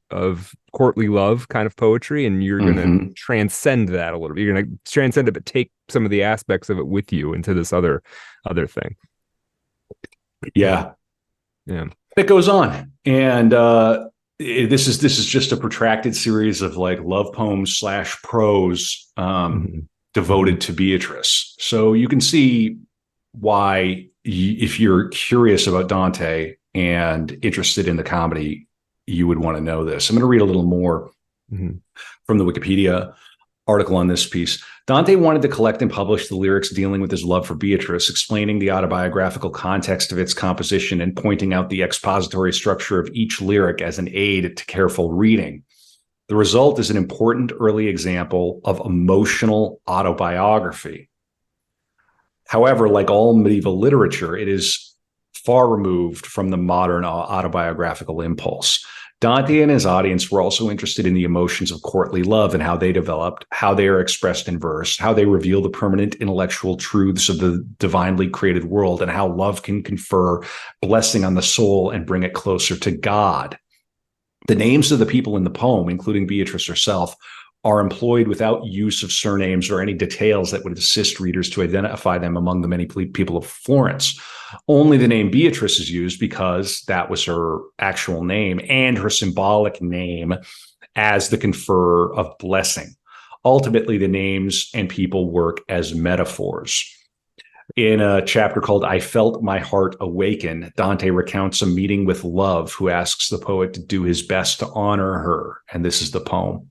courtly love kind of poetry, and you're going to transcend that a little bit. You're going to transcend it, but take some of the aspects of it with you into this other thing.
Yeah,
Yeah.
it goes on, and this is just a protracted series of like love poems / prose devoted to Beatrice. So you can see why, if you're curious about Dante and interested in the comedy, you would want to know this. I'm going to read a little more from the Wikipedia article on this piece. Dante wanted to collect and publish the lyrics dealing with his love for Beatrice, explaining the autobiographical context of its composition and pointing out the expository structure of each lyric as an aid to careful reading. The result is an important early example of emotional autobiography. However, like all medieval literature, it is far removed from the modern autobiographical impulse. Dante and his audience were also interested in the emotions of courtly love and how they developed, how they are expressed in verse, how they reveal the permanent intellectual truths of the divinely created world, and how love can confer blessing on the soul and bring it closer to God. The names of the people in the poem, including Beatrice herself, are employed without use of surnames or any details that would assist readers to identify them among the many people of Florence. Only the name Beatrice is used because that was her actual name and her symbolic name as the conferrer of blessing. Ultimately, the names and people work as metaphors. In a chapter called I Felt My Heart Awaken, Dante recounts a meeting with Love, who asks the poet to do his best to honor her. And this is the poem.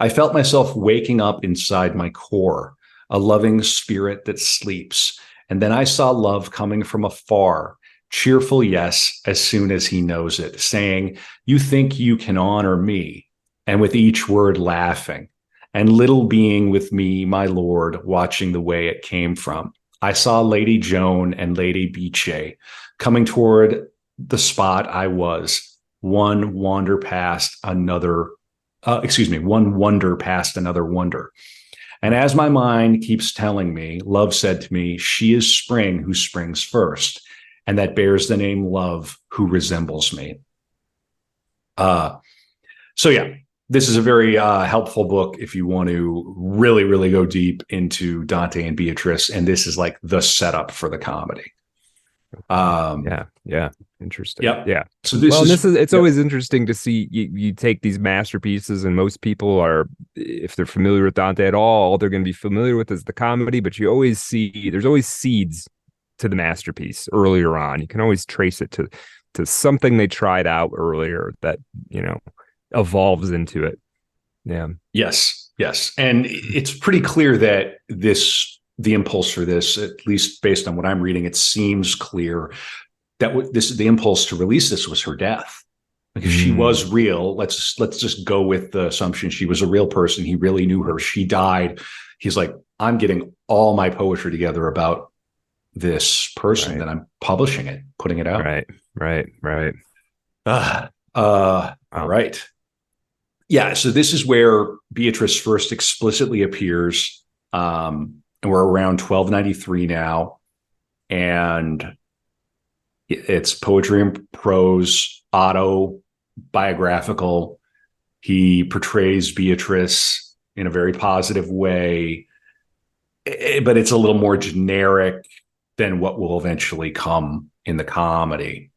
I felt myself waking up inside my core, a loving spirit that sleeps. And then I saw Love coming from afar, cheerful, yes, as soon as he knows it, saying, "You think you can honor me," and with each word laughing, and little being with me, my lord, watching the way it came from. I saw Lady Joan and Lady Biche coming toward the spot I was, one wonder past another one wonder past another wonder. And as my mind keeps telling me, Love said to me, she is spring who springs first, and that bears the name Love who resembles me. So yeah, this is a very helpful book if you want to really, really go deep into Dante and Beatrice. And this is like the setup for the comedy.
Yeah. Interesting.
Yep.
Yeah.
So it's
always interesting to see you take these masterpieces, and most people are, if they're familiar with Dante at all they're going to be familiar with is the comedy, but you always see there's always seeds to the masterpiece earlier on. You can always trace it to something they tried out earlier that, evolves into it. Yeah.
Yes. And it's pretty clear that the impulse for this, at least based on what I'm reading, it seems clear that the impulse to release this was her death. Because she was real. Let's just go with the assumption she was a real person. He really knew her. She died. He's like, I'm getting all my poetry together about this person, that I'm publishing it, putting it out.
Right.
Right. Yeah. So this is where Beatrice first explicitly appears. And we're around 1293 now. And it's poetry and prose, auto biographical. He portrays Beatrice in a very positive way, but it's a little more generic than what will eventually come in the comedy.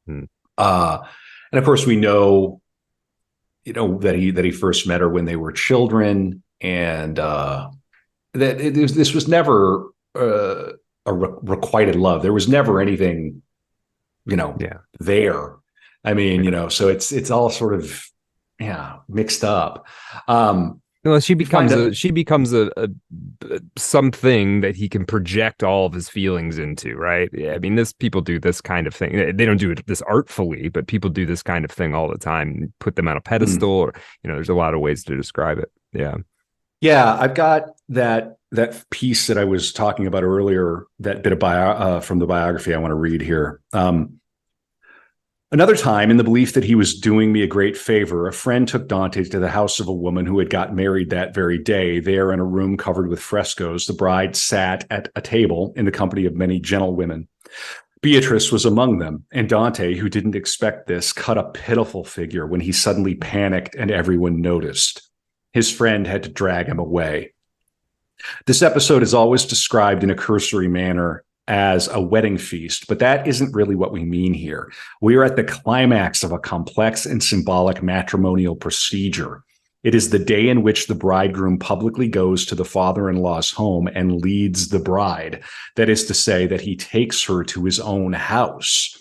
Hmm.
And of course, we know, that he first met her when they were children, and this was never a requited love. There was never anything, there. I mean, so it's all sort of, mixed up.
Well, she becomes a something that he can project all of his feelings into, right? Yeah, I mean, people do this kind of thing. They don't do it this artfully, but people do this kind of thing all the time. Put them on a pedestal, or there's a lot of ways to describe it. Yeah,
yeah. I've got that piece that I was talking about earlier. That bit of from the biography I want to read here. Another time, in the belief that he was doing me a great favor, a friend took Dante to the house of a woman who had got married that very day. There, in a room covered with frescoes, the bride sat at a table in the company of many gentlewomen. Beatrice was among them, and Dante, who didn't expect this, cut a pitiful figure when he suddenly panicked and everyone noticed. His friend had to drag him away. This episode is always described in a cursory manner as a wedding feast, but that isn't really what we mean here. We are at the climax of a complex and symbolic matrimonial procedure. It is the day in which the bridegroom publicly goes to the father-in-law's home and leads the bride. That is to say, that he takes her to his own house.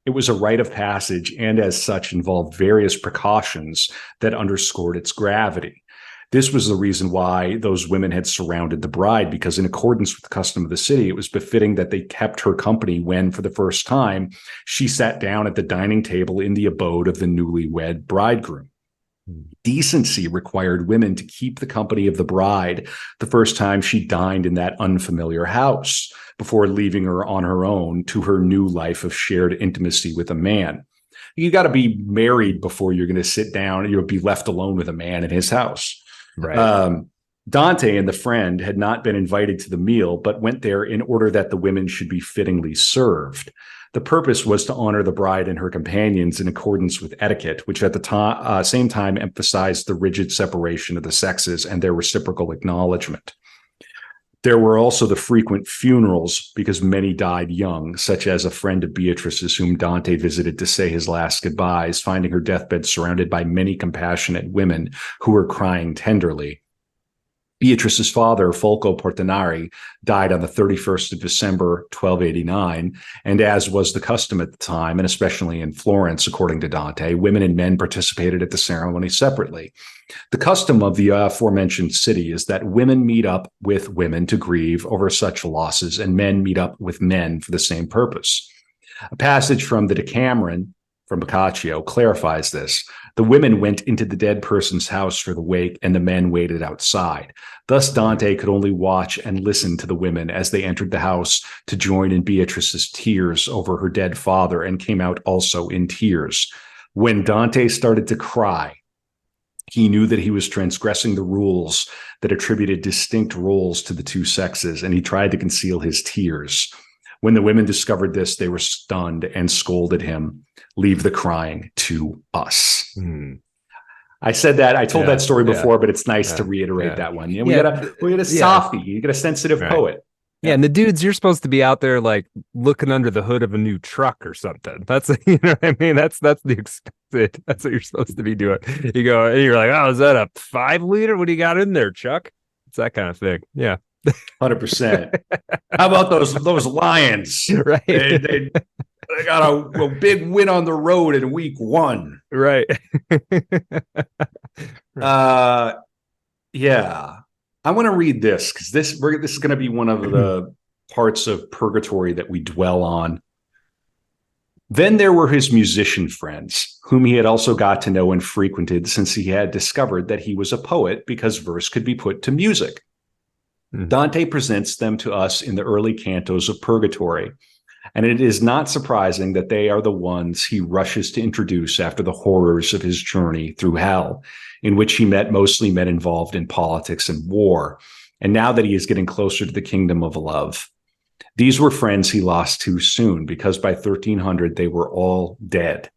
It was a rite of passage, and as such involved various precautions that underscored its gravity. This was the reason why those women had surrounded the bride, because in accordance with the custom of the city, it was befitting that they kept her company when, for the first time, she sat down at the dining table in the abode of the newlywed bridegroom. Decency required women to keep the company of the bride the first time she dined in that unfamiliar house, before leaving her on her own to her new life of shared intimacy with a man. You got to be married before you're going to sit down and you'll be left alone with a man in his house.
right.
Dante and the friend had not been invited to the meal, but went there in order that the women should be fittingly served. The purpose was to honor the bride and her companions in accordance with etiquette, which at the same time emphasized the rigid separation of the sexes and their reciprocal acknowledgement. There were also the frequent funerals, because many died young, such as a friend of Beatrice's whom Dante visited to say his last goodbyes, finding her deathbed surrounded by many compassionate women who were crying tenderly. Beatrice's father, Folco Portinari, died on the 31st of December, 1289, and as was the custom at the time, and especially in Florence, according to Dante, women and men participated at the ceremony separately. The custom of the aforementioned city is that women meet up with women to grieve over such losses, and men meet up with men for the same purpose. A passage from the Decameron, from Boccaccio, clarifies this. The women went into the dead person's house for the wake, and the men waited outside. Thus, Dante could only watch and listen to the women as they entered the house to join in Beatrice's tears over her dead father, and came out also in tears. When Dante started to cry, he knew that he was transgressing the rules that attributed distinct roles to the two sexes, and he tried to conceal his tears. When the women discovered this, they were stunned and scolded him, "Leave the crying to us." I said that, I told that story before, but it's nice to reiterate that one. We got a softie, you get a sensitive poet.
Yeah, and the dudes, you're supposed to be out there like looking under the hood of a new truck or something. That's what I mean. That's the expected. That's what you're supposed to be doing. You go and you're like, oh, is that a 5-liter? What do you got in there, Chuck? It's that kind of thing. Yeah.
100%. How about those Lions?
Right.
They got a big win on the road in week 1.
Right.
Yeah. I want to read this because this is going to be one of the parts of purgatory that we dwell on. Then there were his musician friends, whom he had also got to know and frequented, since he had discovered that he was a poet, because verse could be put to music. Dante presents them to us in the early cantos of Purgatory, and it is not surprising that they are the ones he rushes to introduce after the horrors of his journey through hell, in which he met mostly men involved in politics and war, and now that he is getting closer to the kingdom of love. These were friends he lost too soon, because by 1300 they were all dead.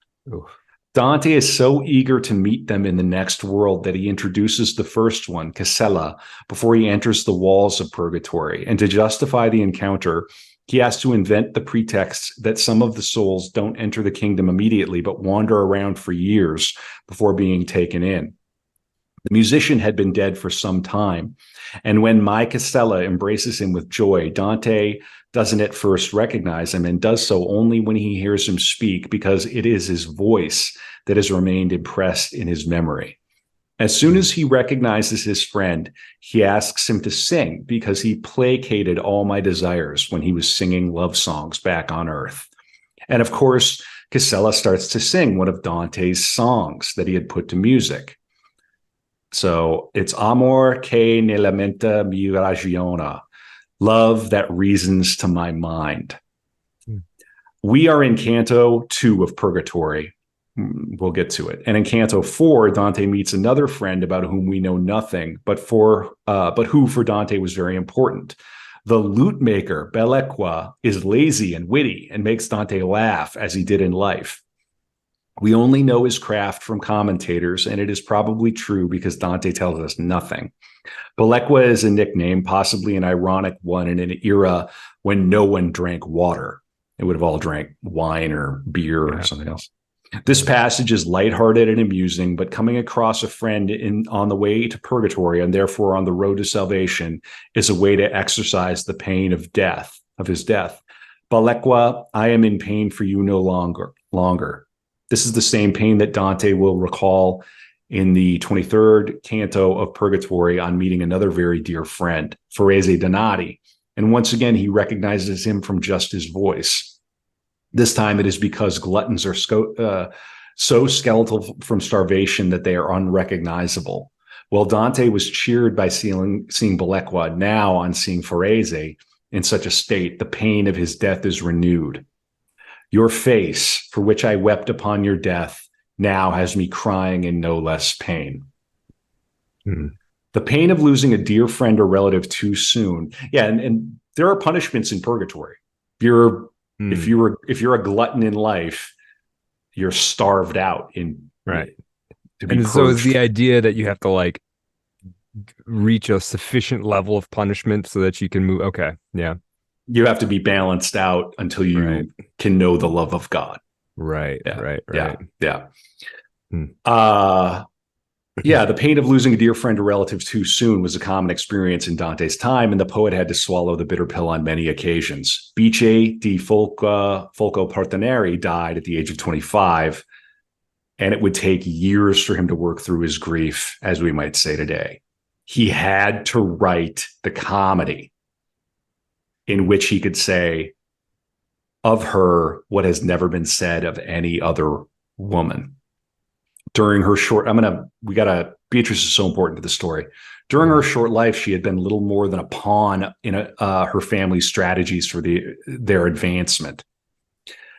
Dante is so eager to meet them in the next world that he introduces the first one, Casella, before he enters the walls of purgatory. And to justify the encounter, he has to invent the pretext that some of the souls don't enter the kingdom immediately, but wander around for years before being taken in. The musician had been dead for some time, and when Mai Casella embraces him with joy, Dante doesn't at first recognize him and does so only when he hears him speak, because it is his voice that has remained impressed in his memory. As soon as he recognizes his friend, he asks him to sing because he placated all my desires when he was singing love songs back on Earth. And of course, Casella starts to sing one of Dante's songs that he had put to music. So it's Amor che nella mente mi ragiona, love that reasons to my mind. We are in Canto 2 of Purgatory. We'll get to it. And in Canto 4, Dante meets another friend about whom we know nothing, but who for Dante was very important. The lute maker, Bellequa, is lazy and witty and makes Dante laugh as he did in life. We only know his craft from commentators, and it is probably true because Dante tells us nothing. Bellequa is a nickname, possibly an ironic one in an era when no one drank water. They would have all drank wine or beer or something else. This passage is lighthearted and amusing, but coming across a friend on the way to purgatory and therefore on the road to salvation is a way to exercise the pain of his death. Bellequa, I am in pain for you no longer. This is the same pain that Dante will recall in the 23rd canto of Purgatory on meeting another very dear friend, Ferese Donati. And once again, he recognizes him from just his voice. This time it is because gluttons are so skeletal from starvation that they are unrecognizable. Well, Dante was cheered by seeing Bellequa. Now, on seeing Ferese in such a state, the pain of his death is renewed. Your face, for which I wept upon your death, now has me crying in no less pain. The pain of losing a dear friend or relative too soon. Yeah, and there are punishments in purgatory. If you're a glutton in life, you're starved out
right. And so is the idea that you have to like reach a sufficient level of punishment so that you can move. Okay. Yeah.
You have to be balanced out until you can know the love of God.
Right.
Yeah.
Right.
Yeah. The pain of losing a dear friend or relative too soon was a common experience in Dante's time, and the poet had to swallow the bitter pill on many occasions. Bice di Folco Partenari died at the age of 25, and it would take years for him to work through his grief, as we might say today. He had to write the comedy in which he could say of her what has never been said of any other woman. During her short, Beatrice is so important to the story. During her short life, she had been little more than a pawn in her family's strategies for their advancement.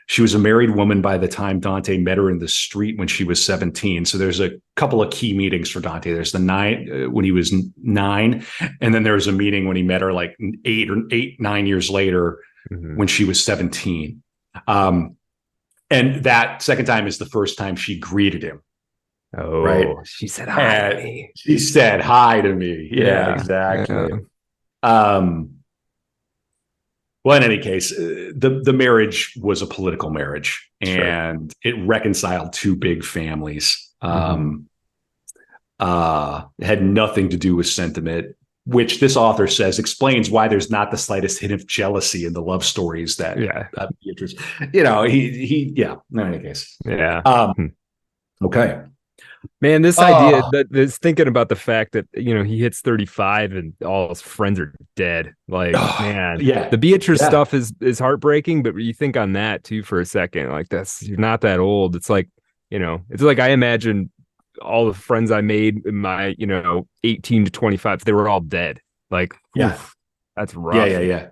She was a married woman by the time Dante met her in the street when she was 17. So there's a couple of key meetings for Dante. There's when he was 9, and then there was a meeting when he met her like 9 years later when she was 17. And that second time is the first time she greeted him.
Oh,
right.
She said hi to me.
She said hi to me. Yeah, exactly. Yeah. Well, in any case, the marriage was a political marriage, and it reconciled two big families. It had nothing to do with sentiment, which this author says explains why there's not the slightest hint of jealousy in the love stories that Beatrice. In any case.
Yeah.
Okay.
Man, this idea that is thinking about the fact that, he hits 35 and all his friends are dead. Like, the Beatrice stuff is heartbreaking, but you think on that too for a second, like you're not that old. It's like, it's like I imagine all the friends I made in my, 18 to 25, they were all dead. Like, that's rough.
Yeah.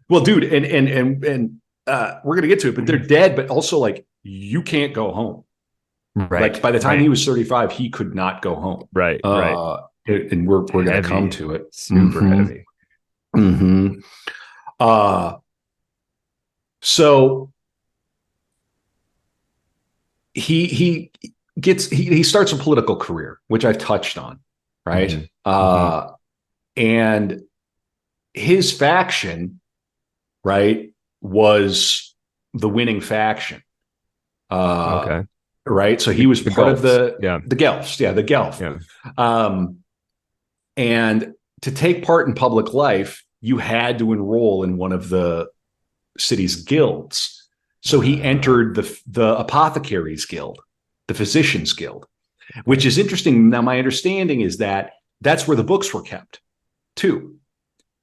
Well, dude, and we're going to get to it, but they're dead, but also like you can't go home.
Right.
Like by the time he was 35, he could not go home.
Right.
And we're going to come to it.
Super heavy.
So he starts a political career, which I've touched on, right? And his faction, right, was the winning faction.
Okay.
Right. So he was
The
part of
Guelphs.
the Guelphs. Yeah, the Guelph.
Yeah.
And to take part in public life, you had to enroll in one of the city's guilds. So he entered the apothecaries guild, the physicians guild, which is interesting. Now, my understanding is that that's where the books were kept too.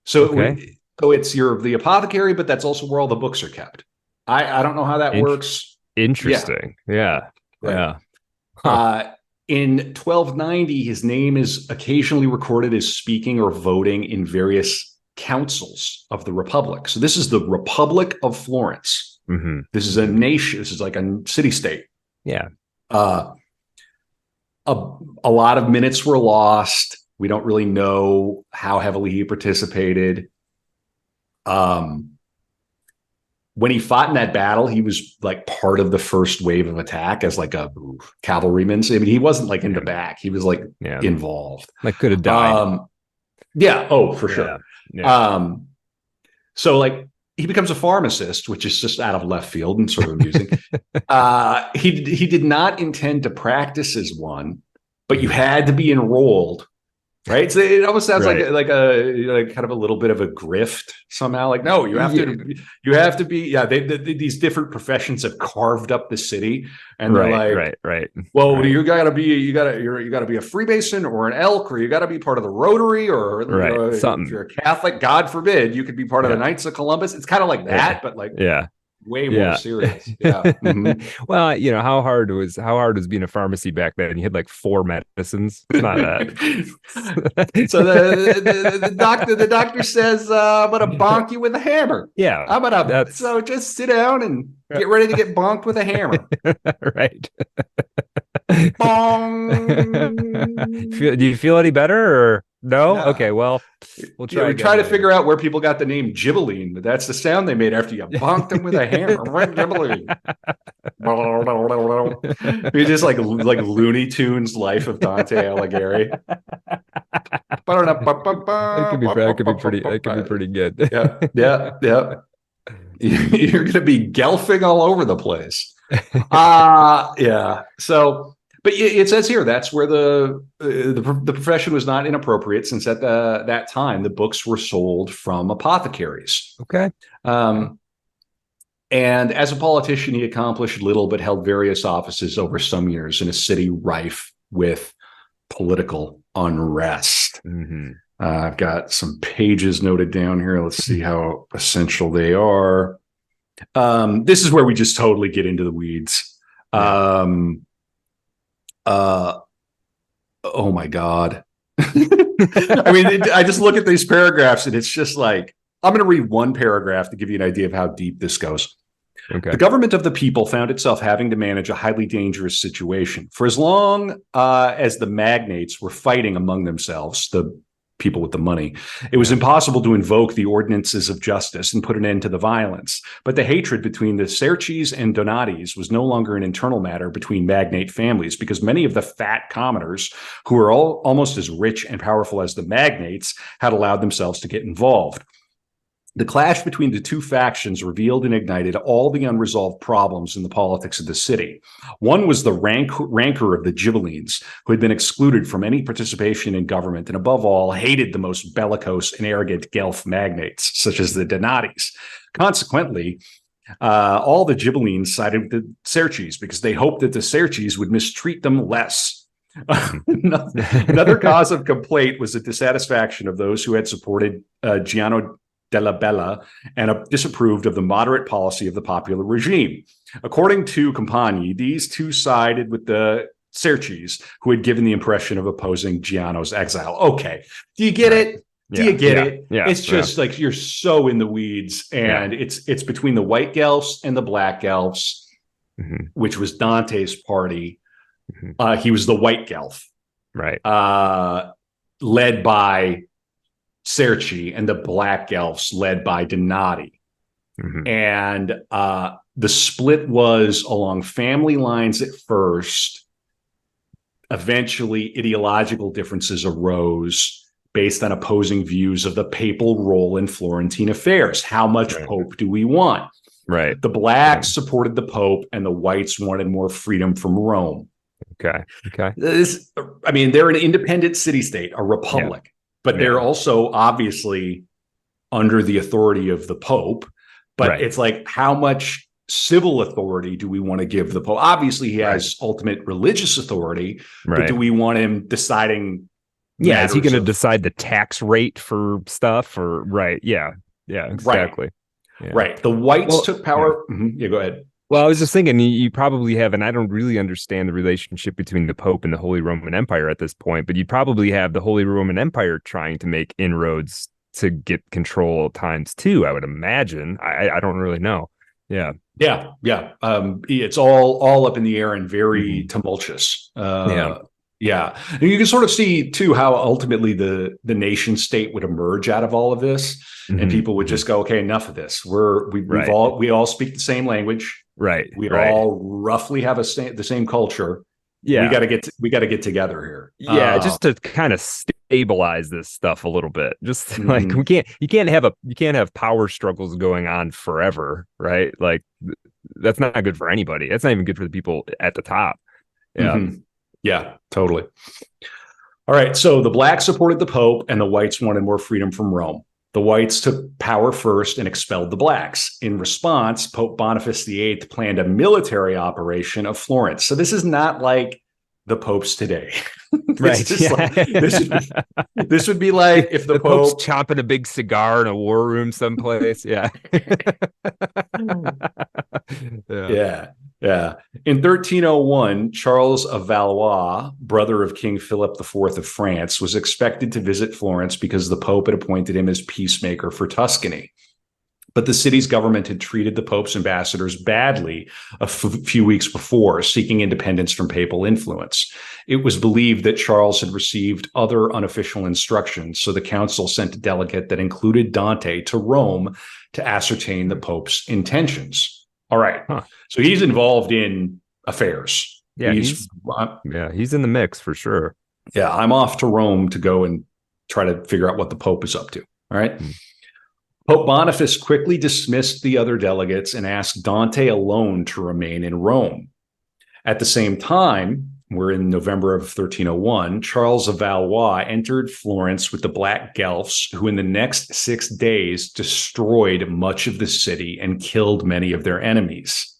So, so it's the apothecary, but that's also where all the books are kept. I don't know how that works.
Interesting. Yeah.
Right.
Yeah. Huh.
In 1290, his name is occasionally recorded as speaking or voting in various councils of the Republic. So this is the Republic of Florence. This is a nation. This is like a city-state.
Yeah.
A lot of minutes were lost. We don't really know how heavily he participated. When he fought in that battle, he was like part of the first wave of attack as like a cavalryman. So, I mean, he wasn't like in the back. He was like involved.
Like could have died.
Yeah. Oh, for sure.
Yeah.
So like he becomes a pharmacist, which is just out of left field and sort of amusing. He did not intend to practice as one, but you had to be enrolled. Right. So it almost sounds like a kind of a little bit of a grift somehow. Like, no, you have to be. Yeah. These different professions have carved up the city, and they're like,
right.
Well, you gotta be a Freemason or an elk, or you gotta be part of the Rotary, or
something.
If you're a Catholic, God forbid, you could be part of the Knights of Columbus. It's kind of like that, but like, way more serious. Yeah.
Well, how hard was being a pharmacy back then? You had like 4 medicines. It's not that.
So the doctor says, I'm gonna bonk you with a hammer.
Yeah.
So just sit down and get ready to get bonked with a hammer.
Right.
Bong.
Do you feel any better or no? Okay, well, we'll try.
We try to figure out where people got the name Gibbeline, but that's the sound they made after you bonked them with a hammer. Gibbeline. You're just like Looney Tunes Life of Dante Alighieri.
That could be pretty good.
Yeah. You're gonna be gelfing all over the place. Yeah. So, but it says here that's where the profession was not inappropriate, since at that time the books were sold from apothecaries.
Okay.
And as a politician, he accomplished little, but held various offices over some years in a city rife with political unrest. I've got some pages noted down here. Let's see how essential they are. This is where we just totally get into the weeds. Oh my God. I mean, I just look at these paragraphs and it's just like, I'm going to read one paragraph to give you an idea of how deep this goes.
Okay.
The government of the people found itself having to manage a highly dangerous situation. For as long as the magnates were fighting among themselves, the people with the money, it was impossible to invoke the ordinances of justice and put an end to the violence. But the hatred between the Cercis and Donatis was no longer an internal matter between magnate families, because many of the fat commoners, who were almost as rich and powerful as the magnates, had allowed themselves to get involved. The clash between the two factions revealed and ignited all the unresolved problems in the politics of the city. One was the rancor of the Ghibellines, who had been excluded from any participation in government and, above all, hated the most bellicose and arrogant Guelph magnates, such as the Donatis. Consequently, all the Ghibellines sided with the Cercis because they hoped that the Cercis would mistreat them less. Another cause of complaint was the dissatisfaction of those who had supported Giano della Bella and disapproved of the moderate policy of the popular regime. According to Campagni, these two sided with the Cercis, who had given the impression of opposing Giano's exile. Okay. Do you get it? Do you get it?
Yeah.
It's just like you're so in the weeds, and it's between the white Guelphs and the black Guelphs, which was Dante's party. He was the white Guelph.
Right.
Led by Cerci, and the black Guelphs led by Donati. And the split was along family lines at first. Eventually, ideological differences arose based on opposing views of the papal role in Florentine affairs. How much Pope do we want?
Right.
The blacks supported the Pope, and the whites wanted more freedom from Rome.
Okay.
They're an independent city-state, a republic, but they're also obviously under the authority of the Pope. But it's like, how much civil authority do we want to give the Pope? Obviously, he has ultimate religious authority, but do we want him deciding?
Is he going to decide the tax rate for stuff? Or exactly.
Right. The whites took power. Go ahead.
Well, I was just thinking, you probably have, and I don't really understand the relationship between the Pope and the Holy Roman Empire at this point, but you'd probably have the Holy Roman Empire trying to make inroads to get control times two, I would imagine. I don't really know. Yeah.
It's all up in the air and very tumultuous. And you can sort of see too how ultimately the nation state would emerge out of all of this, and people would just go, okay, enough of this. We all speak the same language. We all roughly have the same culture. We got to get together here.
Just to kind of stabilize this stuff a little bit. Just like you can't have power struggles going on forever, right? Like that's not good for anybody. That's not even good for the people at the top.
Yeah, totally. All right, so the blacks supported the Pope, and the whites wanted more freedom from Rome. The whites took power first and expelled the blacks. In response, Pope Boniface VIII planned a military operation of Florence. So this is not like the popes today. This would be like if the Pope
Pope's chopping a big cigar in a war room someplace. Yeah.
In 1301, Charles of Valois, brother of King Philip IV of France, was expected to visit Florence because the Pope had appointed him as peacemaker for Tuscany. But the city's government had treated the Pope's ambassadors badly a few weeks before, seeking independence from papal influence. It was believed that Charles had received other unofficial instructions, so the council sent a delegate that included Dante to Rome to ascertain the Pope's intentions. All right. So he's involved in affairs.
He's in the mix for sure.
Yeah, I'm off to Rome to go and try to figure out what the Pope is up to. All right. Pope Boniface quickly dismissed the other delegates and asked Dante alone to remain in Rome. At the same time, we're in November of 1301, Charles of Valois entered Florence with the Black Guelphs, who in the next 6 days destroyed much of the city and killed many of their enemies.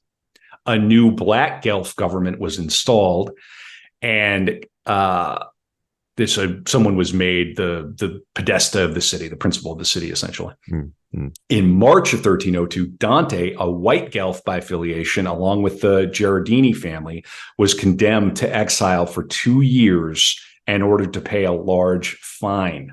A new Black Guelph government was installed, and someone was made the podesta of the city, the principal of the city, essentially. In March of 1302, Dante, a white Guelph by affiliation, along with the Gerardini family, was condemned to exile for 2 years and ordered to pay a large fine.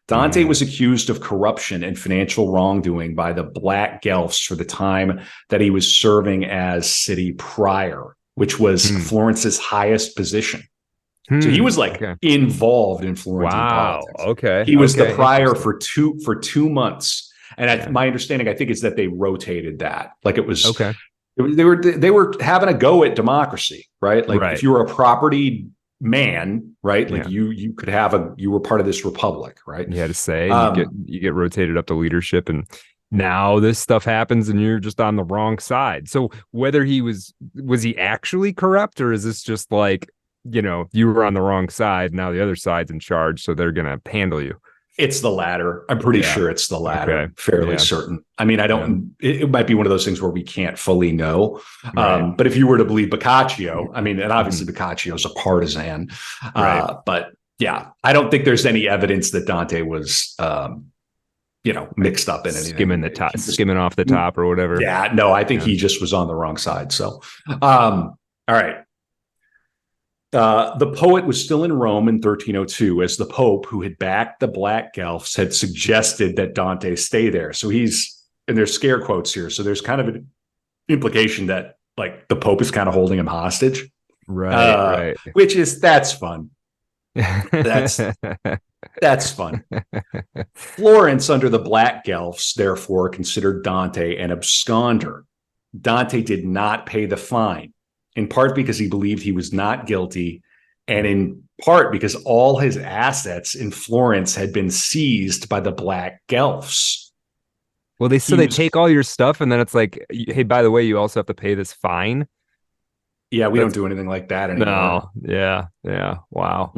Dante was accused of corruption and financial wrongdoing by the Black Guelphs for the time that he was serving as city prior, which was Florence's highest position. So he was involved in Florentine politics. He was the prior for 2 months. And my understanding, I think, is that they rotated that. Like it was They were having a go at democracy, right? Like if you were a property man, right? Like you could have you were part of this republic, right?
You had to say you get rotated up to leadership, and now this stuff happens and you're just on the wrong side. So whether he was he actually corrupt, or is this just like, you were on the wrong side, now the other side's in charge, so they're gonna handle you?
It's the latter. I'm pretty sure it's the latter. Fairly certain. I mean, I don't. It might be one of those things where we can't fully know. But if you were to believe Boccaccio, I mean, and obviously Boccaccio is a partisan. But yeah, I don't think there's any evidence that Dante was, mixed up in anything.
Skimming off the top or whatever.
Yeah, no, I think he just was on the wrong side. So, all right. The poet was still in Rome in 1302, as the Pope, who had backed the Black Guelphs, had suggested that Dante stay there. So and there's scare quotes here. So there's kind of an implication that like the Pope is kind of holding him hostage.
Right.
That's fun. That's fun. Florence, under the Black Guelphs, therefore considered Dante an absconder. Dante did not pay the fine, in part because he believed he was not guilty, and in part because all his assets in Florence had been seized by the Black Guelphs.
Well, they take all your stuff, and then it's like, hey, by the way, you also have to pay this fine.
Yeah, we don't do anything like that anymore.
No, yeah, wow.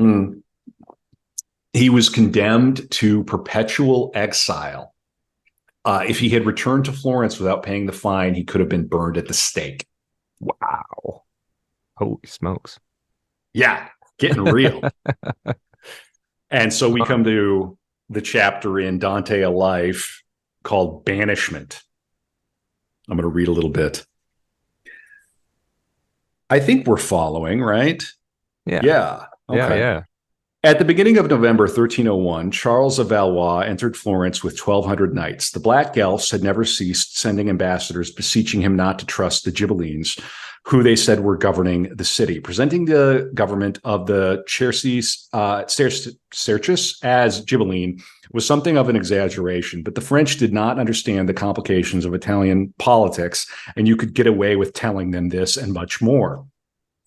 He was condemned to perpetual exile. If he had returned to Florence without paying the fine, he could have been burned at the stake.
Wow. Holy smokes.
Yeah, getting real. And so we come to the chapter in Dante A Life called Banishment. I'm going to read a little bit. I think we're following, right?
Yeah.
Okay.
Yeah.
At the beginning of November 1301, Charles of Valois entered Florence with 1,200 knights. The Black Guelphs had never ceased sending ambassadors beseeching him not to trust the Ghibellines, who they said were governing the city. Presenting the government of the Cercis as Ghibelline was something of an exaggeration, but the French did not understand the complications of Italian politics, and you could get away with telling them this and much more.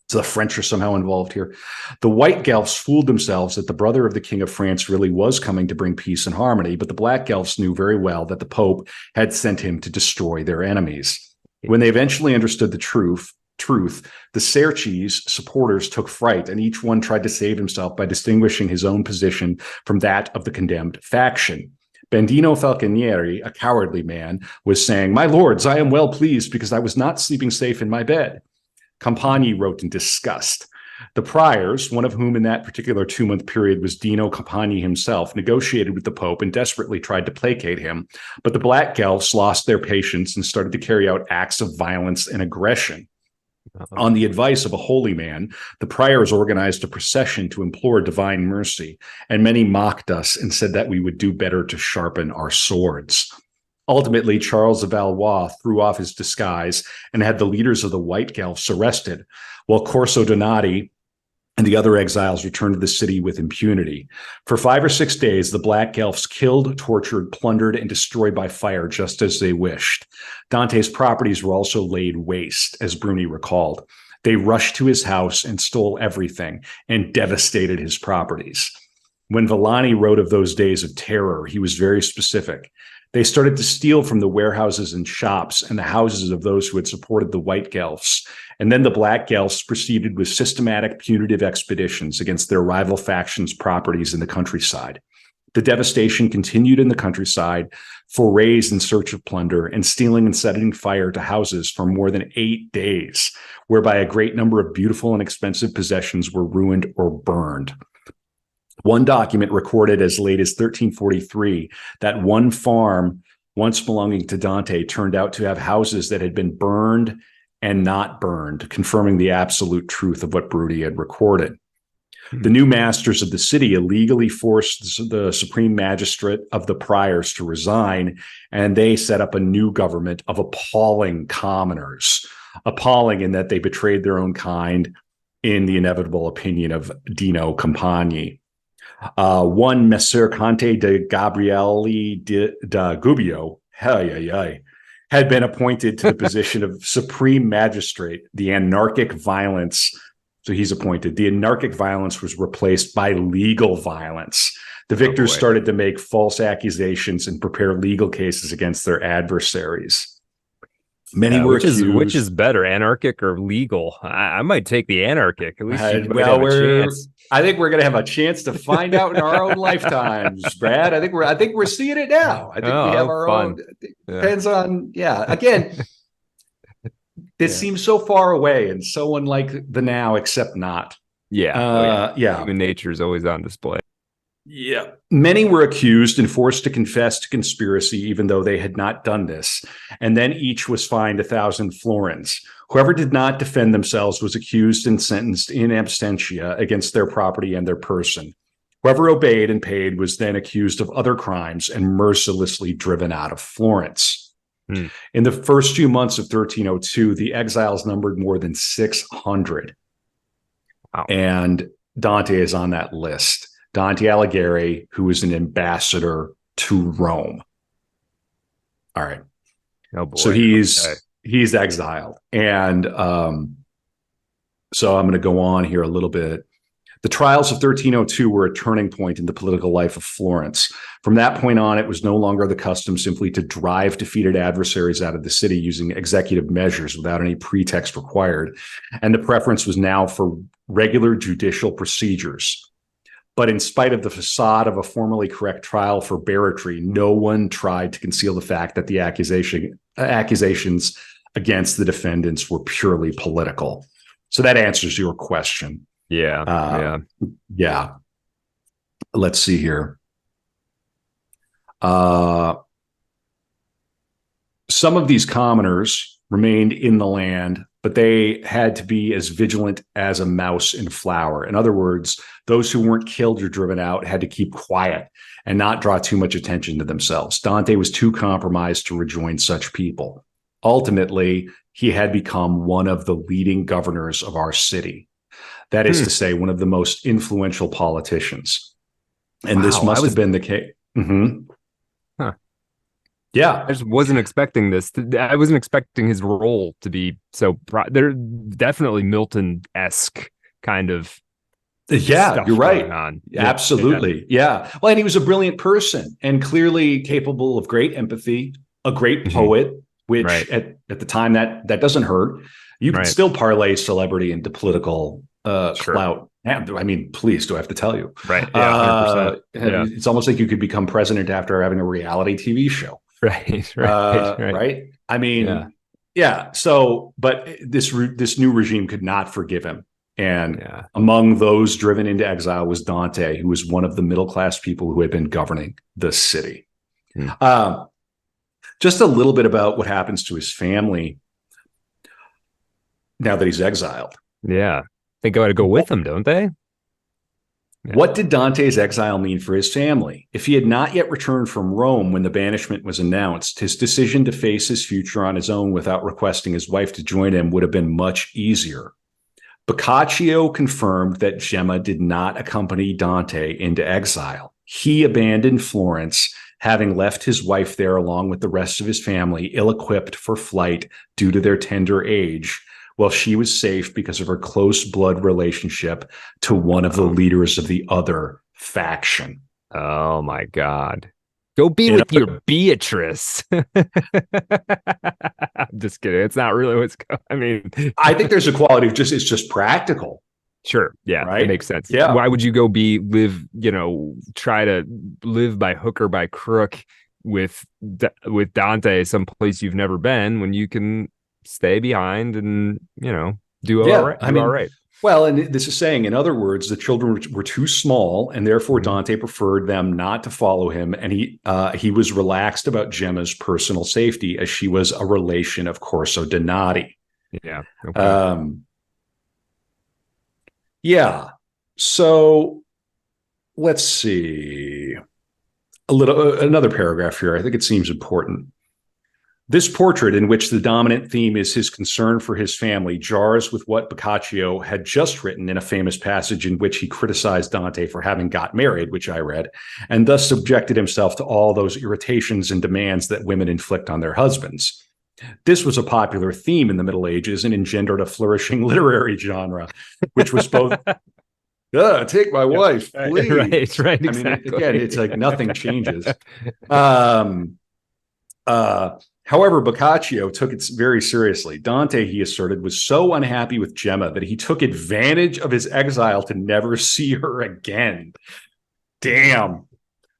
So the French are somehow involved here. The White Guelphs fooled themselves that the brother of the King of France really was coming to bring peace and harmony, but the Black Guelphs knew very well that the Pope had sent him to destroy their enemies. When they eventually understood the truth, the Cercis supporters took fright, and each one tried to save himself by distinguishing his own position from that of the condemned faction. Bandino Falconieri, a cowardly man, was saying, "My lords, I am well pleased because I was not sleeping safe in my bed." Campani wrote in disgust. The priors, one of whom in that particular 2-month period was Dino Campani himself, negotiated with the Pope and desperately tried to placate him. But the Black Guelphs lost their patience and started to carry out acts of violence and aggression. On the advice of a holy man, the priors organized a procession to implore divine mercy, and many mocked us and said that we would do better to sharpen our swords. Ultimately, Charles of Valois threw off his disguise and had the leaders of the White Guelphs arrested, while Corso Donati and the other exiles returned to the city with impunity. For 5 or 6 days, the Black Guelphs killed, tortured, plundered, and destroyed by fire just as they wished. Dante's properties were also laid waste, as Bruni recalled. They rushed to his house and stole everything and devastated his properties. When Villani wrote of those days of terror, he was very specific. They started to steal from the warehouses and shops and the houses of those who had supported the White Guelphs. And then the Black Guelphs proceeded with systematic punitive expeditions against their rival factions' properties in the countryside. The devastation continued in the countryside, forays in search of plunder, and stealing and setting fire to houses for more than 8 days, whereby a great number of beautiful and expensive possessions were ruined or burned. One document recorded as late as 1343 that one farm once belonging to Dante turned out to have houses that had been burned and not burned, confirming the absolute truth of what Bruni had recorded. The new masters of the city illegally forced the supreme magistrate of the priors to resign, and they set up a new government of appalling commoners, appalling in that they betrayed their own kind, in the inevitable opinion of Dino Campani. One Messer Conte de Gabrielli da Gubbio, had been appointed to the position of supreme magistrate. The anarchic violence, so he's appointed. The anarchic violence was replaced by legal violence. The victors started to make false accusations and prepare legal cases against their adversaries. Many were accused.
Which is better, anarchic or legal? I might take the anarchic. At least you might have a chance.
I think we're going to have a chance to find out in our own lifetimes, Brad. I think we're seeing it now. I think we have our own. Depends on, Again, this seems so far away and so unlike the now, except not.
Human nature is always on display.
Yeah. Many were accused and forced to confess to conspiracy, even though they had not done this. And then each was fined 1,000 florins. Whoever did not defend themselves was accused and sentenced in absentia against their property and their person. Whoever obeyed and paid was then accused of other crimes and mercilessly driven out of Florence. In the first few months of 1302, the exiles numbered more than 600. Wow. And Dante is on that list. Dante Alighieri, who was an ambassador to Rome. All right.
Oh boy.
So he's he's exiled. And so I'm going to go on here a little bit. The trials of 1302 were a turning point in the political life of Florence. From that point on, it was no longer the custom simply to drive defeated adversaries out of the city using executive measures without any pretext required. And the preference was now for regular judicial procedures. But in spite of the facade of a formally correct trial for barratry, no one tried to conceal the fact that the accusations against the defendants were purely political. So that answers your question.
Yeah.
Let's see here. Some of these commoners remained in the land, but they had to be as vigilant as a mouse in flour. In other words, those who weren't killed or driven out had to keep quiet and not draw too much attention to themselves. Dante was too compromised to rejoin such people. Ultimately, he had become one of the leading governors of our city. That is to say, one of the most influential politicians. And this must have been the case. Mm-hmm.
Huh.
Yeah.
I just wasn't expecting this. I wasn't expecting his role to be so. They're definitely Milton-esque kind of.
Yeah, you're right.
Yeah.
Absolutely. Yeah. Well, and he was a brilliant person and clearly capable of great empathy, a great poet, which at the time that doesn't hurt. You can still parlay celebrity into political clout. I mean, please, do I have to tell you?
Right. Yeah. 100%.
It's almost like you could become president after having a reality TV show. Right. I mean, yeah. So, but this new regime could not forgive him. And among those driven into exile was Dante, who was one of the middle-class people who had been governing the city. Just a little bit about what happens to his family now that he's exiled.
Yeah. They got to go with him, don't they? Yeah.
What did Dante's exile mean for his family? If he had not yet returned from Rome when the banishment was announced, his decision to face his future on his own without requesting his wife to join him would have been much easier. Boccaccio confirmed that Gemma did not accompany Dante into exile. He abandoned Florence, having left his wife there along with the rest of his family, ill-equipped for flight due to their tender age, while she was safe because of her close blood relationship to one of the leaders of the other faction.
Oh, my God. Go be with your Beatrice. I'm just kidding. It's not really what's going on. I mean,
I think there's a quality of it's just practical.
Sure. Yeah.
Right?
It makes sense.
Yeah.
Why would you go try to live by hook or by crook with Dante someplace you've never been when you can stay behind and, do all right. All right.
Well, and this is saying, in other words, the children were too small, and therefore Dante preferred them not to follow him. And he was relaxed about Gemma's personal safety, as she was a relation of Corso Donati.
Yeah. Okay.
Yeah. So let's see another paragraph here. I think it seems important. This portrait, in which the dominant theme is his concern for his family, jars with what Boccaccio had just written in a famous passage in which he criticized Dante for having got married, which I read, and thus subjected himself to all those irritations and demands that women inflict on their husbands. This was a popular theme in the Middle Ages and engendered a flourishing literary genre, which was both take my wife, please.
Right, exactly.
I mean, again, it's like nothing changes. However, Boccaccio took it very seriously. Dante, he asserted, was so unhappy with Gemma that he took advantage of his exile to never see her again. Damn.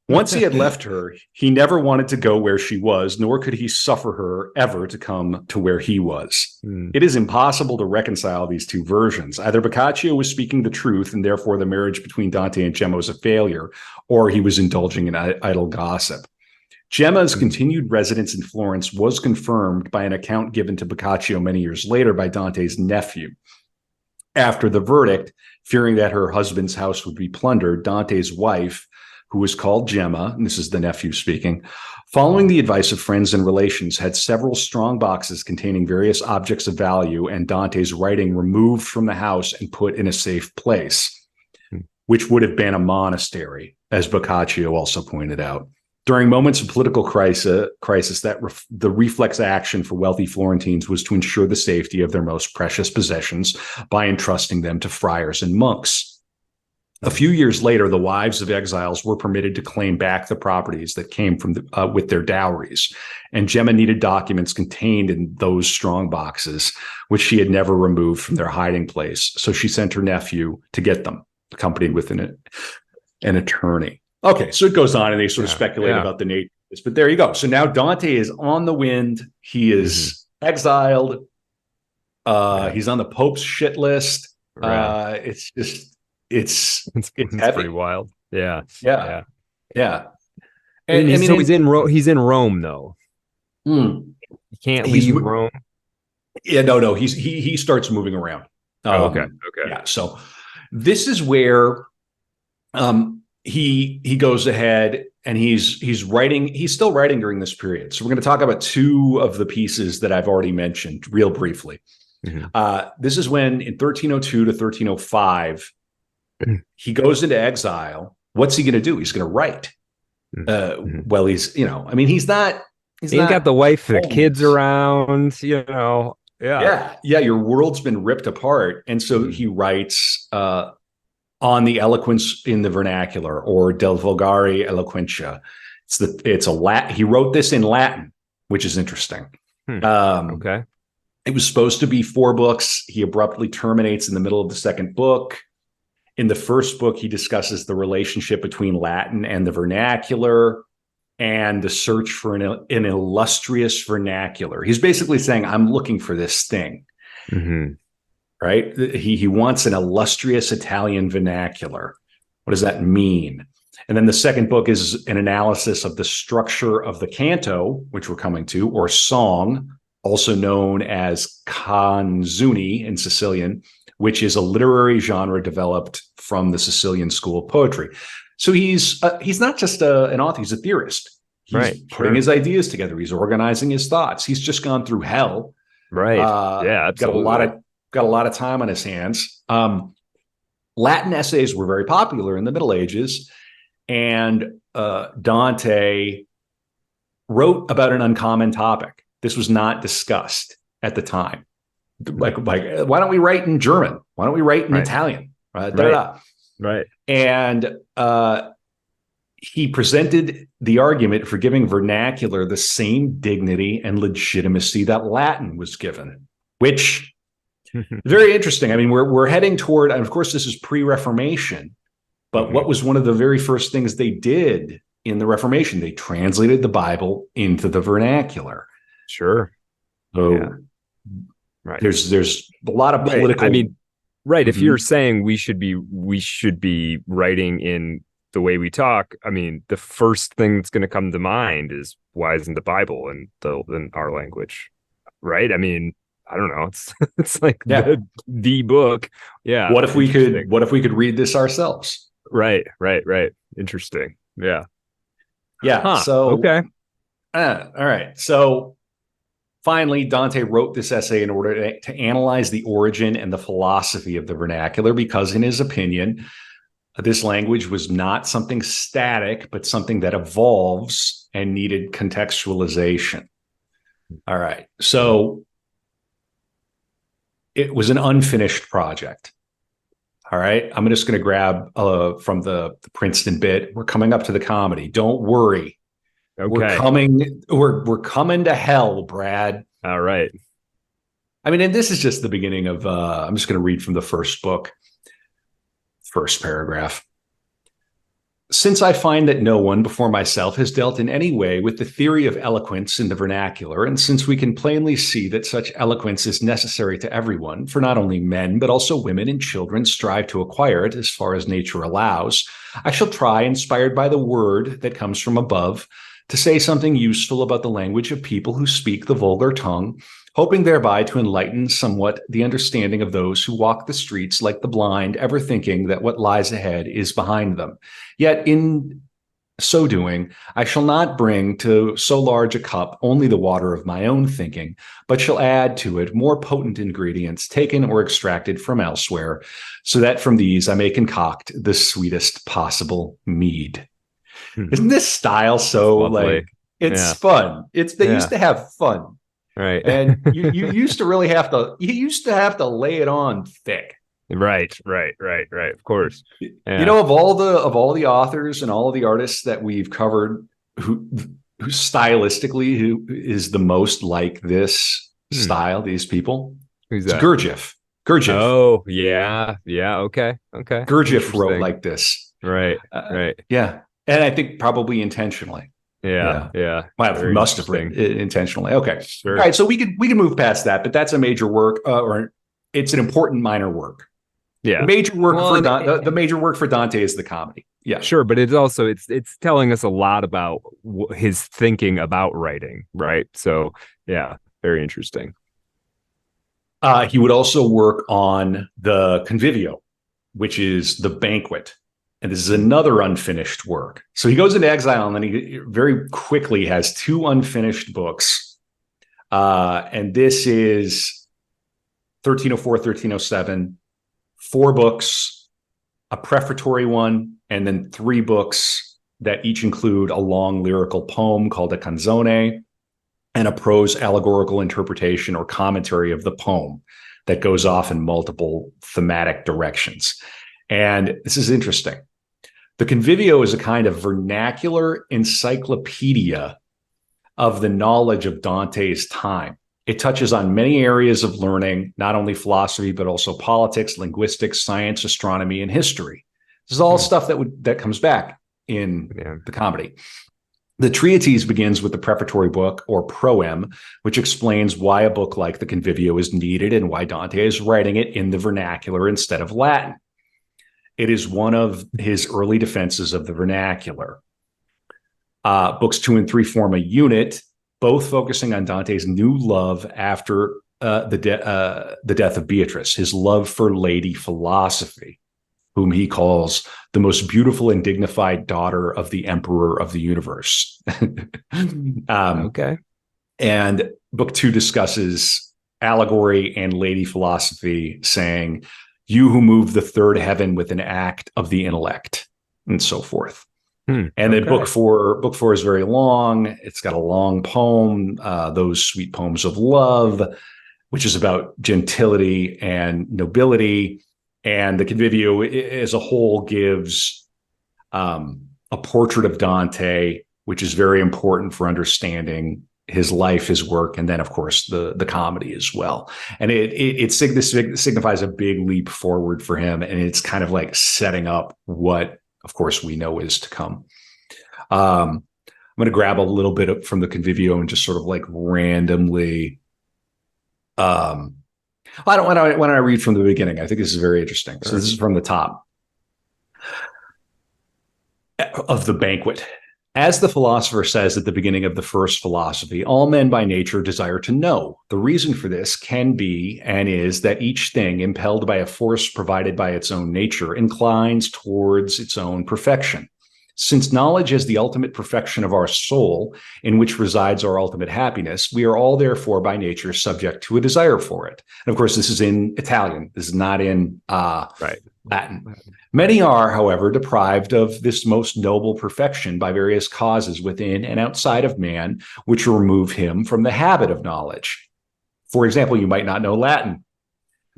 Once he had left her, he never wanted to go where she was, nor could he suffer her ever to come to where he was. It is impossible to reconcile these two versions. Either Boccaccio was speaking the truth, and therefore the marriage between Dante and Gemma was a failure, or he was indulging in idle gossip. Gemma's continued residence in Florence was confirmed by an account given to Boccaccio many years later by Dante's nephew. After the verdict, fearing that her husband's house would be plundered, Dante's wife, who was called Gemma, and this is the nephew speaking, following the advice of friends and relations, had several strong boxes containing various objects of value and Dante's writing removed from the house and put in a safe place, which would have been a monastery, as Boccaccio also pointed out. During moments of political crisis the reflex action for wealthy Florentines was to ensure the safety of their most precious possessions by entrusting them to friars and monks. A few years later, the wives of exiles were permitted to claim back the properties that came from with their dowries, and Gemma needed documents contained in those strong boxes, which she had never removed from their hiding place. So she sent her nephew to get them, accompanied with an attorney. Okay, so it goes on, and they sort of speculate about the nature of this. But there you go. So now Dante is on the wind. He is exiled. He's on the Pope's shit list. It's just it's
pretty wild. Yeah.
And
so he's in Rome. He's in Rome, though. He can't leave Rome.
Yeah, no. He starts moving around.
Okay.
Yeah. So this is where he goes ahead and he's writing. He's still writing during this period. So we're going to talk about two of the pieces that I've already mentioned real briefly. This is when in 1302 to 1305 he goes into exile. What's he going to do? He's going to write. Well, he's he's not
got the wife and kids around. Yeah.
Your world's been ripped apart, and so he writes on the eloquence in the vernacular, or Del Vulgare Eloquentia. He wrote this in Latin, which is interesting.
Okay.
It was supposed to be 4 books. He abruptly terminates in the middle of the second book. In the first book, he discusses the relationship between Latin and the vernacular and the search for an illustrious vernacular. He's basically saying, I'm looking for this thing. Right? He wants an illustrious Italian vernacular. What does that mean? And then the second book is an analysis of the structure of the canto, which we're coming to, or song, also known as canzoni in Sicilian, which is a literary genre developed from the Sicilian school of poetry. So he's not just an author; he's a theorist. He's putting his ideas together. He's organizing his thoughts. He's just gone through hell.
Right. Absolutely.
Got a lot of time on his hands. Latin essays were very popular in the Middle Ages, and Dante wrote about an uncommon topic. This was not discussed at the time. Like, why don't we write in German? Why don't we write in Italian?
Right.
And he presented the argument for giving vernacular the same dignity and legitimacy that Latin was given, which very interesting. I mean, we're heading toward, and of course, this is pre-Reformation, but what was one of the very first things they did in the Reformation? They translated the Bible into the vernacular.
Sure.
So there's a lot of political.
If you're saying we should be writing in the way we talk, I mean, the first thing that's going to come to mind is, why isn't the Bible in our language? Right? I mean, I don't know. It's like the book. Yeah.
What if we could read this ourselves?
Right. Interesting. Yeah.
So
okay.
All right. So finally, Dante wrote this essay in order to analyze the origin and the philosophy of the vernacular, because in his opinion, this language was not something static, but something that evolves and needed contextualization. All right. So it was an unfinished project. All right. I'm just going to grab from the Princeton bit. We're coming up to the comedy. Don't worry.
Okay.
We're coming to hell, Brad.
All right.
I mean, and this is just the beginning of, I'm just going to read from the first book, first paragraph. Since I find that no one before myself has dealt in any way with the theory of eloquence in the vernacular, and since we can plainly see that such eloquence is necessary to everyone, for not only men, but also women and children strive to acquire it as far as nature allows, I shall try, inspired by the word that comes from above, to say something useful about the language of people who speak the vulgar tongue, hoping thereby to enlighten somewhat the understanding of those who walk the streets like the blind, ever thinking that what lies ahead is behind them. Yet in so doing, I shall not bring to so large a cup only the water of my own thinking, but shall add to it more potent ingredients taken or extracted from elsewhere, so that from these I may concoct the sweetest possible mead. Isn't this style so like it's fun? They used to have fun.
Right.
And you used to really have to lay it on thick.
Right. Of course.
You know, of all the authors and all of the artists that we've covered, who stylistically who is the most like this style, these people?
Who's that?
Gurdjieff.
Oh, yeah. Okay.
Gurdjieff wrote like this.
Right.
Yeah. And I think probably intentionally.
Yeah.
Well, it must have written intentionally. Okay.
Sure.
All right. So we could move past that, but that's a major work, or it's an important minor work.
Yeah.
The major work the major work for Dante is the comedy. Yeah.
Sure, but it's also it's telling us a lot about his thinking about writing, right? So, yeah, very interesting.
He would also work on the Convivio, which is the banquet. And this is another unfinished work. So he goes into exile, and then he very quickly has 2 unfinished books. And this is 1304, 1307, 4 books, a prefatory one, and then 3 books that each include a long lyrical poem called a canzone and a prose allegorical interpretation or commentary of the poem that goes off in multiple thematic directions. And this is interesting. The Convivio is a kind of vernacular encyclopedia of the knowledge of Dante's time. It touches on many areas of learning, not only philosophy, but also politics, linguistics, science, astronomy, and history. This is all stuff that comes back in the comedy. The treatise begins with the prefatory book, or proem, which explains why a book like the Convivio is needed and why Dante is writing it in the vernacular instead of Latin. It is one of his early defenses of the vernacular. Books 2 and 3 form a unit, both focusing on Dante's new love after the death of Beatrice, his love for Lady Philosophy, whom he calls the most beautiful and dignified daughter of the Emperor of the universe.
Okay.
And book 2 discusses allegory and Lady Philosophy, saying, "You who move the third heaven with an act of the intellect," and so forth. And then book four is very long. It's got a long poem, Those Sweet Poems of Love, which is about gentility and nobility. And the Convivio as a whole gives a portrait of Dante, which is very important for understanding his life, his work, and then, of course, the comedy as well. And it signifies a big leap forward for him, and it's kind of like setting up what, of course, we know is to come. I'm going to grab a little bit from the Convivio and just sort of like randomly. Why don't I read from the beginning? I think this is very interesting. So this is from the top of the banquet. As the philosopher says at the beginning of the first philosophy, all men by nature desire to know. The reason for this can be and is that each thing, impelled by a force provided by its own nature, inclines towards its own perfection. Since knowledge is the ultimate perfection of our soul, in which resides our ultimate happiness, we are all therefore by nature subject to a desire for it. And of course, this is in Italian. This is not in Latin. Many are, however, deprived of this most noble perfection by various causes within and outside of man, which remove him from the habit of knowledge. For example, you might not know Latin.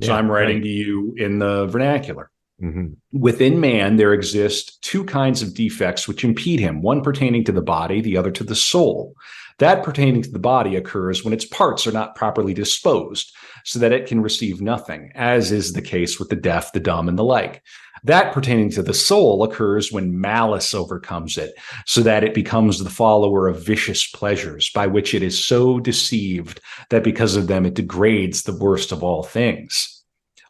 So I'm writing to you in the vernacular. Mm-hmm. Within man, there exist 2 kinds of defects which impede him, one pertaining to the body, the other to the soul. That pertaining to the body occurs when its parts are not properly disposed, so that it can receive nothing, as is the case with the deaf, the dumb, and the like. That pertaining to the soul occurs when malice overcomes it, so that it becomes the follower of vicious pleasures, by which it is so deceived that because of them it degrades the worst of all things.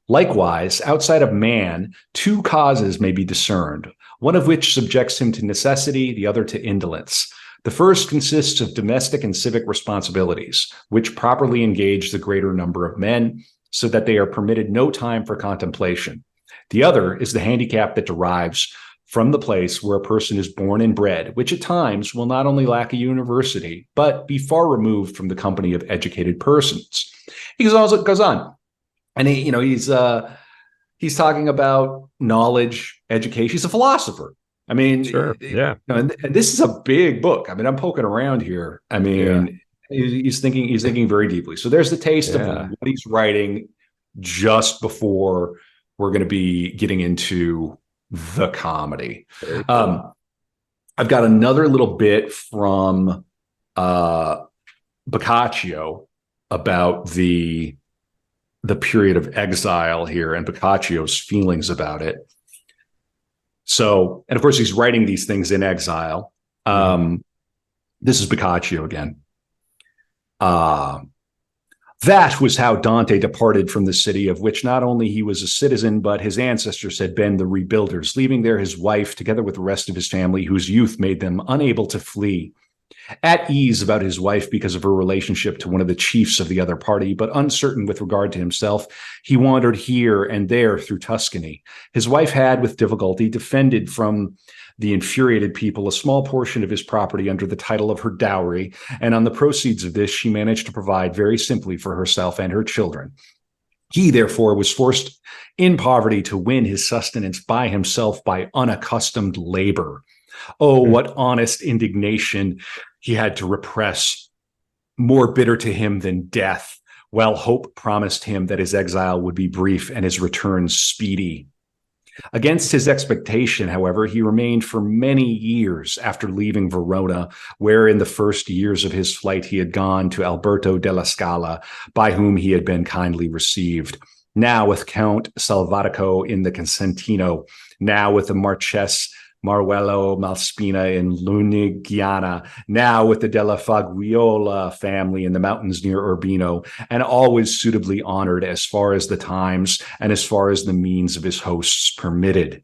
Likewise, outside of man, 2 causes may be discerned, one of which subjects him to necessity, the other to indolence. The first consists of domestic and civic responsibilities, which properly engage the greater number of men, so that they are permitted no time for contemplation. The other is the handicap that derives from the place where a person is born and bred, which at times will not only lack a university, but be far removed from the company of educated persons. He goes on. And he's talking about knowledge, education. He's a philosopher. I mean,
Sure. Yeah.
and this is a big book. I mean, I'm poking around here. I
Yeah.
mean, he's thinking very deeply. So there's the taste of
Yeah.
what he's writing just before we're going to be getting into the comedy.
Very cool.
I've got another little bit from uh, Boccaccio about the period of exile here and Boccaccio's feelings about it. So, and of course, he's writing these things in exile. This is Boccaccio again. Uh, that was how Dante departed from the city of which not only he was a citizen, but his ancestors had been the rebuilders, leaving there his wife together with the rest of his family, whose youth made them unable to flee. At ease about his wife because of her relationship to one of the chiefs of the other party, but uncertain with regard to himself, he wandered here and there through Tuscany. His wife had, with difficulty, defended from the infuriated people a small portion of his property under the title of her dowry, and on the proceeds of this she managed to provide very simply for herself and her children. He, therefore, was forced in poverty to win his sustenance by himself by unaccustomed labor. Oh, what honest indignation he had to repress, more bitter to him than death, while hope promised him that his exile would be brief and his return speedy. Against his expectation, however, he remained for many years after leaving Verona, where in the first years of his flight he had gone to Alberto della Scala, by whom he had been kindly received. Now with Count Salvatico in the Casentino, now with the Marchese Marvello Malspina in Lunigiana, now with the Della Faguiola family in the mountains near Urbino, and always suitably honored as far as the times and as far as the means of his hosts permitted.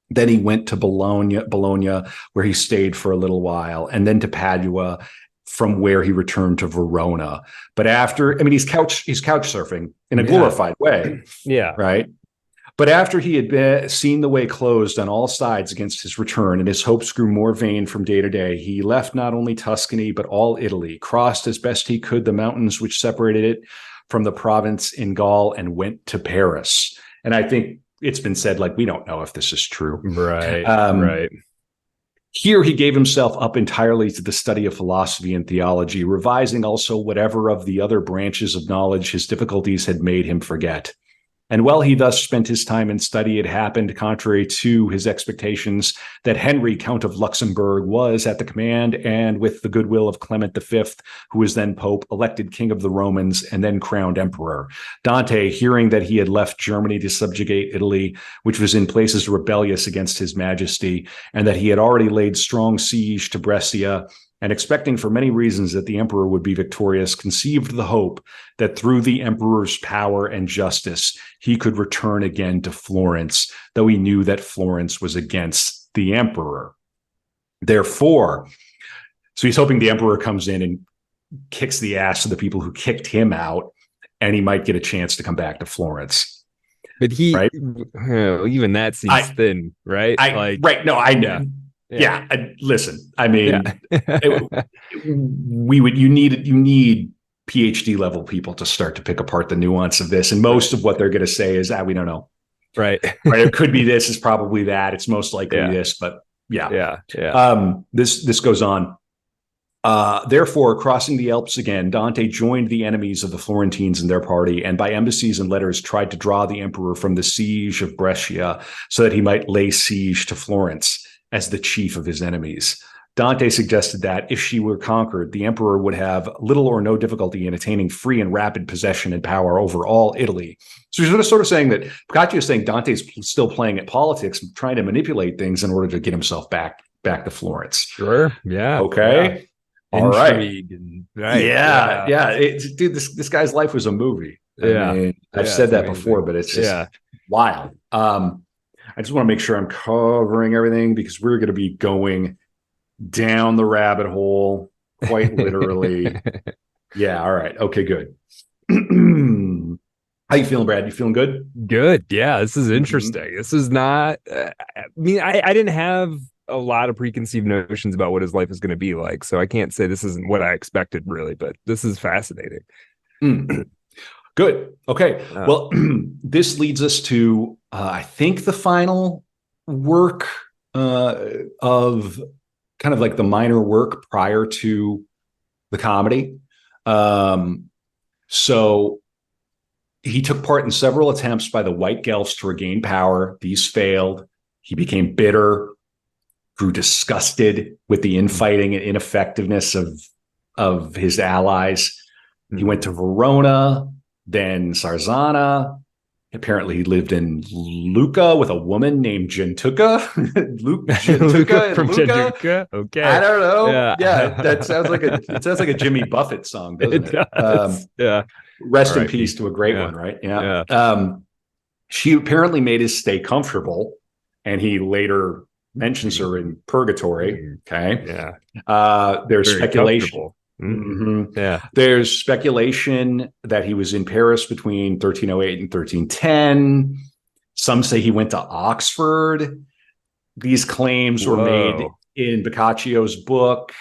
Then he went to Bologna, where he stayed for a little while, and then to Padua, from where he returned to Verona. But after, I mean, he's couch surfing in a glorified way.
Yeah.
Right. But after he had seen the way closed on all sides against his return, and his hopes grew more vain from day to day, he left not only Tuscany, but all Italy, crossed as best he could the mountains which separated it from the province in Gaul, and went to Paris. And I think it's been said, like, we don't know if this is true.
Right. Right.
Here he gave himself up entirely to the study of philosophy and theology, revising also whatever of the other branches of knowledge his difficulties had made him forget. And while he thus spent his time in study, it happened, contrary to his expectations, that Henry, Count of Luxembourg, was at the command and with the goodwill of Clement V, who was then Pope, elected King of the Romans and then crowned Emperor. Dante, hearing that he had left Germany to subjugate Italy, which was in places rebellious against his majesty, and that he had already laid strong siege to Brescia, and expecting for many reasons that the emperor would be victorious, conceived the hope that through the emperor's power and justice, he could return again to Florence, though he knew that Florence was against the emperor. Therefore, so he's hoping the emperor comes in and kicks the ass of the people who kicked him out, and he might get a chance to come back to Florence.
But right? Even that seems thin, right?
Right. No, I know. Yeah. Listen, I mean, you need PhD level people to start to pick apart the nuance of this. And most of what they're going to say is, we don't know.
Right.
It could be this, it's probably that. It's most likely this, but this goes on. Therefore, crossing the Alps again, Dante joined the enemies of the Florentines and their party, and by embassies and letters tried to draw the emperor from the siege of Brescia so that he might lay siege to Florence as the chief of his enemies. Dante suggested that if she were conquered, the emperor would have little or no difficulty in attaining free and rapid possession and power over all Italy. So he's sort of saying that Boccaccio is saying Dante's still playing at politics, trying to manipulate things in order to get himself back to Florence.
Sure. Yeah.
Okay.
Yeah.
All
Intrigue.
Right. Yeah. Dude, this guy's life was a movie. I mean, I've said that before, but it's just wild. I just want to make sure I'm covering everything because we're going to be going down the rabbit hole quite literally. Yeah. All right. Okay, good. How you feeling, Brad? You feeling good?
Good. Yeah. This is interesting. This is not, I mean, I didn't have a lot of preconceived notions about what his life is going to be like. So I can't say this isn't what I expected really, but this is fascinating.
Good. Okay. Well, this leads us to, I think, the final work of kind of like the minor work prior to the comedy. So he took part in several attempts by the White Guelphs to regain power. These failed. He became bitter, grew disgusted with the infighting and ineffectiveness of his allies. He went to Verona, then Sarzana. Apparently, he lived in Lucca with a woman named Gentuca.
Gentuca from Gentuca. Okay,
I don't know. Yeah, that sounds like a Jimmy Buffett song, doesn't it?
Does. Yeah.
Rest in peace to a great one, right? Yeah. She apparently made his stay comfortable, and he later mentions her in Purgatory. Okay.
Yeah.
There's
Very
speculation.
Yeah.
There's speculation that he was in Paris between 1308 and 1310. Some say he went to Oxford. These claims were made in Boccaccio's book,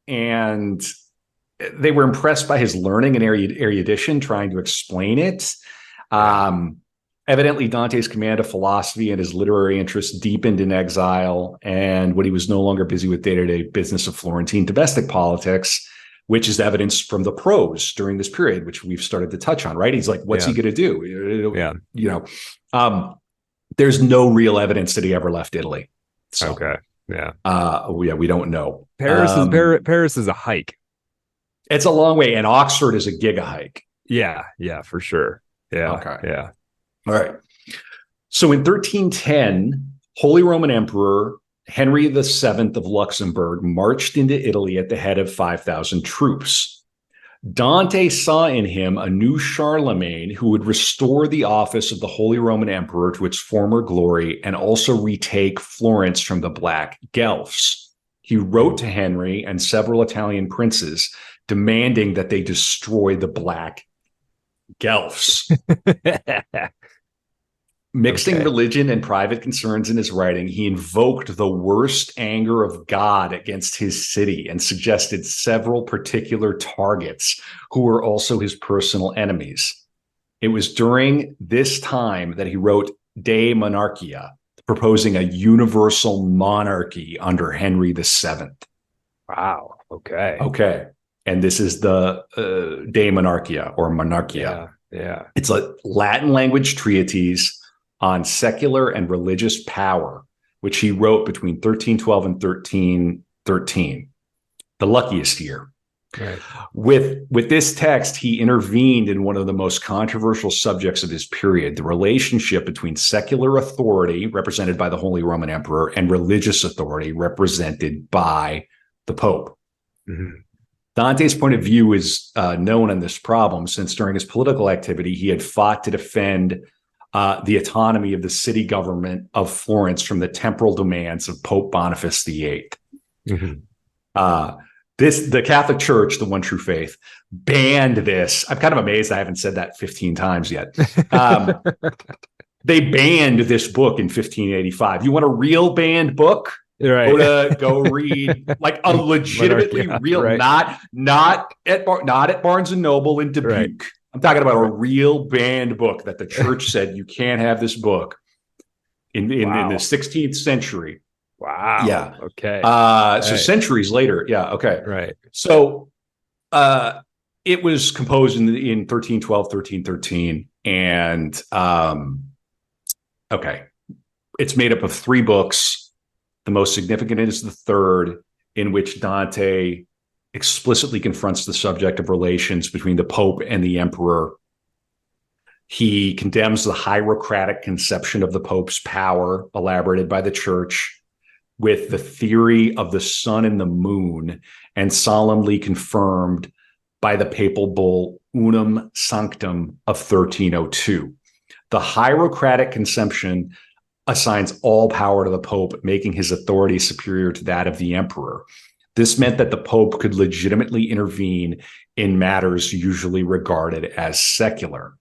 and they were impressed by his learning and erudition, trying to explain it. Evidently, Dante's command of philosophy and his literary interests deepened in exile, and when he was no longer busy with day-to-day business of Florentine domestic politics, which is evidenced from the prose during this period, which we've started to touch on, right? He's like, what's he going to do? There's no real evidence that he ever left Italy. So, we don't know.
Paris is a hike.
It's a long way, and Oxford is a giga hike.
Yeah, for sure. Yeah.
Okay.
Yeah.
All right. So in 1310, Holy Roman Emperor Henry VII of Luxembourg marched into Italy at the head of 5,000 troops. Dante saw in him a new Charlemagne who would restore the office of the Holy Roman Emperor to its former glory and also retake Florence from the Black Guelphs. He wrote to Henry and several Italian princes demanding that they destroy the Black Guelphs. Mixing religion and private concerns in his writing, he invoked the worst anger of God against his city and suggested several particular targets who were also his personal enemies. It was during this time that he wrote De Monarchia, proposing a universal monarchy under Henry VII.
Wow.
Okay. And this is the De Monarchia or Monarchia.
Yeah.
It's a Latin language treatise on secular and religious power, which he wrote between 1312 and 1313, the luckiest year.
Right.
With this text, he intervened in one of the most controversial subjects of his period, the relationship between secular authority, represented by the Holy Roman Emperor, and religious authority, represented by the Pope.
Mm-hmm.
Dante's point of view is known on this problem, since during his political activity, he had fought to defend the autonomy of the city government of Florence from the temporal demands of Pope Boniface VIII. Mm-hmm. The Catholic Church, the one true faith, banned this. I'm kind of amazed I haven't said that 15 times yet. They banned this book in 1585. You want a real banned book?
Right.
Go read like a legitimately real,
right.
not at Barnes and Noble in Dubuque. Right. I'm talking about a real banned book that the church said you can't have this book in the 16th century.
Wow.
Yeah.
Okay.
So centuries later. Yeah. Okay.
Right.
So it was composed in 1312, 1313. And it's made up of 3 books. The most significant is the third, in which Dante explicitly confronts the subject of relations between the Pope and the Emperor. He condemns the hierocratic conception of the Pope's power, elaborated by the Church, with the theory of the sun and the moon, and solemnly confirmed by the papal bull Unum Sanctum of 1302. The hierocratic conception assigns all power to the Pope, making his authority superior to that of the Emperor. This meant that the Pope could legitimately intervene in matters usually regarded as secular.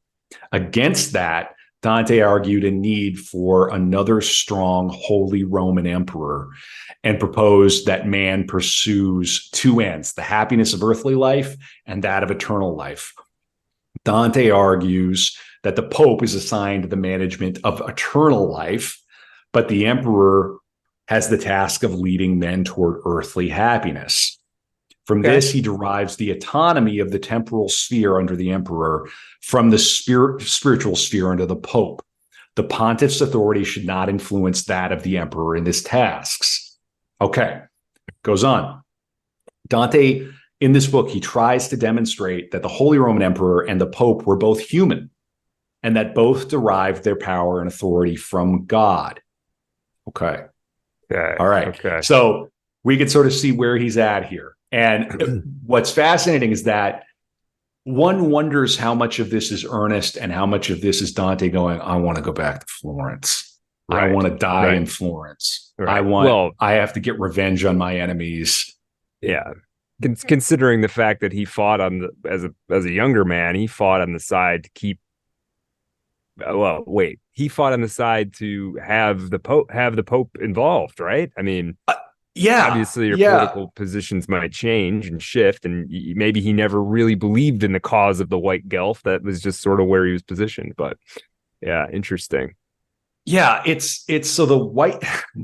Against that, Dante argued a need for another strong Holy Roman Emperor and proposed that man pursues 2 ends, the happiness of earthly life and that of eternal life. Dante argues that the Pope is assigned the management of eternal life, but the Emperor has the task of leading men toward earthly happiness. From this, he derives the autonomy of the temporal sphere under the emperor from the spiritual sphere under the pope. The pontiff's authority should not influence that of the emperor in his tasks. Okay, goes on. Dante, in this book, he tries to demonstrate that the Holy Roman Emperor and the Pope were both human and that both derived their power and authority from God. Okay. All right.
Okay.
So we can sort of see where he's at here. And what's fascinating is that one wonders how much of this is earnest and how much of this is Dante going, I want to go back to Florence. Right. I want to die in Florence. Right. I have to get revenge on my enemies.
Yeah. Considering the fact that he fought on as a younger man, he fought on the side to keep. He fought on the side to have the Pope involved, right? I mean, obviously your political positions might change and shift, and maybe he never really believed in the cause of the White Guelph. That was just sort of where he was positioned. But yeah, interesting.
Yeah, it's so the white.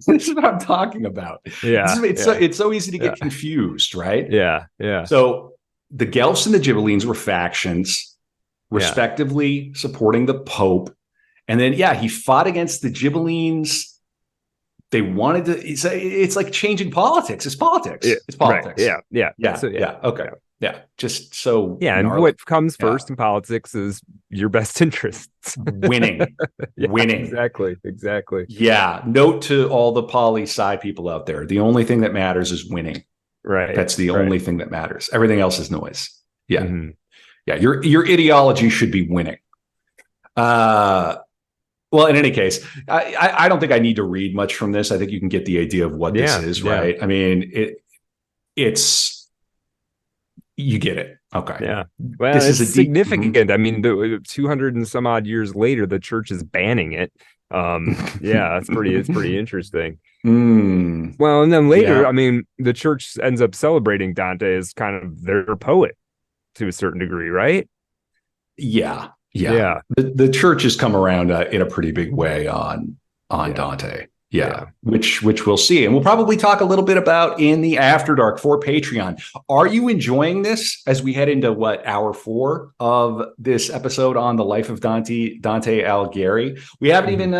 This is what I'm talking about.
Yeah,
it's so easy to get confused, right?
Yeah.
So the Guelphs and the Ghibellines were factions, respectively supporting the Pope, and then he fought against the Ghibellines. They wanted to. It's like changing politics. It's politics. It's politics.
Right. Yeah.
Okay. Yeah. Just so.
Yeah. And what comes first in politics is your best interests.
Winning. Winning.
Exactly.
Yeah. Note to all the poli-sci people out there. The only thing that matters is winning.
Right.
That's the only thing that matters. Everything else is noise. Yeah. Mm-hmm. Yeah. Your ideology should be winning. Well, in any case, I don't think I need to read much from this. I think you can get the idea of what this is, right? I mean, it's you get it. Okay.
Yeah. Well, this is significant. Mm-hmm. I mean, 200 and some odd years later, the church is banning it. It's pretty interesting. Well, and then later, I mean, the church ends up celebrating Dante as kind of their poet to a certain degree, right?
Yeah. The church has come around in a pretty big way on Dante. Which we'll see, and we'll probably talk a little bit about in the After Dark for Patreon. Are you enjoying this as we head into hour 4 of this episode on the life of Dante Alighieri? We haven't even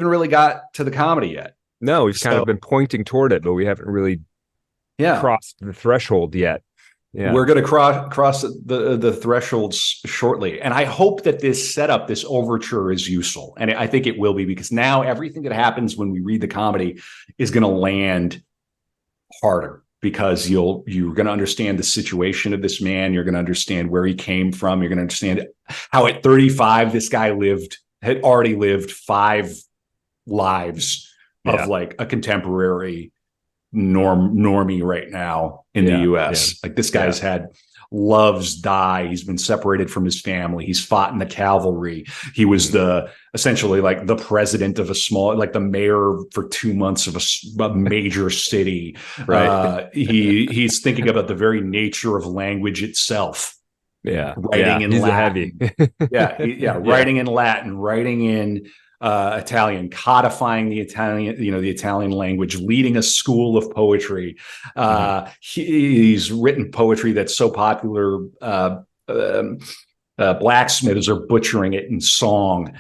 really got to the comedy yet.
No, we've kind of been pointing toward it, but we haven't really crossed the threshold yet. Yeah.
We're going to cross the thresholds shortly. And I hope that this setup, this overture is useful. And I think it will be, because now everything that happens when we read the comedy is going to land harder, because you're going to understand the situation of this man. You're going to understand where he came from. You're going to understand how at 35, this guy had already lived 5 lives of like a contemporary normie right now in the US. Like, this guy's had loves die. He's been separated from his family. He's fought in the cavalry. He was essentially like the president of the mayor for 2 months of a major city. Right. He's thinking about the very nature of language itself. Writing in Latin. Writing in Latin, writing in Italian, codifying the Italian language, leading a school of poetry. He's written poetry that's so popular, blacksmiths are butchering it in song.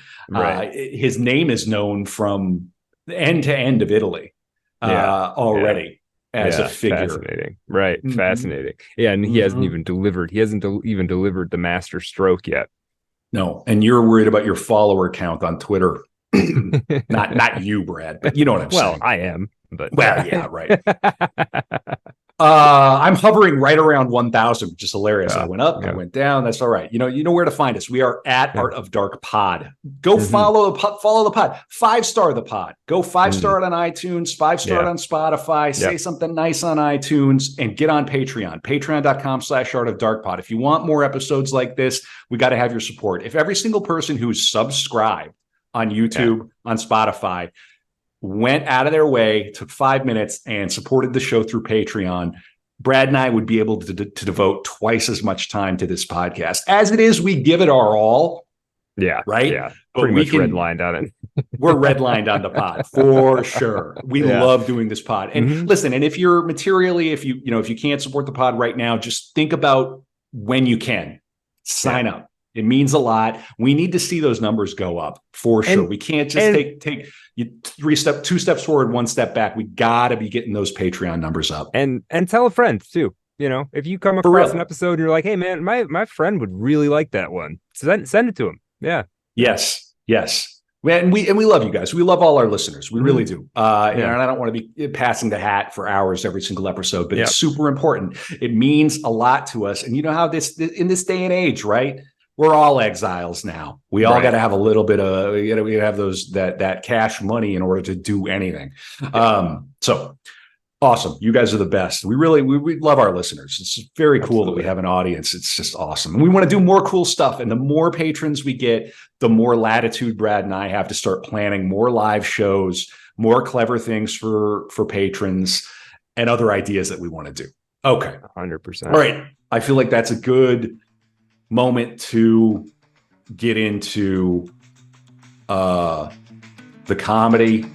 His name is known from end to end of Italy already as a figure.
Fascinating. Right. Mm-hmm. Fascinating. Yeah. And he hasn't even delivered the master stroke yet.
No. And you're worried about your follower count on Twitter. not you, Brad, but you know what I'm saying.
Well, I am, but
yeah, right. I'm hovering right around 1,000, which is hilarious. I went up, I went down. That's all right. You know where to find us. We are at Art of Dark Pod. Go follow the pod. 5-star the pod. Go 5-star it on iTunes, 5-star it on Spotify. Say something nice on iTunes, and get on Patreon. Patreon.com/Art of Dark Pod. If you want more episodes like this, we got to have your support. If every single person who's subscribed on YouTube, on Spotify, went out of their way, took 5 minutes, and supported the show through Patreon, Brad and I would be able to devote twice as much time to this podcast. As it is, we give it our all,
Yeah.
right?
Yeah.
But
Pretty
we
much
can
redlined on it.
we're redlined on the pod for sure. We
Yeah.
love doing this pod. And listen, and if you're materially, if you can't support the pod right now, just think about when you can sign up. It means a lot. We need to see those numbers go up for sure. We can't just take two steps forward, one step back. We got to be getting those Patreon numbers up.
And tell a friend too. You know, if you come across an episode and you're like, hey man, my friend would really like that one, send it to him. Yeah.
Yes. And we love you guys. We love all our listeners. We really do. And I don't want to be passing the hat for hours every single episode, but it's super important. It means a lot to us. And you know how this in this day and age, right? We're all exiles now. We all got to have a little bit of, we have those that cash money in order to do anything. So awesome. You guys are the best. We love our listeners. It's very cool that we have an audience. It's just awesome. And we want to do more cool stuff. And the more patrons we get, the more latitude Brad and I have to start planning more live shows, more clever things for patrons, and other ideas that we want to do. Okay.
100%.
All right. I feel like that's a good moment to get into the comedy